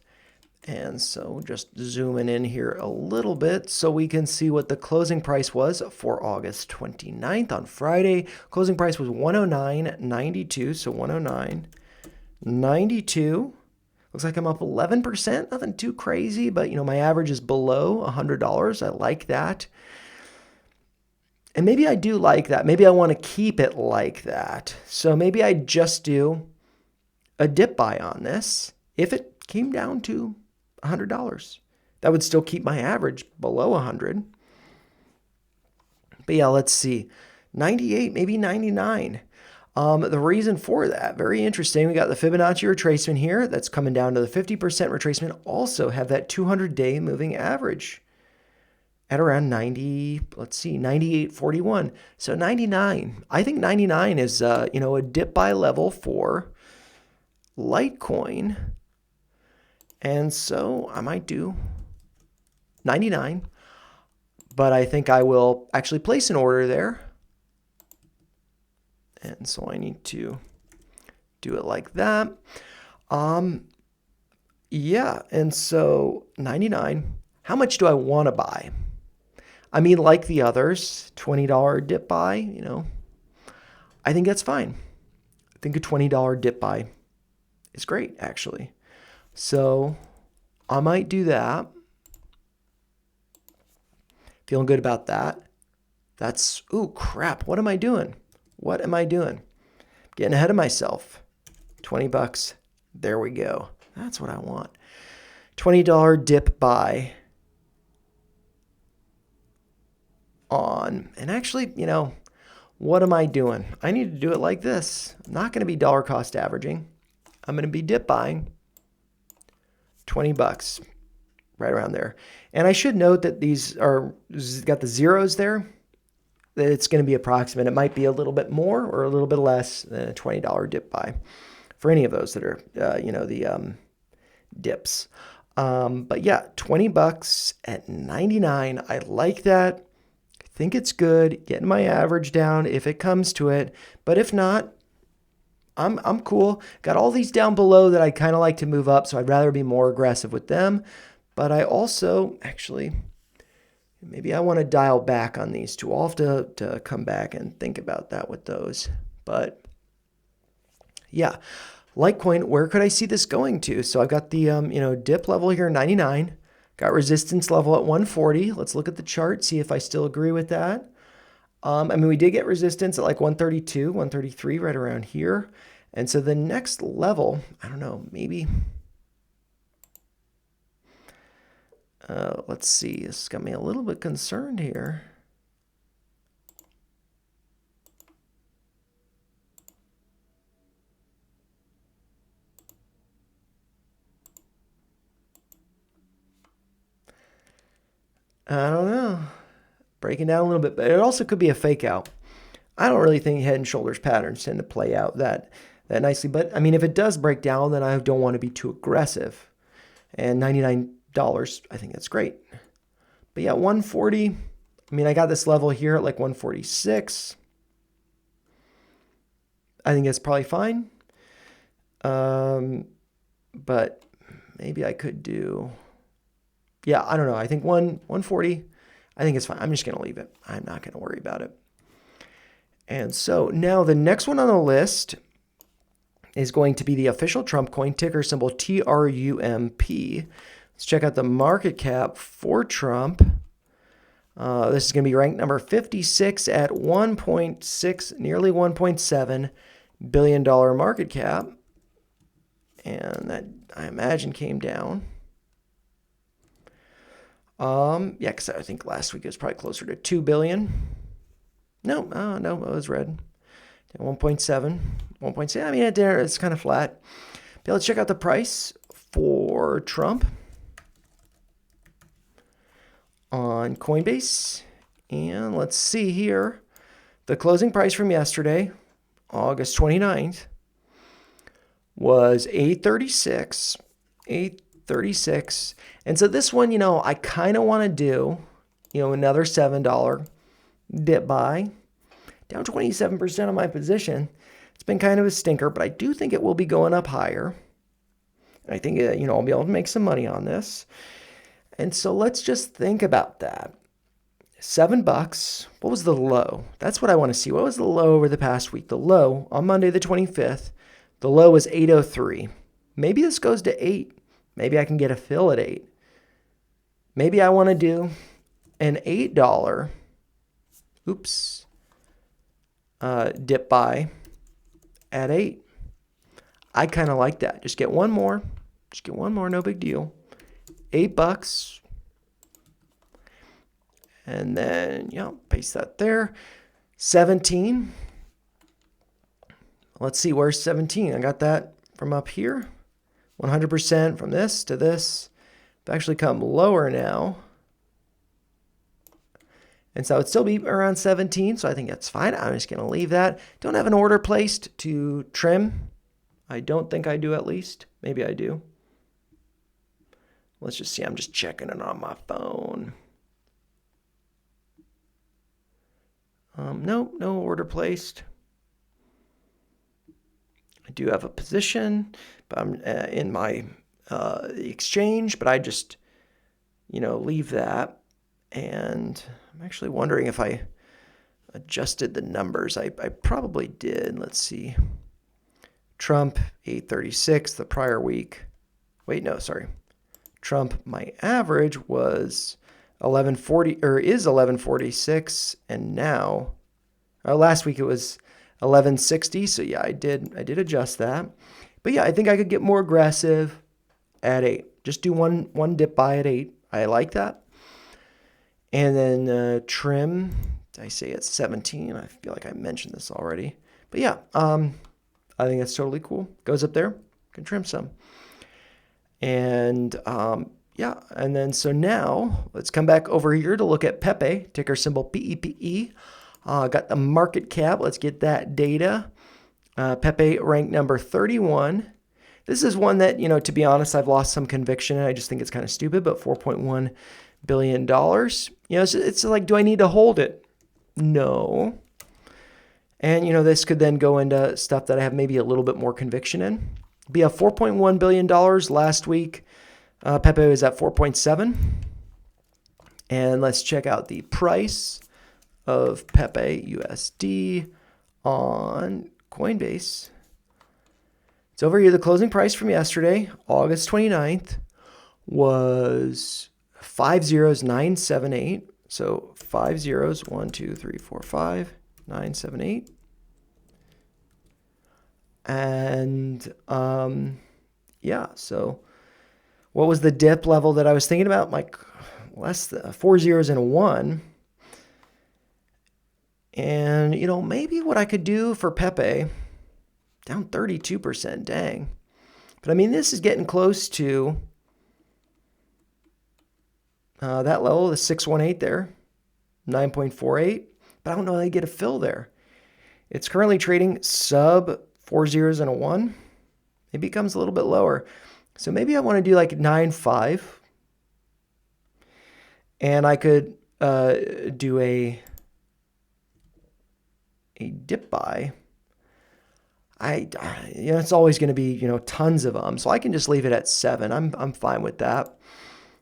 And so just zooming in here a little bit so we can see what the closing price was for August 29th on Friday. Closing price was 109.92, so 109.92. Looks like I'm up 11%, nothing too crazy, but you know, my average is below $100. I like that. And maybe I do like that. Maybe I want to keep it like that. So maybe I just do a dip buy on this. If it came down to $100, that would still keep my average below 100. But yeah, let's see, 98, maybe 99. The reason for that, very interesting. We got the Fibonacci retracement here. That's coming down to the 50% retracement. Also have that 200-day moving average at around 90, let's see, 98.41. So 99. I think 99 is, you know, a dip buy level for Litecoin. And so I might do 99, but I think I will actually place an order there. And so I need to do it like that. Yeah, and so 99, how much do I want to buy? I mean, like the others, $20 dip buy, you know, I think that's fine. I think a $20 dip buy is great, actually. So I might do that. Feeling good about that. That's, ooh, crap. What am I doing? What am I doing? Getting ahead of myself. 20 bucks. There we go. That's what I want. $20 dip buy on. And actually, you know, what am I doing? I need to do it like this. I'm not going to be dollar cost averaging. I'm going to be dip buying 20 bucks, right around there. And I should note that these are got the zeros there. It's going to be approximate. It might be a little bit more or a little bit less than a $20 dip buy for any of those that are, you know, the dips. But yeah, 20 bucks at 99. I like that. I think it's good. Getting my average down if it comes to it. But if not, I'm cool. Got all these down below that I kind of like to move up, so I'd rather be more aggressive with them. But I also, actually, maybe I want to dial back on these two. I'll have to come back and think about that with those. But yeah, Litecoin, where could I see this going to? So I've got the, you know, dip level here, 99. Got resistance level at 140. Let's look at the chart, see if I still agree with that. I mean, we did get resistance at like 132, 133, right around here. And so the next level, I don't know, maybe. Let's see. This has got me a little bit concerned here. I don't know. Breaking down a little bit, but it also could be a fake out. I don't really think head and shoulders patterns tend to play out that nicely. But I mean, if it does break down, then I don't want to be too aggressive. And $99, I think that's great. But yeah, 140. I mean, I got this level here at like 146. I think that's probably fine. But maybe I could do, yeah, I don't know. I think 140, I think it's fine. I'm just going to leave it. I'm not going to worry about it. And so now the next one on the list is going to be the official Trump coin, ticker symbol TRUMP. Let's check out the market cap for Trump. This is going to be ranked number 56 at 1.6, nearly $1.7 billion market cap. And that, I imagine, came down. Yeah, because I think last week it was probably closer to 2 billion. No, no, it was red. 1.7, 1.6. I mean, it's kind of flat. But let's check out the price for Trump on Coinbase. And let's see here. The closing price from yesterday, August 29th, was $836. $836. And so this one, you know, I kind of want to do, you know, another $7 dip buy. Down 27% of my position. It's been kind of a stinker, but I do think it will be going up higher. I think, you know, I'll be able to make some money on this. And so let's just think about that. $7. What was the low? That's what I want to see. What was the low over the past week? The low on Monday the 25th, the low was 803. Maybe this goes to 8. Maybe I can get a fill at 8. Maybe I want to do an $8. Oops. Dip buy at 8. I kind of like that. Just get one more. Just get one more. No big deal. $8. And then, yeah, paste that there. 17. Let's see, where's 17? I got that from up here. 100% from this to this. It's actually come lower now. And so it'd still be around 17, so I think that's fine. I'm just going to leave that. Don't have an order placed to trim. I don't think I do, at least. Maybe I do. Let's just see. I'm just checking it on my phone. No order placed. I do have a position, but I'm in my exchange, but I just, you know, leave that. And I'm actually wondering if I adjusted the numbers. I probably did. Let's see. Trump 836 the prior week. Wait, no, sorry. Trump, my average was 1140 or is 1146, and now last week it was 1160. So yeah, I did adjust that. But yeah, I think I could get more aggressive at 8. Just do one dip buy at 8. I like that. And then trim, did I say it's 17? I feel like I mentioned this already. But yeah, I think that's totally cool. Goes up there, can trim some. And yeah, and then so now let's come back over here to look at Pepe, ticker symbol PEPE. Got the market cap. Let's get that data. Pepe ranked number 31. This is one that, you know, to be honest, I've lost some conviction in. I just think it's kind of stupid, but $4.1 billion. You know, it's like, do I need to hold it? No. And, you know, this could then go into stuff that I have maybe a little bit more conviction in. Be a $4.1 billion last week. Pepe was at 4.7. And let's check out the price of Pepe USD on Coinbase. It's over here. The closing price from yesterday, August 29th, was 5 zeros, 978. So 5 zeros, 1, 2, 3, 4, 5, 9, 7, 8. And yeah, so what was the dip level that I was thinking about? Like less than 4 zeros and a 1. And, you know, maybe what I could do for Pepe, down 32%, dang. But I mean, this is getting close to that level, the 618 there, 9.48. But I don't know how they get a fill there. It's currently trading sub 4 zeros and a 1. It becomes a little bit lower. So maybe I want to do like 9.5. And I could do a dip buy. You know, it's always going to be, you know, tons of them. So I can just leave it at 7. I'm fine with that.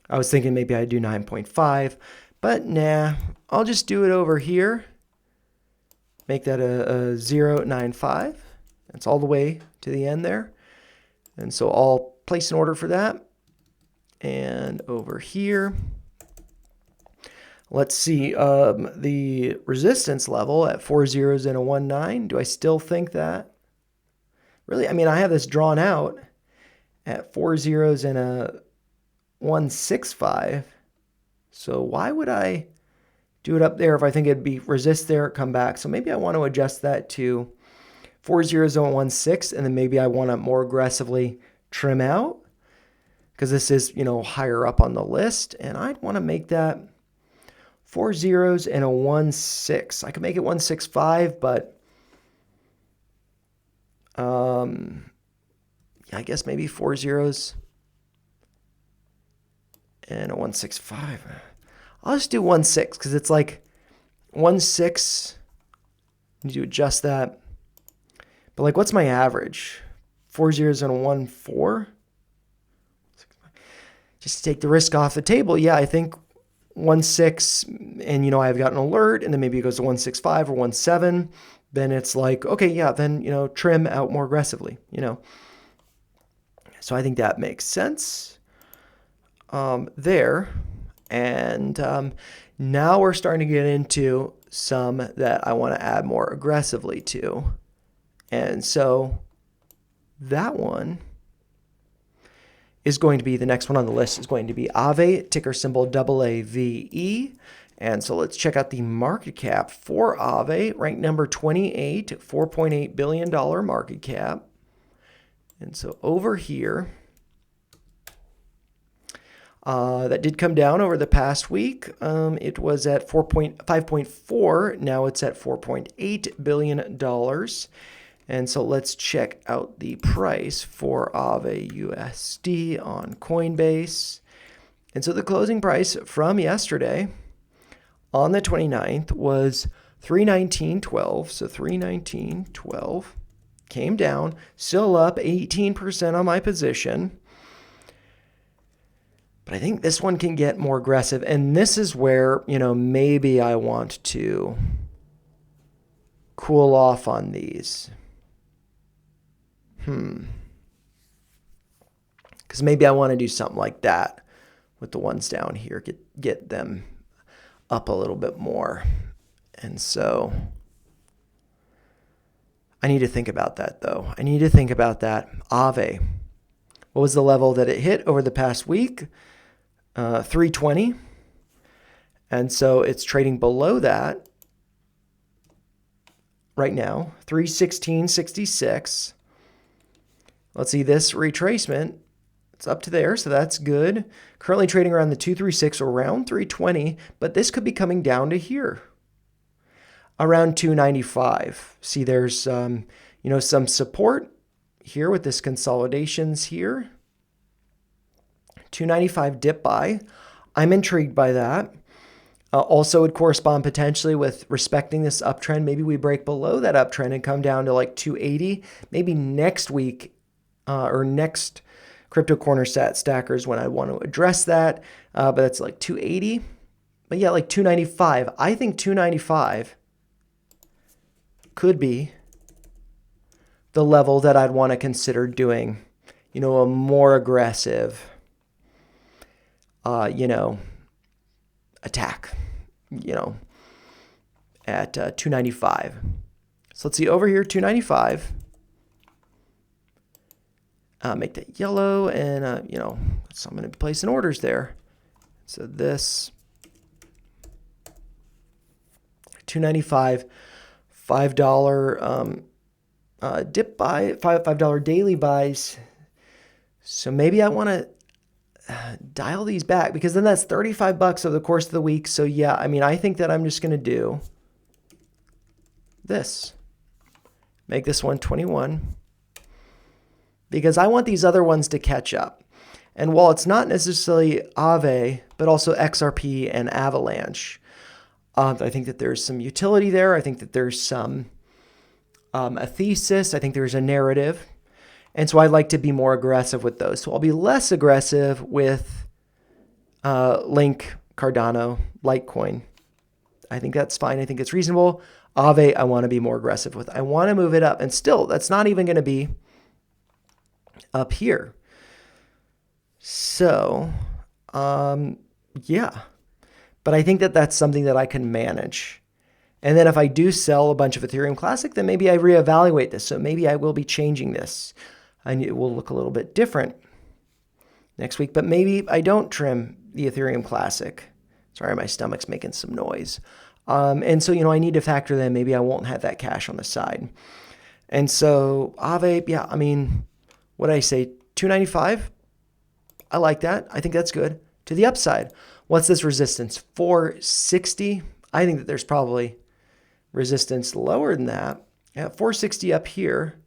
I was thinking maybe I'd do 9.5, but nah, I'll just do it over here. Make that a 0.95. That's all the way to the end there. And so I'll place an order for that. And over here, let's see, the resistance level at 4 zeros and a 1.9. Do I still think that? Really, I mean, I have this drawn out at 4 zeros and a 1.65. So why would I do it up there if I think it'd be resist there, come back? So maybe I want to adjust that to 4 zeros and 1.6, and then maybe I want to more aggressively trim out because this is, you know, higher up on the list, and I'd want to make that 4 zeros and a 1.6. I could make it 1.65, but yeah, I guess maybe 4 zeros and a 1.65. I'll just do 1.6 because it's like 1.6. Need to adjust that. But like, what's my average? 4 zeros and a 1.4. Just to take the risk off the table. Yeah, I think 1.6, and you know, I've got an alert, and then maybe it goes to 1.65 or 1.7. Then it's like, okay, yeah, then, you know, trim out more aggressively, you know. So I think that makes sense there. And now we're starting to get into some that I want to add more aggressively to. And so that one is going to be, the next one on the list is going to be Aave, ticker symbol AAVE. And so let's check out the market cap for Aave, ranked number 28, $4.8 billion market cap. And so over here, that did come down over the past week. It was at 5.4. Now it's at $4.8 billion. And so let's check out the price for Aave USD on Coinbase. And so the closing price from yesterday on the 29th was $319.12. So $319.12 came down, still up 18% on my position. But I think this one can get more aggressive. And this is where, you know, maybe I want to cool off on these. Because maybe I want to do something like that with the ones down here. Get them up a little bit more. And so I need to think about that, though. I need to think about that. Aave. What was the level that it hit over the past week? 320. And so it's trading below that right now, 316.66. Let's see this retracement. It's up to there, so that's good. Currently trading around the 236, around 320, but this could be coming down to here, around 295. See, there's you know, some support here with this consolidations here. 295 dip buy. I'm intrigued by that. Also would correspond potentially with respecting this uptrend. Maybe we break below that uptrend and come down to like 280. Maybe next week or next Crypto Corner Stackers when I want to address that. But that's like 280. But yeah, like 295. I think 295 could be the level that I'd want to consider doing, you know, a more aggressive you know, attack, you know, at 295. So let's see over here, 295. Make that yellow, and you know, so I'm going to be placing orders there. So this 295, $5 dip buy, $5 daily buys. So maybe I want to dial these back, because then that's 35 bucks over the course of the week. So yeah, I mean, I think that I'm just going to do this. Make this one 21, because I want these other ones to catch up. And while it's not necessarily Aave, but also XRP and Avalanche, I think that there's some utility there. I think that there's some a thesis. I think there's a narrative. And so I'd like to be more aggressive with those. So I'll be less aggressive with Link, Cardano, Litecoin. I think that's fine. I think it's reasonable. Aave, I want to be more aggressive with. I want to move it up. And still, that's not even going to be up here. So, yeah. But I think that that's something that I can manage. And then if I do sell a bunch of Ethereum Classic, then maybe I reevaluate this. So maybe I will be changing this. And it will look a little bit different next week. But maybe I don't trim the Ethereum Classic. Sorry, my stomach's making some noise. And so, you know, I need to factor that maybe I won't have that cash on the side. And so Aave, yeah, I mean, what did I say? 295? I like that. I think that's good. To the upside, what's this resistance? 460? I think that there's probably resistance lower than that. Yeah, 460 up here.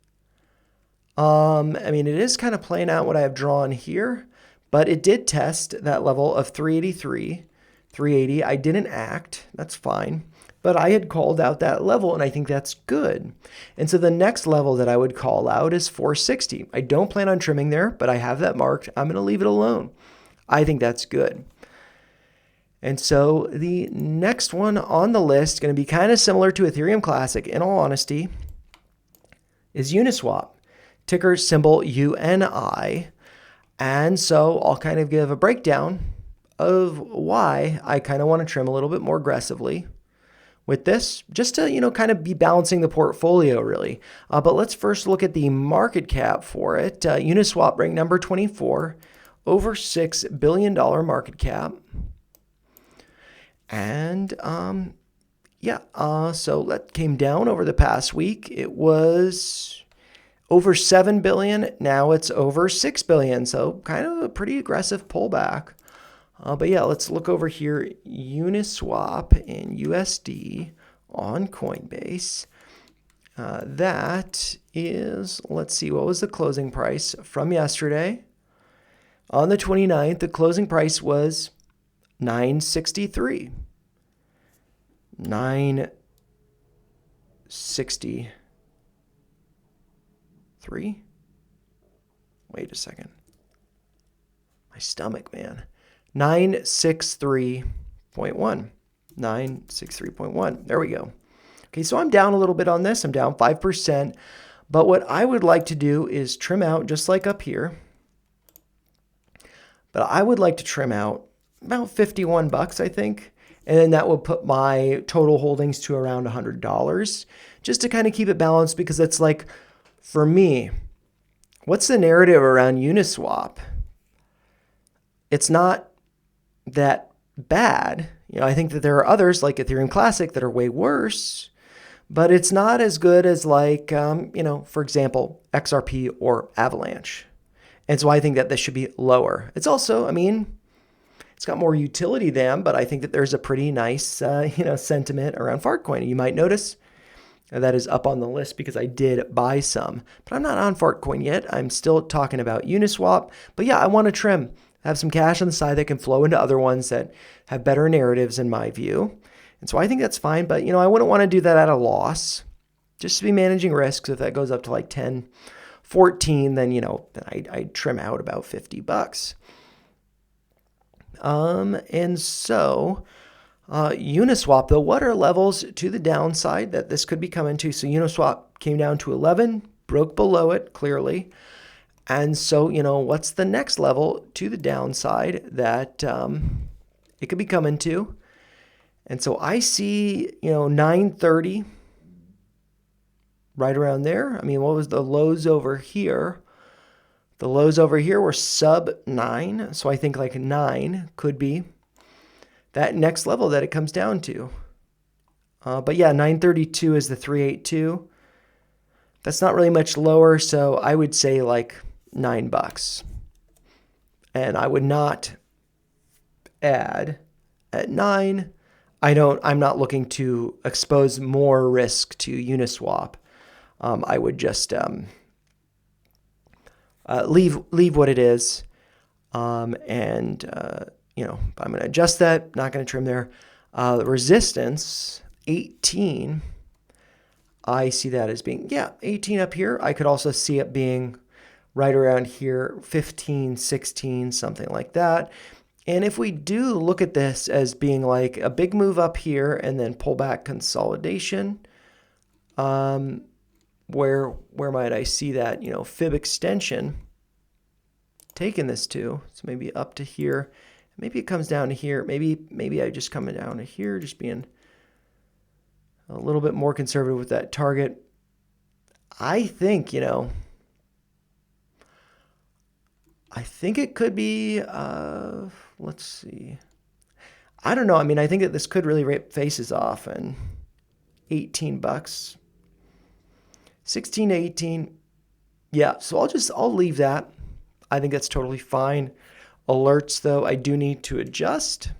I mean, it is kind of playing out what I have drawn here, but it did test that level of 383, 380. I didn't act. That's fine. But I had called out that level, and I think that's good. And so the next level that I would call out is 460. I don't plan on trimming there, but I have that marked. I'm going to leave it alone. I think that's good. And so the next one on the list, going to be kind of similar to Ethereum Classic, in all honesty, is Uniswap. Ticker symbol UNI. And so I'll kind of give a breakdown of why I kind of want to trim a little bit more aggressively with this, just to, you know, kind of be balancing the portfolio really. But let's first look at the market cap for it. Uniswap ranked number 24, over $6 billion market cap. And so that came down over the past week. It was over 7 billion. Now it's over 6 billion. So kind of a pretty aggressive pullback. But yeah, let's look over here. Uniswap in USD on Coinbase. That is, let's see, what was the closing price from yesterday? On the 29th, the closing price was 963. 963. Wait a second. My stomach, man. 963.1. 963.1. There we go. Okay, so I'm down a little bit on this. I'm down 5%. But what I would like to do is trim out, just like up here. But I would like to trim out about 51 bucks, I think. And then that would put my total holdings to around $100, just to kind of keep it balanced, because it's like, for me, what's the narrative around Uniswap? It's not that bad. You know, I think that there are others like Ethereum Classic that are way worse, but it's not as good as like, you know, for example, XRP or Avalanche. And so I think that this should be lower. It's also, I mean, it's got more utility than, but I think that there's a pretty nice, you know, sentiment around Fartcoin. You might notice that is up on the list because I did buy some, but I'm not on Fartcoin yet. I'm still talking about Uniswap. But yeah, I want to trim, have some cash on the side that can flow into other ones that have better narratives in my view. And so I think that's fine, but you know, I wouldn't want to do that at a loss. Just to be managing risks. If that goes up to like 10, 14, then, you know, then I'd trim out about 50 bucks. And so Uniswap, though, what are levels to the downside that this could be coming to? So Uniswap came down to 11, broke below it clearly. And so, what's the next level to the downside that it could be coming to? And so I see, 930 right around there. I mean, what was the lows over here? The lows over here were sub 9. So I think like 9 could be that next level that it comes down to. But yeah, 932 is the 382. That's not really much lower. So I would say like $9. And I would not add at 9. I'm not looking to expose more risk to Uniswap. I would just leave what it is. I'm going to adjust that, not going to trim there. Resistance, 18. I see that as being, 18 up here. I could also see it being right around here, 15, 16, something like that. And if we do look at this as being like a big move up here and then pull back consolidation, where might I see that, fib extension taking this to? So maybe up to here. Maybe it comes down to here. Maybe I just come down to here, just being a little bit more conservative with that target. I think, I think it could be, let's see. I don't know. I mean, I think that this could really rip faces off, and $18, 16 to 18. Yeah, so I'll leave that. I think that's totally fine. Alerts, though, I do need to adjust.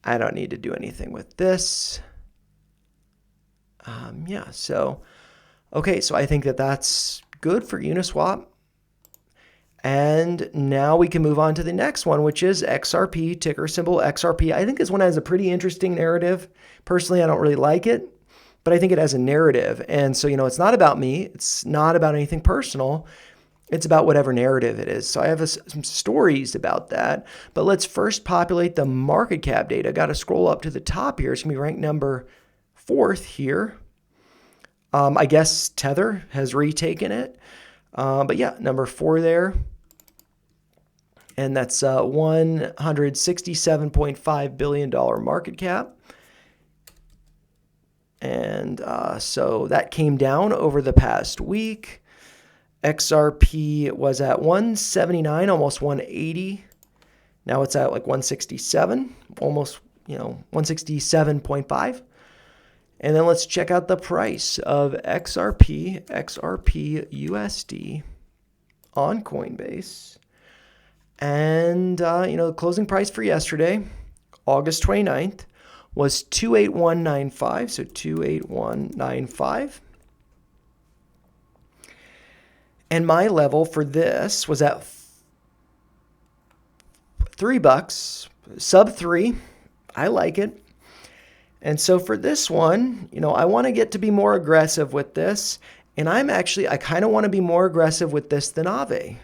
I don't need to do anything with this. Okay, so I think that that's good for Uniswap. And now we can move on to the next one, which is XRP, ticker symbol XRP. I think this one has a pretty interesting narrative. Personally, I don't really like it, but I think it has a narrative. And so, it's not about me. It's not about anything personal. It's about whatever narrative it is. So I have some stories about that. But let's first populate the market cap data. Got to scroll up to the top here. It's going to be ranked number 4th here. I guess Tether has retaken it. But yeah, number 4 there. And that's $167.5 billion market cap. And so that came down over the past week. XRP was at 179, almost 180. Now it's at like 167, almost, 167.5. And then let's check out the price of XRP USD on Coinbase. And, the closing price for yesterday, August 29th, was 281.95. So 281.95. And my level for this was at $3, sub 3. I like it. And so for this one, I want to get to be more aggressive with this. And I kind of want to be more aggressive with this than Aave.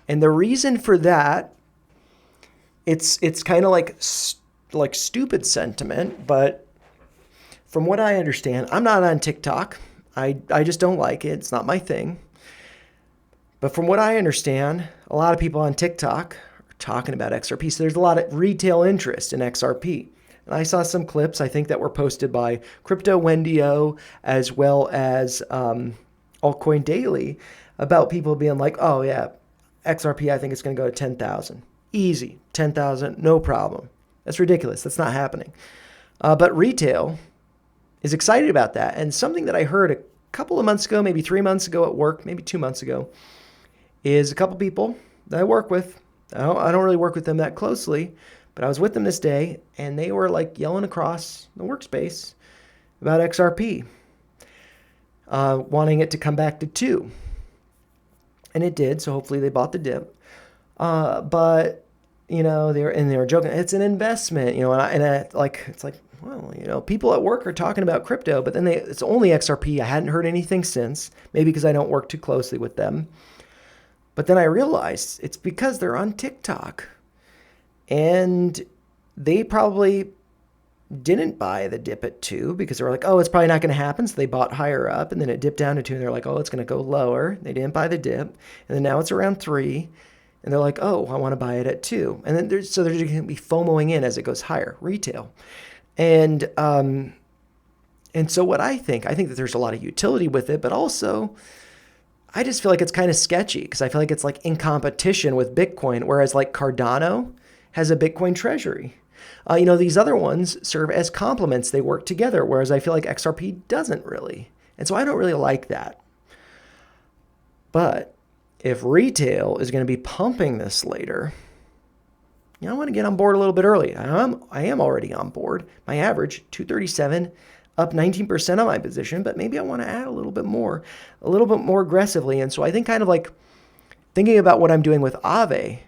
And the reason for that, it's kind of like stupid sentiment, but from what I understand, I'm not on TikTok. I just don't like it. It's not my thing. But from what I understand, a lot of people on TikTok are talking about XRP. So there's a lot of retail interest in XRP. And I saw some clips, I think, that were posted by Crypto Wendio as well as Altcoin Daily about people being like, oh, yeah, XRP, I think it's going to go to 10,000. Easy, 10,000, no problem. That's ridiculous. That's not happening. But retail is excited about that. And something that I heard a couple of months ago, maybe 3 months ago at work, maybe 2 months ago, is a couple people that I work with. I don't really work with them that closely, but I was with them this day, and they were like yelling across the workspace about XRP, wanting it to come back to 2. And it did, so hopefully they bought the dip. But, they were joking. It's an investment, it's like, well, people at work are talking about crypto, but then it's only XRP. I hadn't heard anything since, maybe because I don't work too closely with them. But then I realized it's because they're on TikTok. And they probably didn't buy the dip at 2 because they were like, oh, it's probably not going to happen. So they bought higher up, and then it dipped down to 2, and they're like, oh, it's going to go lower. They didn't buy the dip, and then now it's around 3, and they're like, oh, I want to buy it at 2. And then they're just going to be FOMOing in as it goes higher, retail. And so what I think that there's a lot of utility with it, but also I just feel like it's kind of sketchy because I feel like it's like in competition with Bitcoin, whereas like Cardano has a Bitcoin treasury. These other ones serve as complements. They work together, whereas I feel like XRP doesn't really. And so I don't really like that. But if retail is going to be pumping this later, I want to get on board a little bit early. I am already on board. My average, 237, up 19% on my position, but maybe I want to add a little bit more aggressively. And so I think kind of like thinking about what I'm doing with Aave,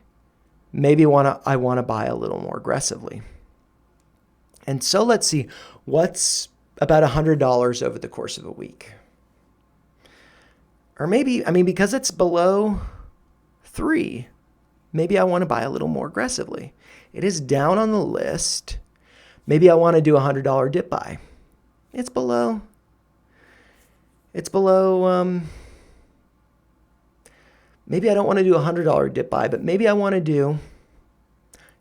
maybe I want to buy a little more aggressively. And so let's see, what's about $100 over the course of a week? Or maybe, because it's below 3, maybe I want to buy a little more aggressively. It is down on the list. Maybe I want to do a $100 dip buy. It's below, maybe I don't want to do a $100 dip buy, but maybe I want to do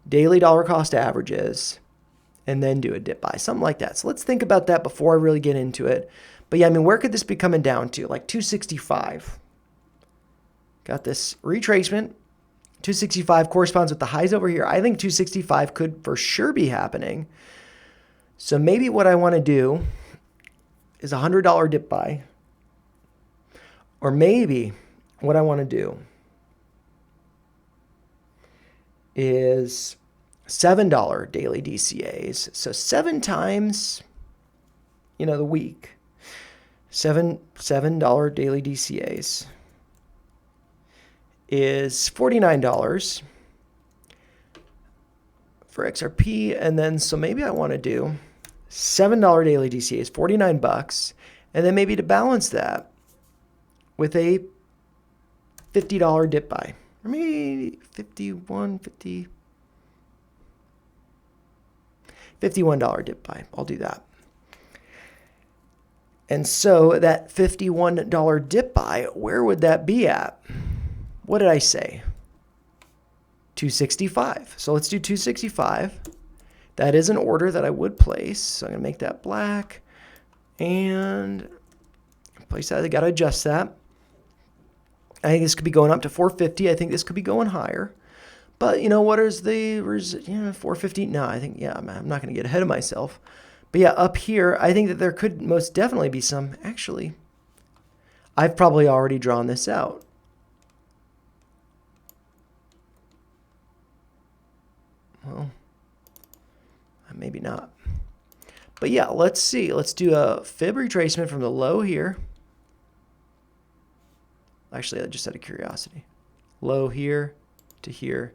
daily dollar cost averages and then do a dip buy, something like that. So let's think about that before I really get into it. But yeah, where could this be coming down to? Like 265. Got this retracement. 265 corresponds with the highs over here. I think 265 could for sure be happening. So maybe what I want to do is a $100 dip buy. Or maybe what I want to do is $7 daily DCAs. So 7 times, the week. $7 daily DCAs is $49 for XRP. And then, so maybe I want to do $7 daily DCAs, $49. And then maybe to balance that with a $50 dip buy. Or maybe $51 dip buy. I'll do that. And so that $51 dip buy, where would that be at? What did I say? 265. So let's do 265. That is an order that I would place. So I'm going to make that black and place that. I got to adjust that. I think this could be going up to 450. I think this could be going higher. But, what is the 450? No, I think, I'm not going to get ahead of myself. But yeah, up here, I think that there could most definitely be some. Actually, I've probably already drawn this out. Well, maybe not. But yeah, let's see. Let's do a fib retracement from the low here. Actually, just out of curiosity. Low here to here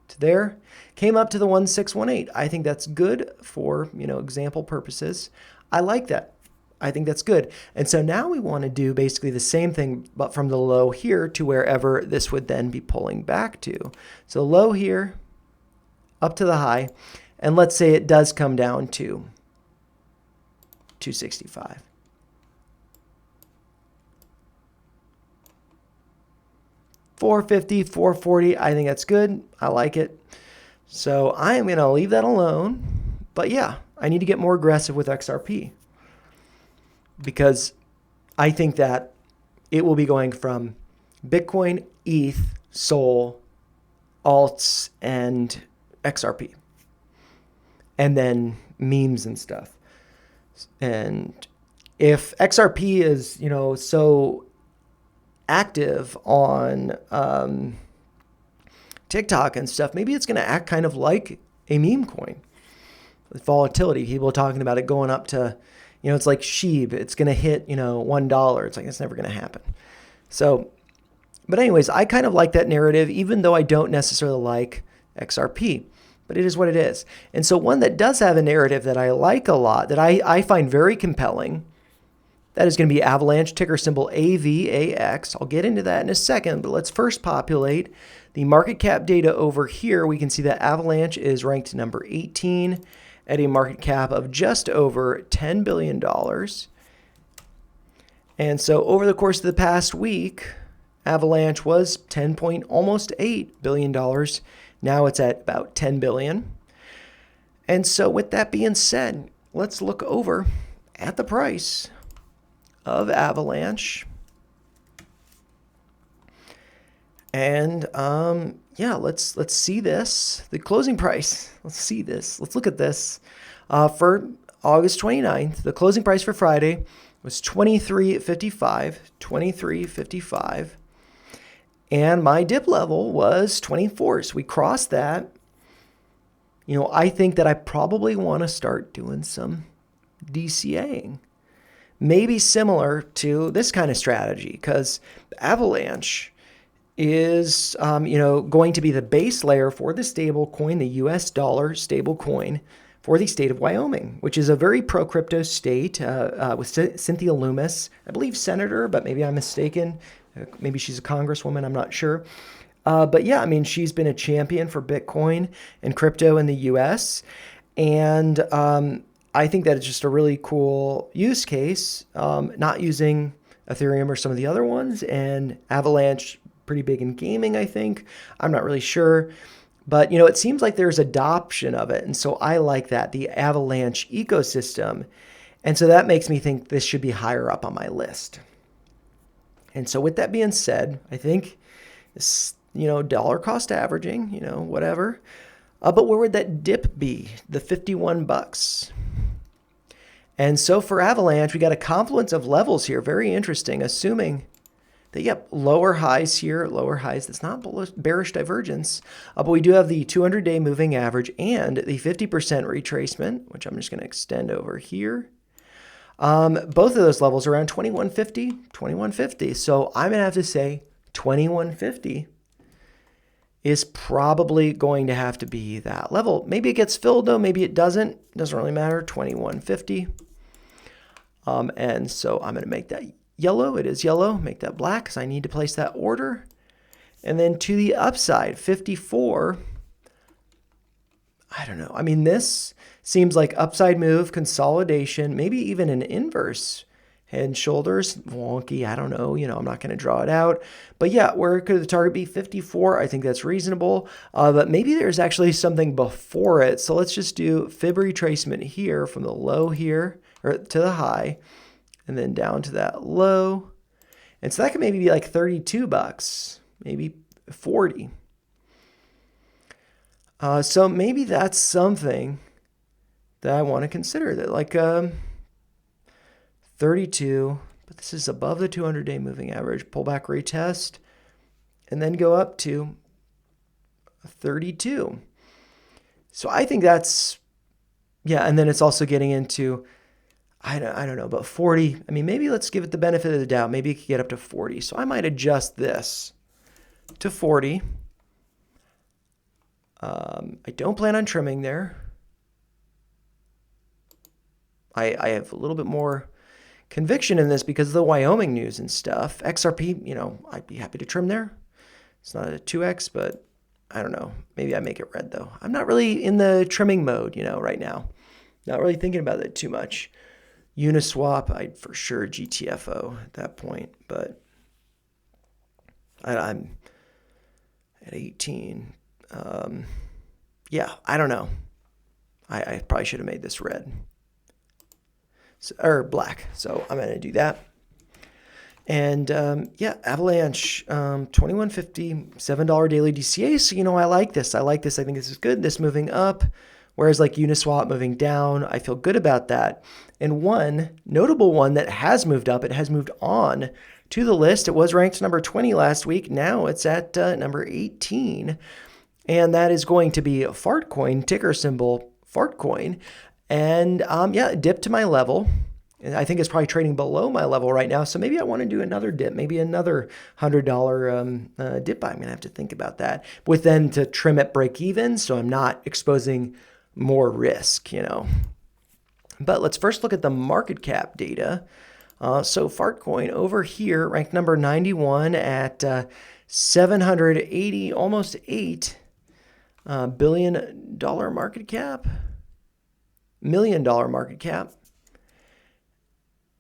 to there. Came up to the 1618. I think that's good for, example purposes. I like that. I think that's good. And so now we want to do basically the same thing, but from the low here to wherever this would then be pulling back to. So low here, up to the high. And let's say it does come down to 265. $450, $440, I think that's good. I like it. So I am going to leave that alone. But yeah, I need to get more aggressive with XRP because I think that it will be going from Bitcoin, ETH, SOL, alts, and XRP. And then memes and stuff. And if XRP is, so active on TikTok and stuff, maybe it's going to act kind of like a meme coin with volatility. People are talking about it going up to, it's like SHIB. It's going to hit, $1. It's like, it's never going to happen. So, but anyways, I kind of like that narrative, even though I don't necessarily like XRP, but it is what it is. And so one that does have a narrative that I like a lot, that I find very compelling, that is going to be Avalanche, ticker symbol AVAX. I'll get into that in a second, but let's first populate the market cap data over here. We can see that Avalanche is ranked number 18, at a market cap of just over $10 billion. And so over the course of the past week, Avalanche was almost $8 billion. Now it's at about $10 billion. And so with that being said, let's look over at the price of Avalanche. And yeah, let's see this. The closing price. Let's see this. Let's look at this. For August 29th, the closing price for Friday was $23.55. $23.55. And my dip level was 24. So we crossed that. You know, I think that I probably want to start doing some DCAing. Maybe similar to this kind of strategy, because Avalanche is, going to be the base layer for the stable coin, the US dollar stable coin for the state of Wyoming, which is a very pro-crypto state with Cynthia Lummis, I believe senator, but maybe I'm mistaken. Maybe she's a congresswoman, I'm not sure. But yeah, I mean, she's been a champion for Bitcoin and crypto in the US. And I think that it's just a really cool use case, not using Ethereum or some of the other ones. And Avalanche, pretty big in gaming, I think. I'm not really sure. But, it seems like there's adoption of it. And so I like that, the Avalanche ecosystem. And so that makes me think this should be higher up on my list. And so with that being said, I think this, dollar cost averaging, whatever. But where would that dip be? The $51. And so for Avalanche, we got a confluence of levels here. Very interesting, assuming that, yep, lower highs here, lower highs. That's not bearish divergence. But we do have the 200-day moving average and the 50% retracement, which I'm just going to extend over here. Both of those levels are around 2150. So I'm going to have to say 2150 is probably going to have to be that level. Maybe it gets filled though, maybe it doesn't. Doesn't really matter, 2150. And so I'm going to make that yellow. It is yellow. Make that black because I need to place that order. And then to the upside, 54. I don't know. I mean, this seems like upside move, consolidation, maybe even an inverse. Head and shoulders, wonky. I don't know. I'm not going to draw it out. But yeah, where could the target be? 54. I think that's reasonable. But maybe there's actually something before it. So let's just do fib retracement here from the low here or to the high and then down to that low. And so that could maybe be like $32, maybe 40. So maybe that's something that I want to consider, that like 32, but this is above the 200-day moving average, pullback retest, and then go up to 32. So I think that's, yeah, and then it's also getting into, I don't know, but 40. I mean, maybe let's give it the benefit of the doubt. Maybe it could get up to 40. So I might adjust this to 40. I don't plan on trimming there. I have a little bit more conviction in this because of the Wyoming news and stuff. XRP, I'd be happy to trim there. It's not a 2X, but I don't know. Maybe I make it red though. I'm not really in the trimming mode, right now. Not really thinking about it too much. Uniswap, I'd for sure GTFO at that point, but I'm at 18. Yeah, I don't know. I probably should have made this red. Or black. So I'm going to do that. And yeah, Avalanche, 2150, $7 daily DCA. So, I like this. I think this is good. This moving up. Whereas like Uniswap moving down, I feel good about that. And one notable one that has moved up, it has moved on to the list. It was ranked number 20 last week. Now it's at number 18. And that is going to be Fartcoin, ticker symbol Fartcoin. And yeah, it dipped to my level. And I think it's probably trading below my level right now. So maybe I want to do another dip, maybe another $100 dip. I'm going to have to think about that. With then to trim at break even, so I'm not exposing more risk, But let's first look at the market cap data. So Fartcoin over here, ranked number 91 at 780, almost $8 billion market cap. million market cap.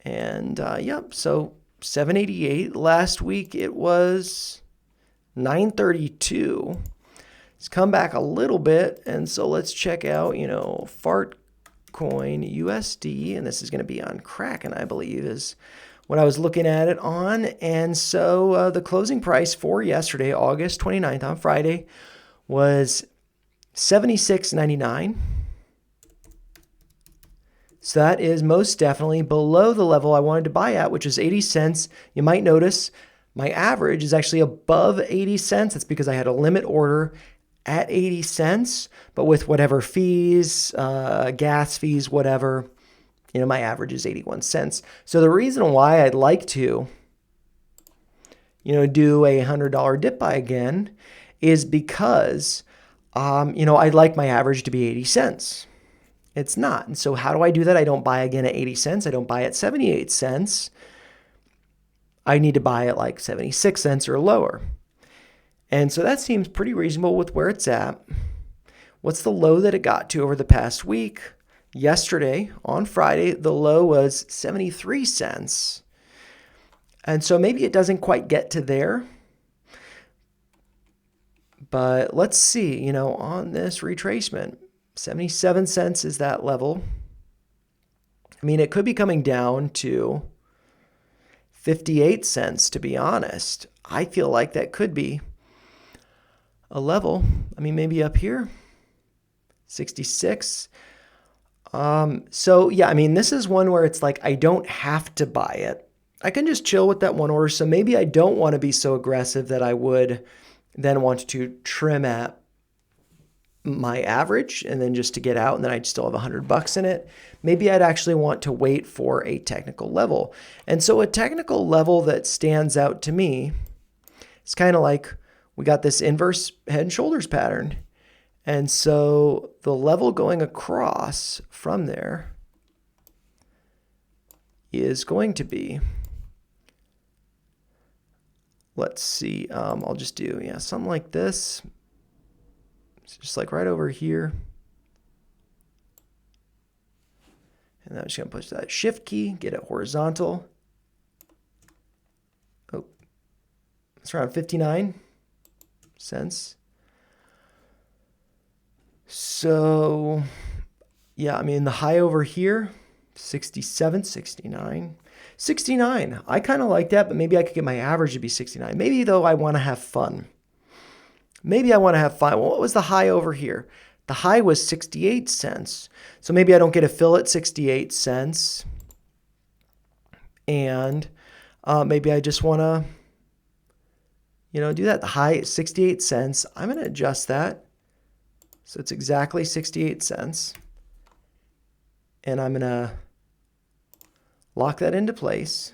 And yep, so 788. Last week it was 932. It's come back a little bit. And so let's check out, Fartcoin USD. And this is going to be on Kraken, I believe, is what I was looking at it on. And so the closing price for yesterday, August 29th, on Friday, was $76.99. So that is most definitely below the level I wanted to buy at, which is 80 cents. You might notice my average is actually above 80 cents. That's because I had a limit order at 80 cents, but with whatever fees, gas fees, whatever, my average is 81 cents. So the reason why I'd like to, do a $100 dip buy again is because, I'd like my average to be 80 cents. It's not. And so how do I do that? I don't buy again at 80 cents. I don't buy at 78 cents. I need to buy at like 76 cents or lower. And so that seems pretty reasonable with where it's at. What's the low that it got to over the past week? Yesterday, on Friday, the low was 73 cents. And so maybe it doesn't quite get to there. But let's see, on this retracement, 77 cents is that level. I mean, it could be coming down to 58 cents, to be honest. I feel like that could be a level. I mean, maybe up here, 66. So yeah, I mean, this is one where it's like, I don't have to buy it. I can just chill with that one order. So maybe I don't want to be so aggressive that I would then want to trim at my average and then just to get out, and then I'd still have $100 in it. Maybe I'd actually want to wait for a technical level. And so a technical level that stands out to me, it's kind of like we got this inverse head and shoulders pattern. And so the level going across from there is going to be, let's see, I'll just do, something like this. It's just like right over here. And I'm just going to push that shift key, get it horizontal. Oh, it's around 59 cents. So, yeah, I mean, the high over here, 67, 69. 69, I kind of like that, but maybe I could get my average to be 69. Maybe, though, I want to have fun. Well, what was the high over here? The high was 68 cents. So maybe I don't get a fill at 68 cents. And maybe I just want to, do that. The high is 68 cents. I'm going to adjust that. So it's exactly 68 cents. And I'm going to lock that into place.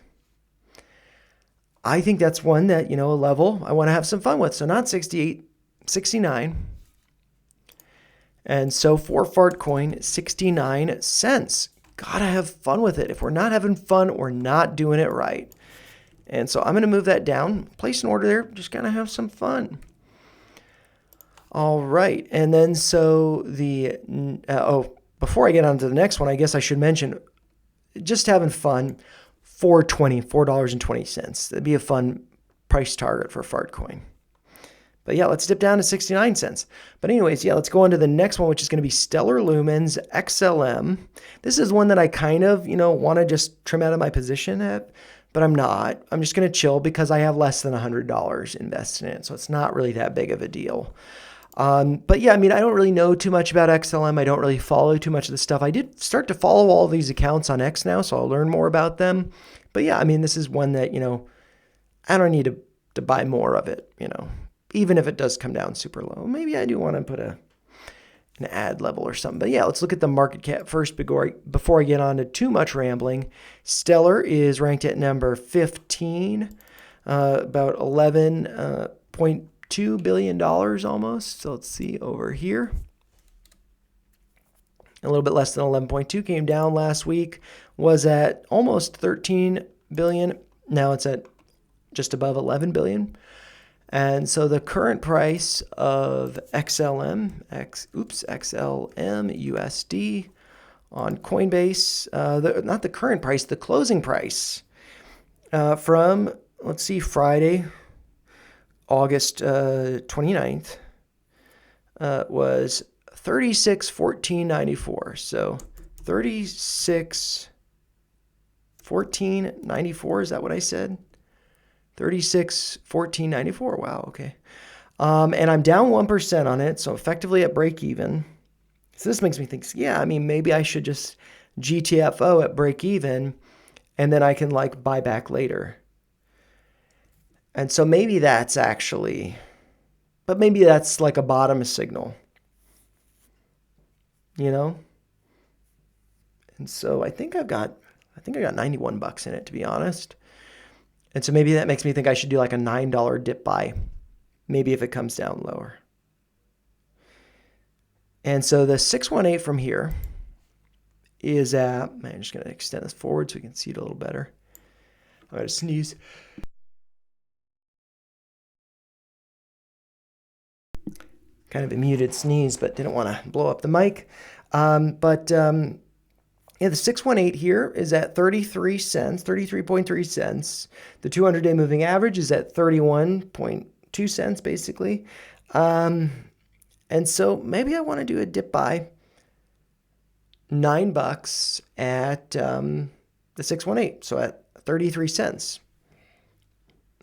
I think that's one that, a level I want to have some fun with. So not 68, 69. And so for Fartcoin, 69 cents. Gotta have fun with it. If we're not having fun, we're not doing it right. And so I'm going to move that down, place an order there, just gotta have some fun. All right. And then so before I get on to the next one, I guess I should mention just having fun, $4.20. That'd be a fun price target for Fartcoin. But yeah, let's dip down to 69 cents. But anyways, let's go on to the next one, which is going to be Stellar Lumens XLM. This is one that I kind of, want to just trim out of my position at, but I'm not. I'm just going to chill because I have less than $100 invested in it. So it's not really that big of a deal. But yeah, I mean, I don't really know too much about XLM. I don't really follow too much of the stuff. I did start to follow all these accounts on X now, so I'll learn more about them. But yeah, I mean, this is one that, I don't need to buy more of it, even if it does come down super low. Maybe I do want to put an ad level or something. But yeah, let's look at the market cap first before I get on to too much rambling. Stellar is ranked at number 15, about $11.2 billion almost. So let's see over here. A little bit less than 11.2, came down last week, was at almost 13 billion. Now it's at just above 11 billion. And so the current price of XLM USD on Coinbase, not the current price, the closing price from, let's see, Friday, August 29th was 36.14.94. So 36.14.94, is that what I said? 36.14.94. Wow, okay. And I'm down 1% on it, so effectively at break even. So this makes me think, yeah, I mean, maybe I should just GTFO at break even, and then I can like buy back later. And so maybe that's actually, but maybe that's like a bottom signal, you know? And so I think I got 91 bucks in it, to be honest. And so maybe that makes me think I should do like a $9 dip buy, maybe if it comes down lower. And so the 618 from here is at, I'm just going to extend this forward so we can see it a little better. I'm going to sneeze. Kind of a muted sneeze, but didn't want to blow up the mic. Yeah, the 618 here is at 33 cents, 33.3 cents. The 200-day moving average is at 31.2 cents, basically. And so maybe I want to do a dip buy, $9 at the 618, so at 33 cents,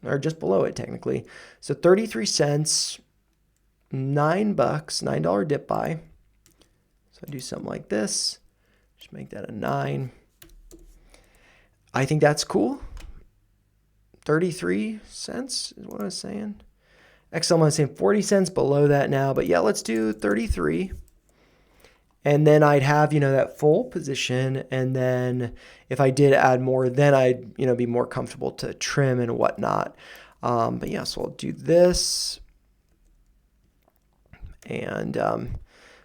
or just below it technically. So 33 cents, $9, $9 dip buy. So I do something like this, just make that a 9. I think that's cool. 33 cents is what I was saying. XLM is saying 40 cents below that now, but yeah, let's do 33. And then I'd have, that full position. And then if I did add more, then I'd, be more comfortable to trim and whatnot. But yeah, so I'll do this and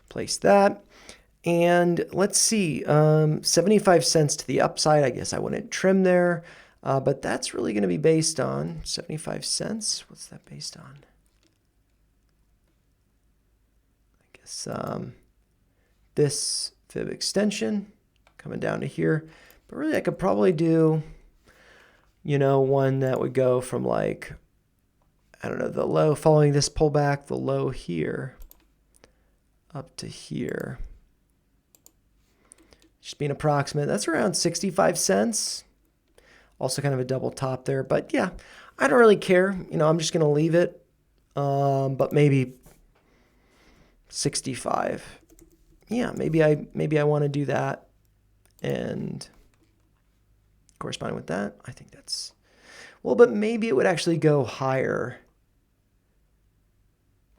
place that. And let's see, 75 cents to the upside. I guess I wouldn't trim there, but that's really going to be based on 75 cents. What's that based on? This fib extension coming down to here, but really I could probably do, one that would go from like, I don't know, the low following this pullback, the low here up to here, just being approximate. That's around 65 cents. Also kind of a double top there, but yeah, I don't really care. I'm just going to leave it. But maybe 65. Yeah, maybe I want to do that. And corresponding with that, I think that's, well, but maybe it would actually go higher.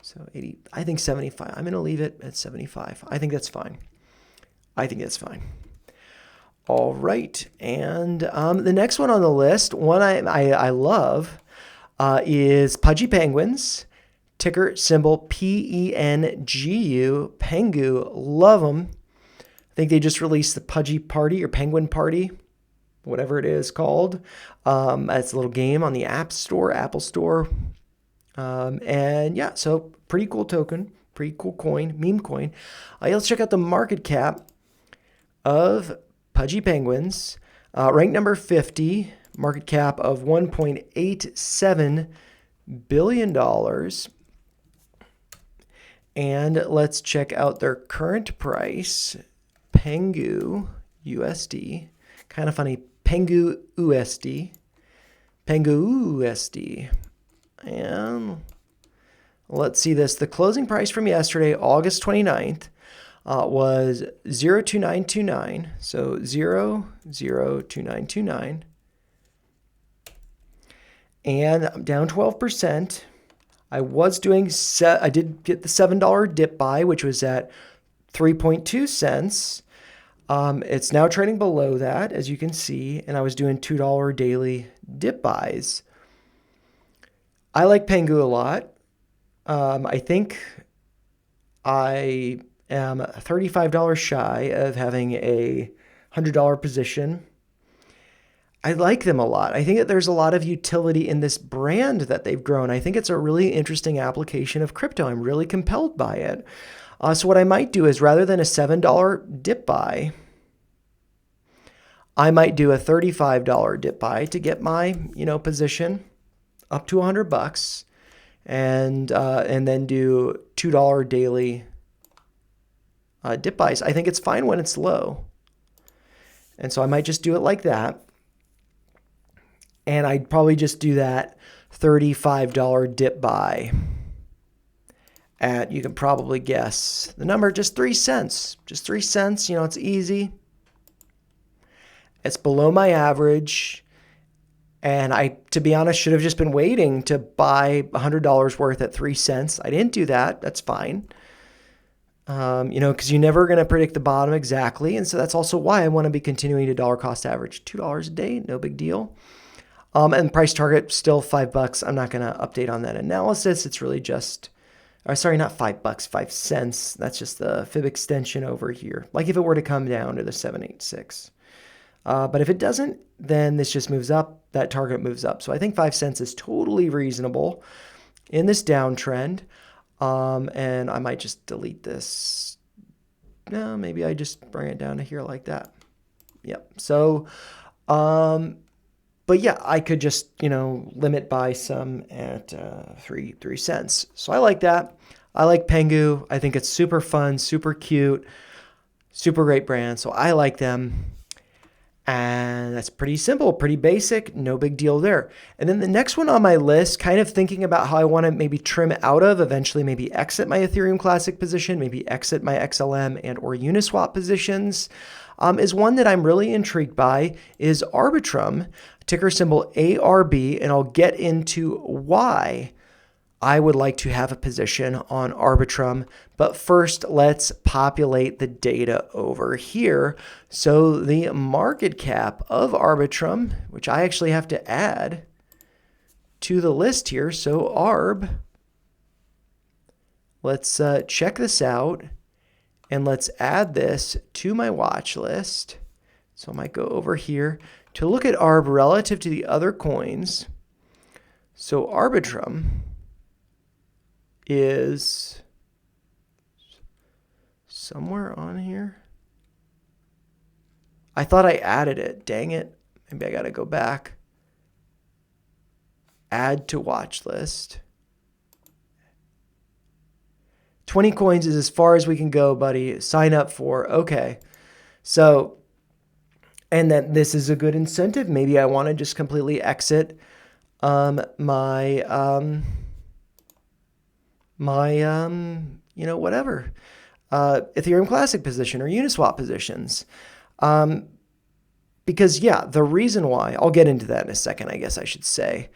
So 80, I think 75. I'm going to leave it at 75. I think that's fine. All right. And the next one on the list, one I love, is Pudgy Penguins. Ticker symbol PENGU. PENGU. Love them. I think they just released the Pudgy Party or Penguin Party, whatever it is called. It's a little game on the Apple Store. And yeah, so pretty cool token, pretty cool coin, meme coin. Let's check out the market cap of Pudgy Penguins. Ranked number 50, market cap of $1.87 billion. And let's check out their current price, PENGU USD. Kind of funny, PENGU USD. PENGU USD. And let's see this. The closing price from yesterday, August 29th, was 0.2929. So 0.2929. And I'm down 12%. I did get the $7 dip buy, which was at 3.2 cents. It's now trading below that, as you can see, and I was doing $2 daily dip buys. I like PENGU a lot. I think I am $35 shy of having a $100 position. I like them a lot. I think that there's a lot of utility in this brand that they've grown. I think it's a really interesting application of crypto. I'm really compelled by it. So what I might do is rather than a $7 dip buy, I might do a $35 dip buy to get my, position up to $100, and then do $2 daily dip buys. I think it's fine when it's low. And so I might just do it like that. And I'd probably just do that $35 dip buy at, you can probably guess the number, just 3 cents. Just 3 cents, it's easy. It's below my average. And I, to be honest, should have just been waiting to buy $100 worth at 3 cents. I didn't do that. That's fine. Because you're never going to predict the bottom exactly. And so that's also why I want to be continuing to dollar cost average $2 a day. No big deal. And price target still $5. I'm not going to update on that analysis. It's really just, sorry, not $5, 5 cents. That's just the fib extension over here. Like if it were to come down to the 786. But if it doesn't, then this just moves up. That target moves up. So I think 5 cents is totally reasonable in this downtrend. And I might just delete this. No, maybe I just bring it down to here like that. Yep. So, but yeah, I could just, limit buy some at 3 cents. So I like that. I like PENGU. I think it's super fun, super cute, super great brand. So I like them. And that's pretty simple, pretty basic, no big deal there. And then the next one on my list, kind of thinking about how I want to maybe trim out of, eventually maybe exit my Ethereum Classic position, maybe exit my XLM and or Uniswap positions, is one that I'm really intrigued by, is Arbitrum, ticker symbol ARB, and I'll get into why I would like to have a position on Arbitrum. But first, let's populate the data over here. So the market cap of Arbitrum, which I actually have to add to the list here. So ARB, let's check this out. And let's add this to my watch list. So I might go over here to look at ARB relative to the other coins. So Arbitrum is somewhere on here. I thought I added it. Dang it. Maybe I got to go back. Add to watch list. 20 coins is as far as we can go, buddy. Sign up for. Okay. So, and then this is a good incentive. Maybe I want to just completely exit my whatever, Ethereum Classic position or Uniswap positions. Because yeah, the reason why, I'll get into that in a second, I guess I should say.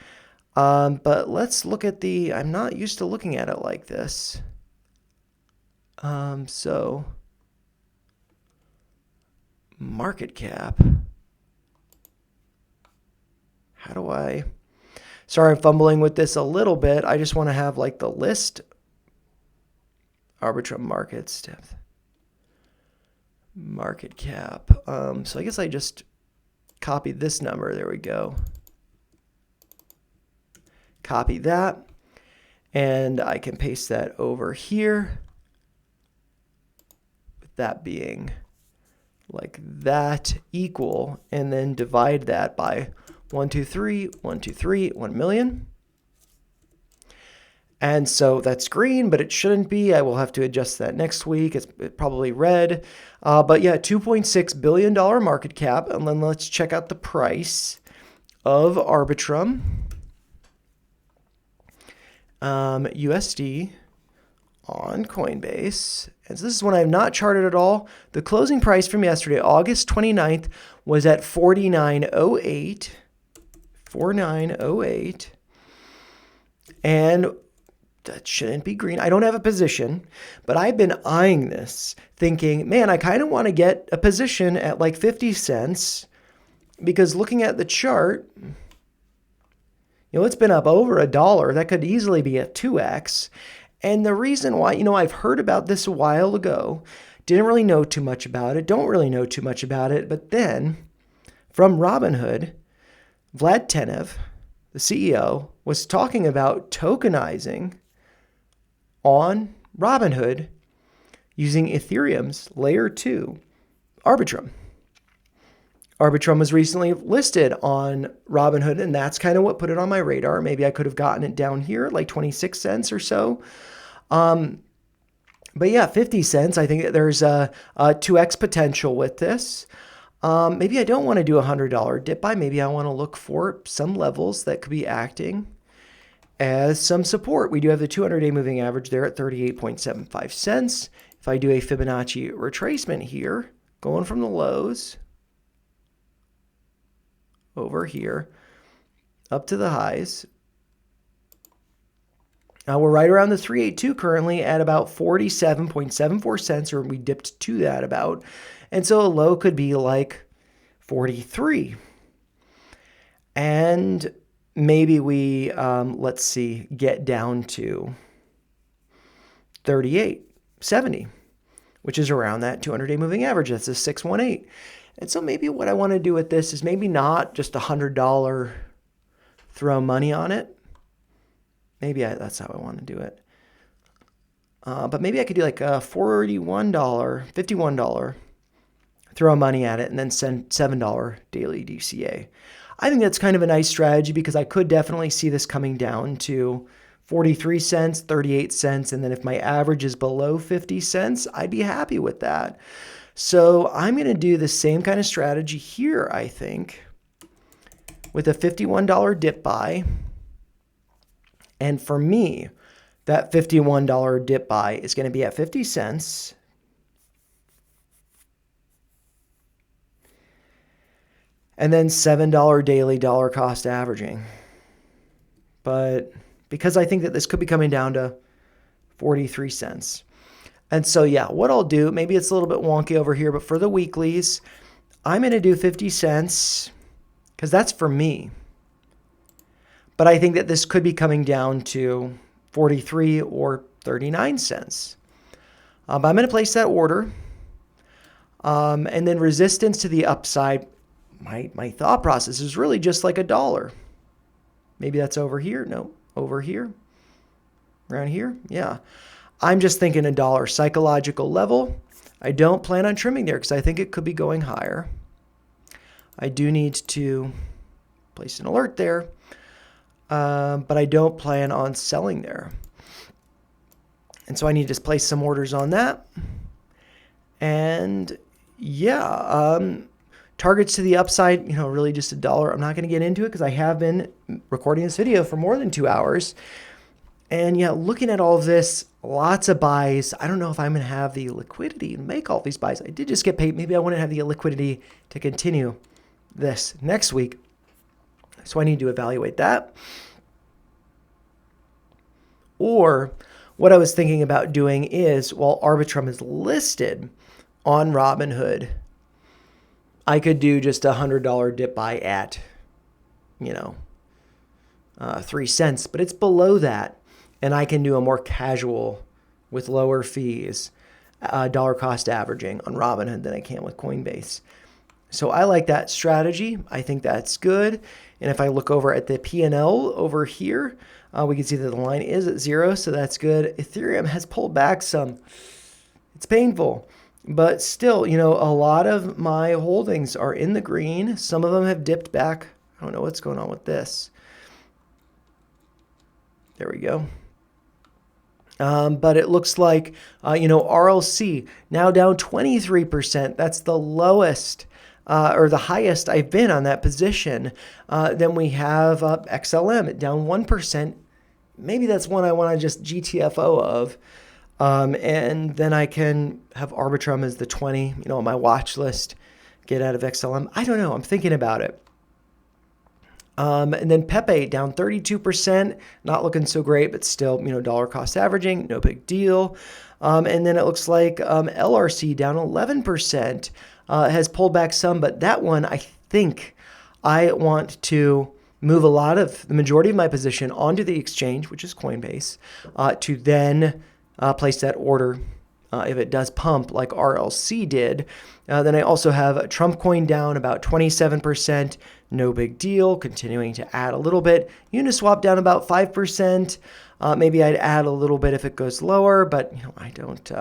But let's look at I'm not used to looking at it like this. So market cap, how do I, sorry, I'm fumbling with this a little bit. I just want to have like the list. Arbitrum markets, market cap. So I guess I just copied this number. There we go. Copy that. And I can paste that over here. With that being like that equal, and then divide that by 1 million. And so that's green, but it shouldn't be. I will have to adjust that next week. It's probably red. But yeah, $2.6 billion market cap. And then let's check out the price of Arbitrum. USD on Coinbase. And so this is one I have not charted at all. The closing price from yesterday, August 29th, was at 49.08. 49.08. And that shouldn't be green. I don't have a position, but I've been eyeing this thinking, man, I kind of want to get a position at like 50 cents because looking at the chart, it's been up over $1. That could easily be a 2x. And the reason why, I've heard about this a while ago, didn't really know too much about it, don't really know too much about it. But then from Robinhood, Vlad Tenev, the CEO, was talking about tokenizing on Robinhood using Ethereum's layer 2 Arbitrum. Arbitrum was recently listed on Robinhood, and that's kind of what put it on my radar. Maybe I could have gotten it down here, like 26 cents or so. But yeah, 50 cents. I think that there's a 2x potential with this. Maybe I don't want to do a $100 dip buy. Maybe I want to look for some levels that could be acting as some support. We do have the 200-day moving average there at 38.75 cents. If I do a Fibonacci retracement here, going from the lows over here up to the highs, we're right around the 382 currently at about 47.74 cents, or we dipped to that about. And so a low could be like 43. And maybe we, let's see, get down to 38.70, which is around that 200-day moving average. That's a 618. And so maybe what I want to do with this is maybe not just $100 throw money on it. Maybe that's how I want to do it. But maybe I could do like a $41, $51, throw money at it, and then send $7 daily DCA. I think that's kind of a nice strategy because I could definitely see this coming down to 43 cents, 38 cents, and then if my average is below 50 cents, I'd be happy with that. So I'm going to do the same kind of strategy here, I think, with a $51 dip buy. And for me, that $51 dip buy is going to be at 50 cents. And then $7 daily dollar cost averaging. But because I think that this could be coming down to 43 cents. And so, yeah, what I'll do, maybe it's a little bit wonky over here, but for the weeklies, I'm going to do 50 cents because that's for me. But I think that this could be coming down to 43 or 39 cents. But I'm going to place that order. And then resistance to the upside, my thought process is really just like $1. Maybe that's over here. No, over here. Around here. Yeah. I'm just thinking $1 psychological level. I don't plan on trimming there because I think it could be going higher. I do need to place an alert there. But I don't plan on selling there. And so I need to place some orders on that. And yeah, targets to the upside, really just $1. I'm not going to get into it because I have been recording this video for more than 2 hours. And yeah, looking at all of this, lots of buys. I don't know if I'm going to have the liquidity to make all these buys. I did just get paid. Maybe I wouldn't have the liquidity to continue this next week. So I need to evaluate that. Or what I was thinking about doing is, while Arbitrum is listed on Robinhood, I could do just a $100 dip buy at, 3 cents. But it's below that. And I can do a more casual with lower fees, dollar cost averaging on Robinhood than I can with Coinbase. So I like that strategy. I think that's good. And if I look over at the P&L over here, we can see that the line is at 0, so that's good. Ethereum has pulled back some. It's painful. But still, a lot of my holdings are in the green. Some of them have dipped back. I don't know what's going on with this. There we go. But it looks like, RLC now down 23%. That's the lowest or the highest I've been on that position. Then we have XLM down 1%. Maybe that's one I want to just GTFO of. And then I can have Arbitrum as the 20, on my watch list, get out of XLM. I don't know. I'm thinking about it. And then Pepe down 32%, not looking so great, but still, dollar cost averaging, no big deal. And then it looks like LRC down 11%, has pulled back some, but that one, I think I want to move the majority of my position onto the exchange, which is Coinbase, to then place that order if it does pump like RLC did. Then I also have Trump coin down about 27%, no big deal, continuing to add a little bit. Uniswap down about 5%. Maybe I'd add a little bit if it goes lower, but I don't.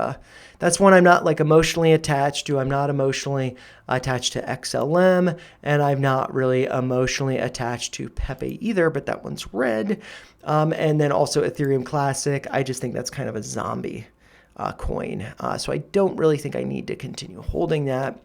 That's one I'm not like emotionally attached to. I'm not emotionally attached to XLM, and I'm not really emotionally attached to Pepe either, but that one's red. And then also Ethereum Classic. I just think that's kind of a zombie coin. So I don't really think I need to continue holding that.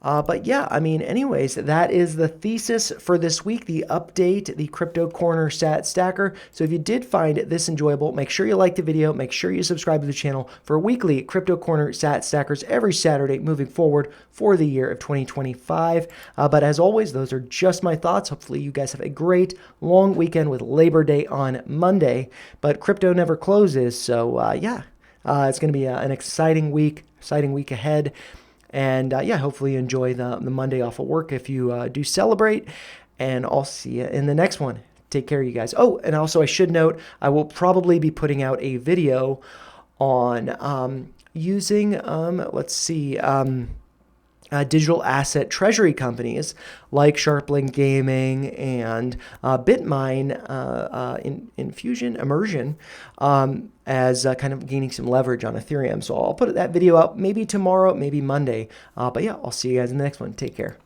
But yeah, I mean, anyways, that is the thesis for this week, the update, the Crypto Corner Sat Stacker. So if you did find this enjoyable, make sure you like the video, make sure you subscribe to the channel for weekly Crypto Corner Sat Stackers every Saturday moving forward for the year of 2025. But as always, those are just my thoughts. Hopefully you guys have a great long weekend with Labor Day on Monday, but crypto never closes. So yeah, it's going to be an exciting week ahead. And yeah, hopefully you enjoy the Monday off of work if you do celebrate. And I'll see you in the next one. Take care, you guys. Oh, and also I should note, I will probably be putting out a video on using, let's see, digital asset treasury companies like Sharplink Gaming and Bitmine Immersion as kind of gaining some leverage on Ethereum. So I'll put that video out maybe tomorrow, maybe Monday. But yeah, I'll see you guys in the next one. Take care.